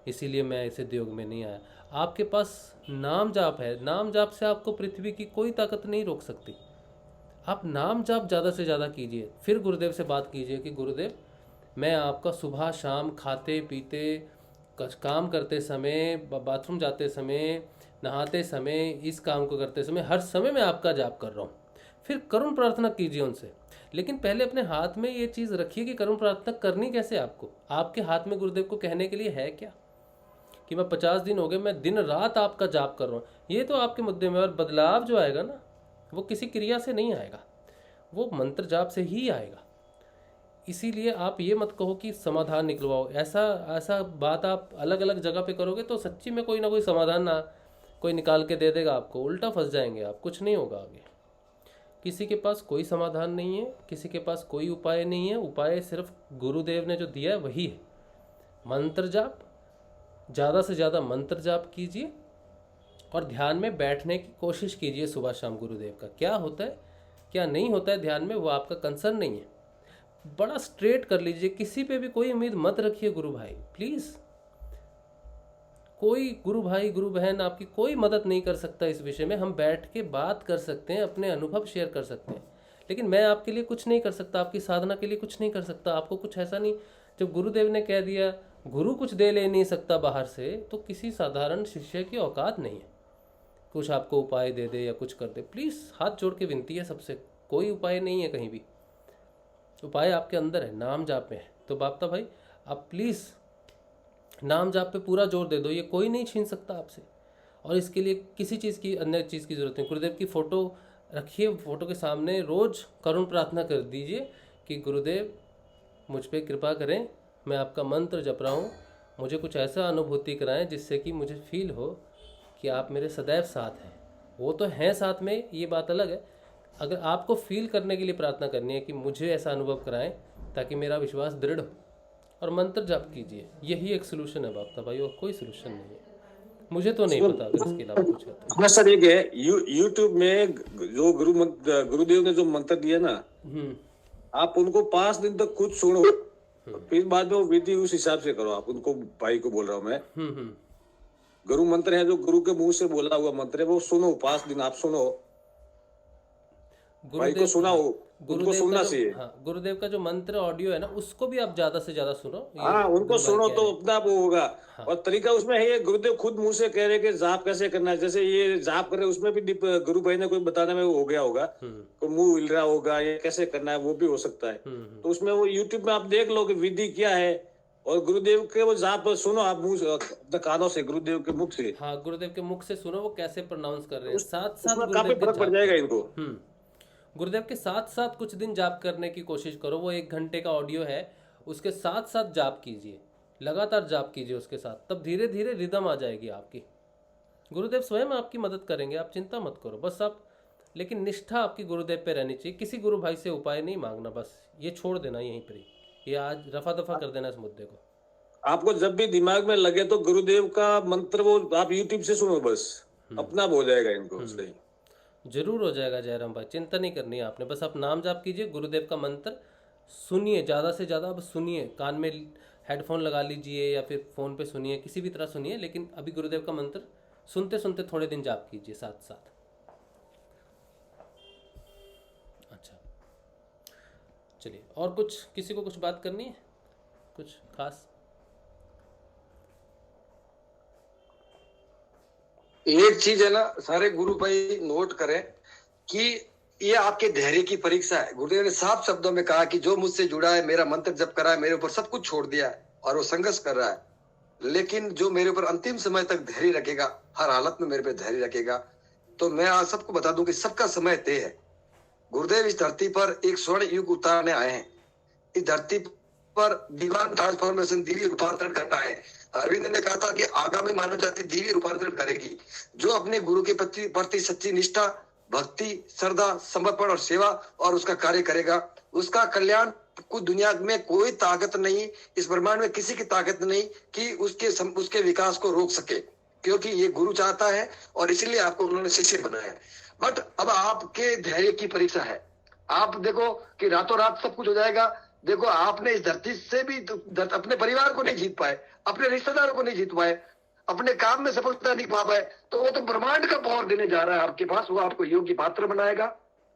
इसीलिए मैं इस उद्योग में नहीं आया। आपके पास नाम जाप है, नाम जाप से आपको पृथ्वी की कोई ताकत नहीं रोक सकती। आप नाम जाप ज़्यादा से ज़्यादा कीजिए, फिर गुरुदेव से बात कीजिए कि गुरुदेव मैं आपका सुबह शाम खाते पीते काम करते समय, बाथरूम जाते समय, नहाते समय, इस काम को करते समय, हर समय मैं आपका जाप कर रहा हूँ। फिर करुण प्रार्थना कीजिए उनसे, लेकिन पहले अपने हाथ में ये चीज़ रखिए कि करुण प्रार्थना करनी कैसे आपको। आपके हाथ में गुरुदेव को कहने के लिए है क्या कि मैं 50 दिन हो गए मैं दिन रात आपका जाप कर रहा हूँ। ये तो आपके मुद्दे में, और बदलाव जो आएगा ना वो किसी क्रिया से नहीं आएगा, वो मंत्र जाप से ही आएगा। इसीलिए आप ये मत कहो कि समाधान निकलवाओ। ऐसा बात आप अलग अलग जगह पे करोगे तो सच्ची में कोई ना कोई समाधान ना कोई निकाल के दे देगा आपको, उल्टा फंस जाएंगे आप, कुछ नहीं होगा आगे। किसी के पास कोई समाधान नहीं है, किसी के पास कोई उपाय नहीं है। उपाय सिर्फ गुरुदेव ने जो दिया है वही है, मंत्र जाप। ज़्यादा से ज़्यादा मंत्र जाप कीजिए और ध्यान में बैठने की कोशिश कीजिए सुबह शाम। गुरुदेव का क्या होता है क्या नहीं होता है ध्यान में, वो आपका कंसर्न नहीं है। बड़ा स्ट्रेट कर लीजिए, किसी पे भी कोई उम्मीद मत रखिए गुरु भाई, प्लीज़। कोई गुरु भाई गुरु बहन आपकी कोई मदद नहीं कर सकता इस विषय में। हम बैठ के बात कर सकते हैं, अपने अनुभव शेयर कर सकते हैं, लेकिन मैं आपके लिए कुछ नहीं कर सकता, आपकी साधना के लिए कुछ नहीं कर सकता। आपको कुछ ऐसा नहीं, जब गुरुदेव ने कह दिया गुरु कुछ दे ले नहीं सकता बाहर से, तो किसी साधारण शिष्य की औकात नहीं है कुछ आपको उपाय दे दे या कुछ कर दे। प्लीज़ हाथ जोड़ के विनती है सबसे, कोई उपाय नहीं है कहीं भी, उपाय आपके अंदर है, नाम जाप में है। तो बाप्ता भाई आप प्लीज़ नाम जाप पे पूरा जोर दे दो, ये कोई नहीं छीन सकता आपसे। और इसके लिए किसी चीज़ की, अन्य चीज़ की ज़रूरत नहीं। गुरुदेव की फ़ोटो रखिए, फ़ोटो के सामने रोज़ करुण प्रार्थना कर दीजिए कि गुरुदेव मुझ पे कृपा करें, मैं आपका मंत्र जप रहा हूँ, मुझे कुछ ऐसा अनुभूति कराएं जिससे कि मुझे फील हो कि आप मेरे सदैव साथ हैं। वो तो हैं साथ में, ये बात अलग है। अगर आपको फील करने के लिए प्रार्थना करनी है कि मुझे ऐसा अनुभव कराएं ताकि मेरा विश्वास दृढ़ हो, और मंत्र जाप कीजिए, यही एक सोल्यूशन है बाप्ता भाई, और कोई सोल्यूशन नहीं है। मुझे तो नहीं पता अगर इसके अलावा कुछ है।
सर एक है यूट्यूब में जो गुरुदेव ने जो मंत्र दिया ना, आप उनको 5 दिन तक खुद सुनो, फिर बाद में वो विधि उस हिसाब से करो। आप उनको, भाई को बोल रहा हूँ मैं, गुरु मंत्र है जो गुरु के मुंह से बोला हुआ मंत्र है, वो सुनो 5 दिन आप सुनो, भाई को सुनाओ, उनको सुनना चाहिए।
हाँ, गुरुदेव का जो मंत्र ऑडियो है ना, उसको भी आप ज्यादा से ज्यादा सुनो।
हाँ, उनको सुनो तो अपना वो होगा। हाँ। और तरीका उसमें है, गुरुदेव खुद मुंह से कह रहे कि जाप कैसे करना है। जैसे ये जाप कर रहे उसमें भी गुरु भाई ने कोई बताने में हो गया होगा, कोई मुंह हिल रहा होगा, ये कैसे करना है वो भी हो सकता है। तो उसमें वो यूट्यूब में आप देख लो कि विधि क्या है, और गुरुदेव के वो जाप सुनो आप मुंह अपने कानों से, गुरुदेव के मुख से।
हाँ, गुरुदेव के मुख से सुनो वो कैसे प्रोनाउंस कर रहे हैं। साथ साथ
काफी फर्क पड़ जाएगा इनको।
गुरुदेव के साथ साथ कुछ दिन जाप करने की कोशिश करो। वो 1 घंटे का ऑडियो है, उसके साथ साथ जाप कीजिए, लगातार जाप कीजिए उसके साथ, तब धीरे धीरे रिदम आ जाएगी आपकी। गुरुदेव स्वयं आपकी मदद करेंगे, आप चिंता मत करो। बस आप, लेकिन निष्ठा आपकी गुरुदेव पे रहनी चाहिए। किसी गुरु भाई से उपाय नहीं मांगना, बस ये छोड़ देना यहीं पर ही, ये आज रफा दफा कर देना इस मुद्दे को।
आपको जब भी दिमाग में लगे तो गुरुदेव का मंत्र वो आप यूट्यूब से सुनो, बस अपना हो जाएगा इनको। सही
जरूर हो जाएगा जयराम भाई, चिंता नहीं करनी है आपने। बस आप नाम जाप कीजिए, गुरुदेव का मंत्र सुनिए, ज़्यादा से ज़्यादा बस सुनिए, कान में हेडफोन लगा लीजिए या फिर फ़ोन पे सुनिए, किसी भी तरह सुनिए, लेकिन अभी गुरुदेव का मंत्र सुनते सुनते थोड़े दिन जाप कीजिए साथ साथ। अच्छा चलिए, और कुछ, किसी को कुछ बात करनी है, कुछ खास?
एक चीज है ना, सारे गुरु भाई नोट करें कि ये आपके धैर्य की परीक्षा है। गुरुदेव ने साफ शब्दों में कहा कि जो मुझसे जुड़ा है, मेरा मंत्र जप करा है, मेरे ऊपर सब कुछ छोड़ दिया है और वो संघर्ष कर रहा है, लेकिन जो मेरे ऊपर अंतिम समय तक धैर्य रखेगा, हर हालत में मेरे पे धैर्य रखेगा, तो मैं आज सबको बता दूं कि सबका समय तय है। गुरुदेव इस धरती पर एक स्वर्ण युग उतारने आए हैं। इस धरती पर डिवाइन ट्रांसफॉर्मेशन, दिव्य रूपांतरण करना है। अरविंद ने कहा था कि आगामी मानव जाति दिव्य रूपांतरण करेगी। जो अपने गुरु के प्रति सच्ची निष्ठा, भक्ति, श्रद्धा, समर्पण और सेवा और उसका कार्य करेगा, उसका कल्याण कुछ दुनिया में कोई ताकत नहीं, इस ब्रह्मांड में किसी की ताकत नहीं कि उसके विकास को रोक सके, क्योंकि ये गुरु चाहता है और इसलिए आपको उन्होंने शिष्य बनाया है। बट अब आपके धैर्य की परीक्षा है। आप देखो कि रातों रात सब कुछ हो जाएगा। देखो, आपने इस धरती से भी अपने परिवार को नहीं जीत पाए, अपने रिश्तेदारों को नहीं जीत पाए, अपने काम में सफलता नहीं पा पाए, तो वो तो ब्रह्मांड का पावर देने जा रहा है आपके पास। वो आपको योग्य पात्र बनाएगा,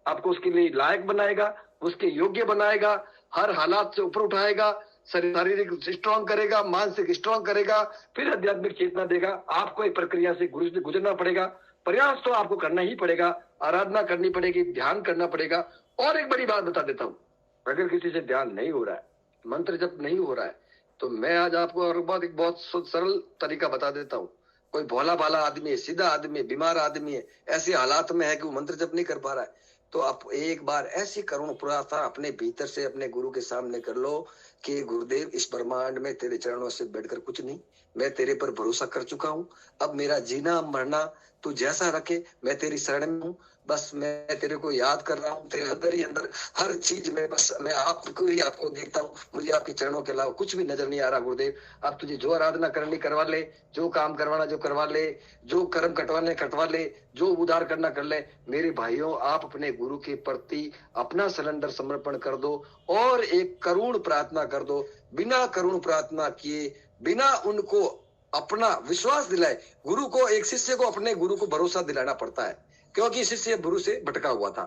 आपको उसके लिए लायक बनाएगा, उसके योग्य बनाएगा, हर हालात से ऊपर उठाएगा, शारीरिक स्ट्रांग करेगा, मानसिक स्ट्रांग करेगा, फिर आध्यात्मिक चेतना देगा। आपको एक प्रक्रिया से गुजरना पड़ेगा। प्रयास तो आपको करना ही पड़ेगा, आराधना करनी पड़ेगी, ध्यान करना पड़ेगा। और एक बड़ी बात बता देता हूँ, अगर किसी से ध्यान नहीं हो रहा है, मंत्र जप नहीं हो रहा है, तो मैं आज आपको और एक बहुत सरल तरीका बता देता हूँ। कोई भोला भाला आदमी है, सीधा आदमी है, बीमार आदमी है, ऐसे हालात में है कि वो मंत्र जप नहीं कर पा रहा है, तो आप एक बार ऐसी करुण प्रार्थना अपने भीतर से अपने गुरु के सामने कर लो कि गुरुदेव, इस ब्रह्मांड में तेरे चरणों से बढ़कर कुछ नहीं, मैं तेरे पर भरोसा कर चुका हूँ। अब मेरा जीना मरना तू जैसा रखे, मैं तेरी शरण में हूँ। बस मैं तेरे को याद कर रहा हूँ, तेरे अंदर ही अंदर हर चीज में बस मैं आपको ही आपको देखता हूँ। मुझे आपके चरणों के अलावा कुछ भी नजर नहीं आ रहा गुरुदेव। आप तुझे जो आराधना करनी करवा ले, जो काम करवाना जो करवा ले, जो कर्म कटवाने कटवा ले, जो उद्धार करना कर ले। मेरे भाइयों, आप अपने गुरु के प्रति अपना सिलेंडर समर्पण कर दो और एक करुण प्रार्थना कर दो। बिना करुण प्रार्थना किए, बिना उनको अपना विश्वास दिलाए, गुरु को, एक शिष्य को अपने गुरु को भरोसा दिलाना पड़ता है, क्योंकि शिष्य गुरु से भटका हुआ था।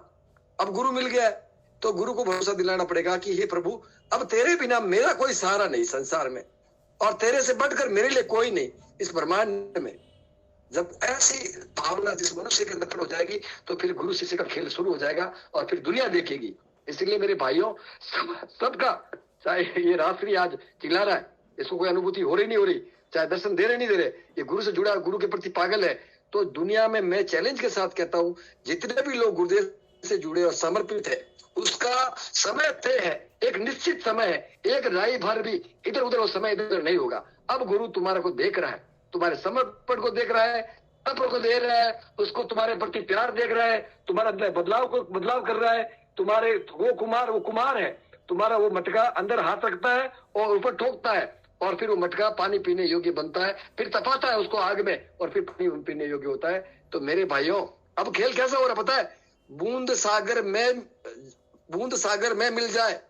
अब गुरु मिल गया है तो गुरु को भरोसा दिलाना पड़ेगा कि हे प्रभु, अब तेरे बिना मेरा कोई सहारा नहीं संसार में, और तेरे से बढ़कर मेरे लिए कोई नहीं इस ब्रह्मांड में। जब ऐसी भावना जिस मनुष्य के अंदर हो जाएगी तो फिर गुरु शिष्य का खेल शुरू हो जाएगा और फिर दुनिया देखेगी। इसलिए मेरे भाइयों, सबका, चाहे ये रात्रि आज चिल्ला रहा है, इसको कोई अनुभूति हो रही नहीं हो रही, चाहे दर्शन दे रहे नहीं दे रहे, ये गुरु से जुड़ा, गुरु के प्रति पागल है, तो दुनिया में मैं चैलेंज के साथ कहता हूं, जितने भी लोग गुरुदेव से जुड़े और समर्पित है, उसका समय तय है, एक निश्चित समय है, एक राई भर भी इधर उधर वो समय इधर नहीं होगा। अब गुरु तुम्हारा को देख रहा है, तुम्हारे समर्पण को देख रहा है, तत्व को देख रहा है, उसको तुम्हारे प्रति प्यार देख रहा है, तुम्हारा बदलाव कर रहा है। तुम्हारे वो कुमार है, तुम्हारा वो मटका अंदर हाथ रखता है और ऊपर ठोकता है, और फिर वो मटका पानी पीने योग्य बनता है, फिर तपाता है उसको आग में और फिर पानी पीने योग्य होता है। तो मेरे भाइयों, अब खेल कैसा हो रहा पता है? बूंद सागर में मिल जाए,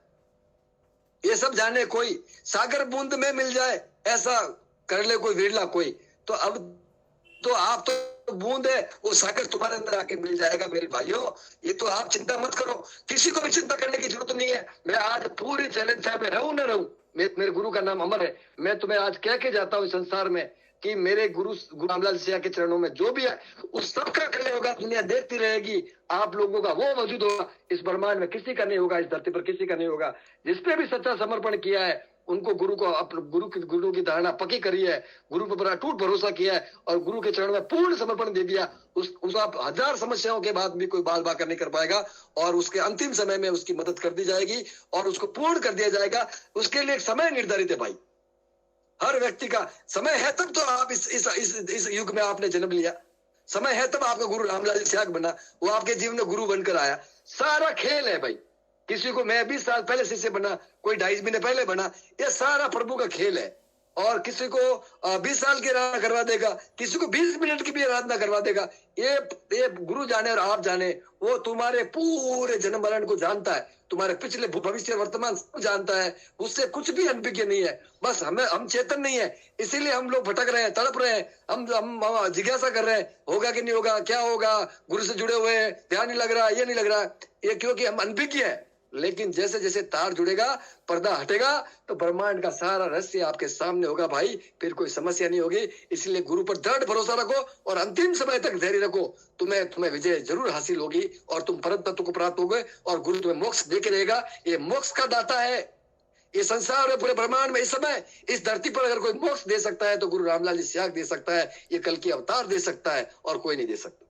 ये सब जाने कोई, सागर बूंद में मिल जाए, ऐसा कर ले कोई विरला कोई। तो अब तो आप तो बूंद है, वो सागर तुम्हारे अंदर आके मिल जाएगा मेरे भाइयों। ये तो आप चिंता मत करो, किसी को भी चिंता करने की जरूरत नहीं है। मैं आज पूरी चैलेंज, चाहे मैं रहूं न रहूं, मेरे गुरु का नाम अमर है। मैं तुम्हें आज कह के जाता हूँ संसार में कि मेरे गुरु रामलाल सिया के चरणों में जो भी है उस सबका कल्याण होगा। दुनिया देखती रहेगी, आप लोगों का वो मौजूद होगा इस ब्रह्मांड में, किसी का नहीं होगा, इस धरती पर किसी का नहीं होगा। जिसने भी सच्चा समर्पण किया है उनको गुरु की धारणा पक्की करी है, गुरु पर अटूट भरोसा किया है और गुरु के चरण में पूर्ण समर्पण दे दिया, उस आप हजार समस्याओं के बाद भी कोई बाल बाकर नहीं कर पाएगा, और उसके अंतिम समय में उसकी मदद कर दी जाएगी और उसको पूर्ण कर दिया जाएगा। उसके लिए एक समय निर्धारित है भाई, हर व्यक्ति का समय है, तब तो आप इस युग में आपने जन्म लिया। समय है तब आपका गुरु रामलाल सियाग बना, वो आपके जीवन में गुरु बनकर आया। सारा खेल है भाई। किसी को मैं 20 साल पहले शिष्य बना, कोई 2.5 महीने पहले बना, ये सारा प्रभु का खेल है। और किसी को 20 साल की आराधना करवा देगा, किसी को 20 मिनट की भी आराधना करवा देगा। ये गुरु जाने और आप जाने, वो तुम्हारे पूरे जन्म मरण को जानता है, तुम्हारे पिछले भविष्य वर्तमान सब जानता है, उससे कुछ भी अनभिज्ञ नहीं है। बस हम चेतन नहीं है, इसीलिए हम लोग भटक रहे हैं, तड़प रहे हैं, हम जिज्ञासा कर रहे हैं, होगा कि नहीं होगा, क्या होगा, गुरु से जुड़े हुए हैं, ध्यान नहीं लग रहा, ये नहीं लग रहा, ये क्योंकि हम अनभिज्ञ है। लेकिन जैसे जैसे तार जुड़ेगा, पर्दा हटेगा, तो ब्रह्मांड का सारा रहस्य आपके सामने होगा भाई, फिर कोई समस्या नहीं होगी। इसलिए गुरु पर दृढ़ भरोसा रखो और अंतिम समय तक धैर्य रखो, तुम्हें विजय जरूर हासिल होगी और तुम परम तत्व को प्राप्त होगे और गुरु तुम्हें मोक्ष देके रहेगा। ये मोक्ष का दाता है। ये संसार में, पूरे ब्रह्मांड में इस समय इस धरती पर अगर कोई मोक्ष दे सकता है तो गुरु रामलाल जी सियाग दे सकता है, ये कल की अवतार दे सकता है और कोई नहीं दे सकता।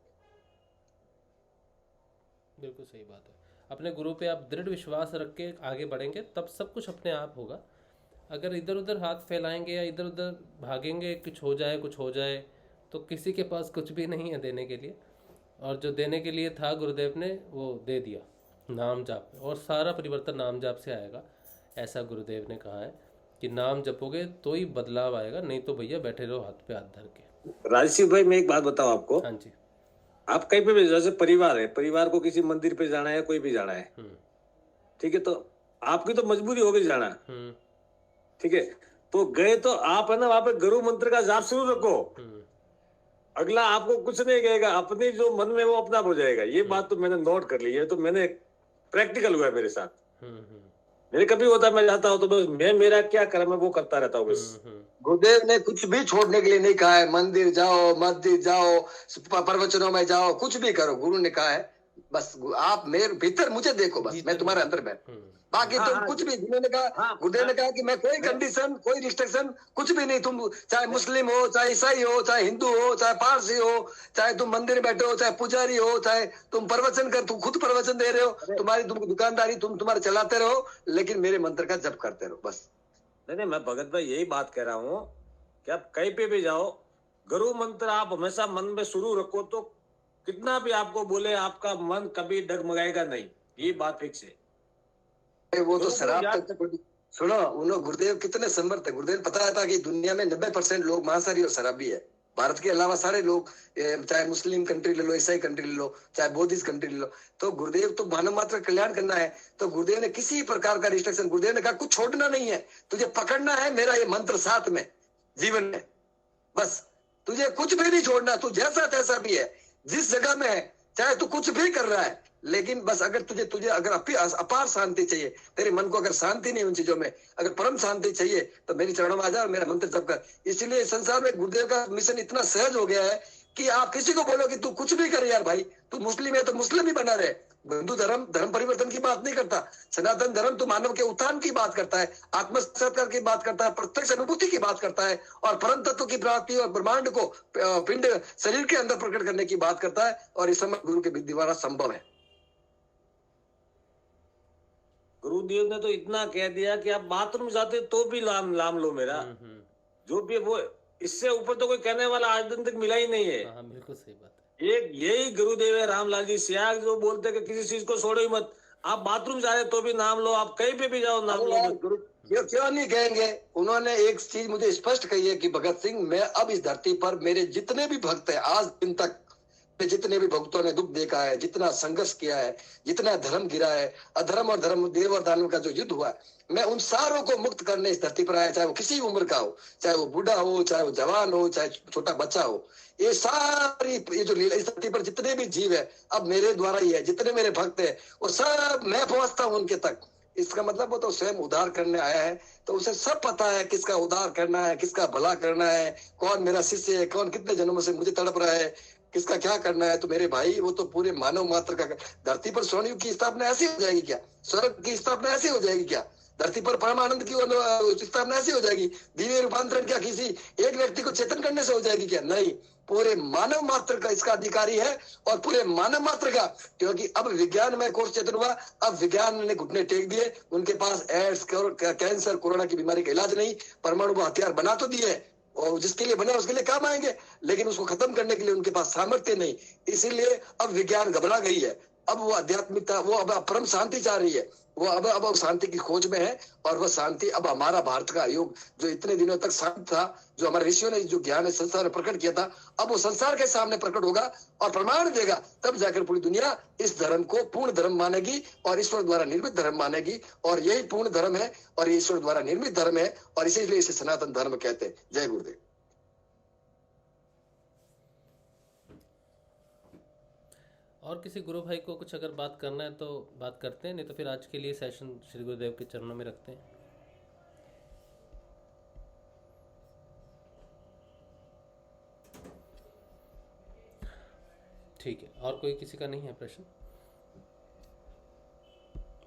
बिल्कुल सही बात है। अपने गुरु पे आप दृढ़ विश्वास रख के आगे बढ़ेंगे तब सब कुछ अपने आप होगा। अगर इधर उधर हाथ फैलाएंगे या इधर उधर भागेंगे, कुछ हो जाए, तो किसी के पास कुछ भी नहीं है देने के लिए। और जो देने के लिए था गुरुदेव ने वो दे दिया, नाम जाप, और सारा परिवर्तन नाम जाप से आएगा। ऐसा गुरुदेव ने कहा है कि नाम जपोगे तो ही बदलाव आएगा, नहीं तो भैया बैठे रहो हाथ पे हाथ धर के।
राजशिव भाई, मैं एक बात बताऊं आपको।
हाँ जी।
आप कहीं पे भी, जैसे परिवार है, परिवार को किसी मंदिर पे जाना है, कोई भी जाना है, ठीक है, तो आपकी तो मजबूरी होगी जाना, ठीक है, तो गए तो आप है ना वहां पे गुरु मंत्र का जाप शुरू रखो। अगला आपको कुछ नहीं कहेगा, अपनी जो मन में वो अपना हो जाएगा। ये बात तो मैंने नोट कर ली है, तो मैंने प्रैक्टिकल हुआ है मेरे साथ। मेरे कभी होता है, मैं जाता हूँ तो बस मैं मेरा क्या कर्म है वो करता रहता हूँ बस।
गुरुदेव ने कुछ भी छोड़ने के लिए नहीं कहा है। मंदिर जाओ, मस्जिद जाओ, प्रवचनों में जाओ, कुछ भी करो, गुरु ने कहा है बस आप मेरे भीतर मुझे देखो, बस मैं तुम्हारे अंदर बैठ, बाकी तुम कुछ भी। उन्होंने कहा, गुरुदेव ने कहा कि मैं कोई कंडीशन, कोई रिस्ट्रिक्शन कुछ भी नहीं, तुम चाहे मुस्लिम हो, चाहे ईसाई हो, चाहे हिंदू हो, चाहे पारसी हो, चाहे तुम मंदिर में बैठे हो, चाहे पुजारी हो, चाहे तुम प्रवचन कर, तुम खुद प्रवचन दे रहे हो, तुम्हारी दुकानदारी तुम तुम्हारे चलाते रहो, लेकिन मेरे मंत्र का जप करते रहो बस।
नहीं, मैं भगत भाई यही बात कह रहा हूँ कि आप कहीं पे भी जाओ, गुरु मंत्र आप हमेशा मन में शुरू रखो, तो कितना भी आपको बोले आपका मन कभी डगमगाएगा नहीं, ये बात फिक्स है।
वो तो शराब तक सुनो, उन्होंने गुरुदेव कितने समर्थ है। गुरुदेव पता था कि दुनिया में 90% लोग मांसाहारी और शराबी है। भारत के अलावा सारे लोग, चाहे मुस्लिम कंट्री ले लो, ईसाई कंट्री ले लो, चाहे बौद्धिस्ट कंट्री ले लो, तो गुरुदेव तो मानव मात्र कल्याण करना है। तो गुरुदेव ने किसी प्रकार का रिस्ट्रिक्शन, गुरुदेव ने कहा कुछ छोड़ना नहीं है, तुझे पकड़ना है मेरा ये मंत्र साथ में जीवन में, बस तुझे कुछ भी नहीं छोड़ना। तू जैसा तैसा भी है, जिस जगह में है, चाहे तू कुछ भी कर रहा है, लेकिन बस अगर तुझे अगर अपार शांति चाहिए, तेरे मन को अगर शांति नहीं उन चीजों में, अगर परम शांति चाहिए, तो मेरी चरणों में आ जा और मेरा मंत्र जप कर। इसलिए संसार में गुरुदेव का मिशन इतना सहज हो गया है कि आप किसी को बोलो कि तू कुछ भी कर यार भाई, तू मुस्लिम है तो मुस्लिम ही बना रहे। हिंदू धर्म परिवर्तन की बात नहीं करता। सनातन धर्म तो मानव के उत्थान की बात करता है, आत्म साक्षात्कार की बात करता है, प्रत्यक्ष अनुभूति की बात करता है, और परम तत्व की प्राप्ति और ब्रह्मांड को पिंड शरीर के अंदर प्रकट करने की बात करता है, और इस समय गुरु के विधि द्वारा संभव है।
गुरुदेव ने तो इतना कह दिया कि आप बाथरूम जाते तो भी नाम लो मेरा, जो भी वो, इससे ऊपर तो कोई कहने वाला आज दिन तक मिला ही नहीं है।
हाँ, बिल्कुल सही बात है।
एक यही गुरुदेव है रामलाल जी सियाग, जो बोलते कि किसी चीज को छोड़ो ही मत, आप बाथरूम जा रहे तो भी नाम लो, आप कहीं पे भी जाओ नाम लो।
क्यों नहीं कहेंगे। उन्होंने एक चीज मुझे स्पष्ट कही है कि भगत सिंह, मैं अब इस धरती पर मेरे जितने भी भक्त है, आज दिन तक जितने भी भक्तों ने दुख देखा है, जितना संघर्ष किया है, जितना धर्म गिरा है, अधर्म और धर्म, देव और दानव का जो युद्ध हुआ है, मैं उन सारों को मुक्त करने इस धरती पर आया, चाहे वो किसी उम्र का हो, चाहे वो बूढ़ा हो, चाहे वो जवान हो, चाहे छोटा बच्चा हो। ये सारी ये जो लीला, इस धरती पर जितने भी जीव है अब मेरे द्वारा ही है, जितने मेरे भक्त है वो सब मैं पहुंचता हूँ उनके तक। इसका मतलब वो तो स्वयं उद्धार करने आया है, तो उसे सब पता है किसका उद्धार करना है, किसका भला करना है, कौन मेरा शिष्य है, कौन कितने जन्मों से मुझे तड़प रहा है, किसका क्या करना है। तो मेरे भाई, वो तो पूरे मानव मात्र का, धरती पर स्वर्ण युग की स्थापना ऐसी हो जाएगी क्या? स्वर्ग की स्थापना ऐसी हो जाएगी क्या? धरती पर परमानंद की स्थापना ऐसी हो जाएगी? दिव्य रूपांतरण क्या किसी एक व्यक्ति को चेतन करने से हो जाएगी क्या? नहीं, पूरे मानव मात्र का इसका अधिकारी है, और पूरे मानव मात्र का, क्योंकि अब विज्ञान में कोर्स चेतन हुआ, अब विज्ञान ने घुटने टेक दिए, उनके पास एड्स, कैंसर, कोरोना की बीमारी का इलाज नहीं, परमाणु को हथियार बना तो दिए, और जिसके लिए बना उसके लिए काम आएंगे, लेकिन उसको खत्म करने के लिए उनके पास सामर्थ्य नहीं। इसीलिए अब विज्ञान घबरा गई है, अब वो आध्यात्मिकता, वो अब परम शांति चाह रही है, वो अब शांति की खोज में है, और वह शांति अब हमारा भारत का योग जो इतने दिनों तक शांत था, जो हमारे ऋषियों ने जो ज्ञान है संसार में प्रकट किया था, अब वो संसार के सामने प्रकट होगा और प्रमाण देगा, तब जाकर पूरी दुनिया इस धर्म को पूर्ण धर्म मानेगी और ईश्वर द्वारा निर्मित धर्म मानेगी, और यही पूर्ण धर्म है और ये ईश्वर द्वारा निर्मित धर्म है, और इसीलिए इसे सनातन धर्म कहते हैं। जय गुरुदेव।
और किसी गुरु भाई को कुछ अगर बात करना है तो बात करते हैं, नहीं तो फिर आज के लिए सेशन श्री गुरुदेव के चरणों में रखते हैं। ठीक है, और कोई किसी का नहीं है प्रश्न?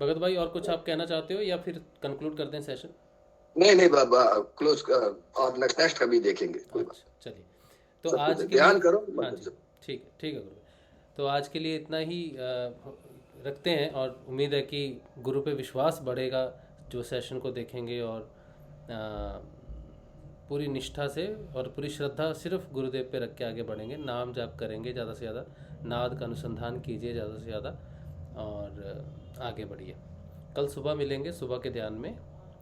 भगत भाई, और कुछ आप कहना चाहते हो या फिर कंक्लूड कर दें सेशन?
नहीं बाबा, क्लोज और नेक्स्ट का भी देखेंगे।
चलिए, तो आज
ध्यान करो।
ठीक है गुरु। तो आज के लिए इतना ही रखते हैं, और उम्मीद है कि गुरु पे विश्वास बढ़ेगा जो सेशन को देखेंगे, और पूरी निष्ठा से और पूरी श्रद्धा सिर्फ गुरुदेव पे रख के आगे बढ़ेंगे। नाम जाप करेंगे ज़्यादा से ज़्यादा, नाद का अनुसंधान कीजिए ज़्यादा से ज़्यादा, और आगे बढ़िए। कल सुबह मिलेंगे, सुबह के ध्यान में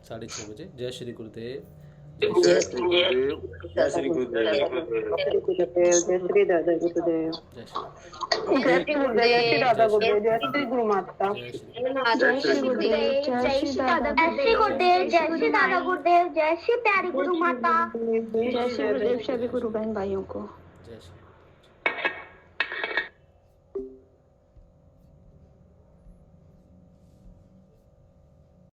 6:30 बजे। जय श्री गुरुदेव।
जय श्री गुरुदेव। जय श्री गुरुदेव।
जय श्री दादा गुरुदेव।
जय
श्री गुरुदेव। जय श्री दादा गुरुदेव। जय श्री गुरु माता।
जय श्री गुरुदेव। जय श्री दादा गुरुदेव। जय श्री दादा गुरुदेव। जय श्री प्यारी गुरु माता। जय श्री गुरुदेव सभी गुरु बहन भाइयों को।
जय श्री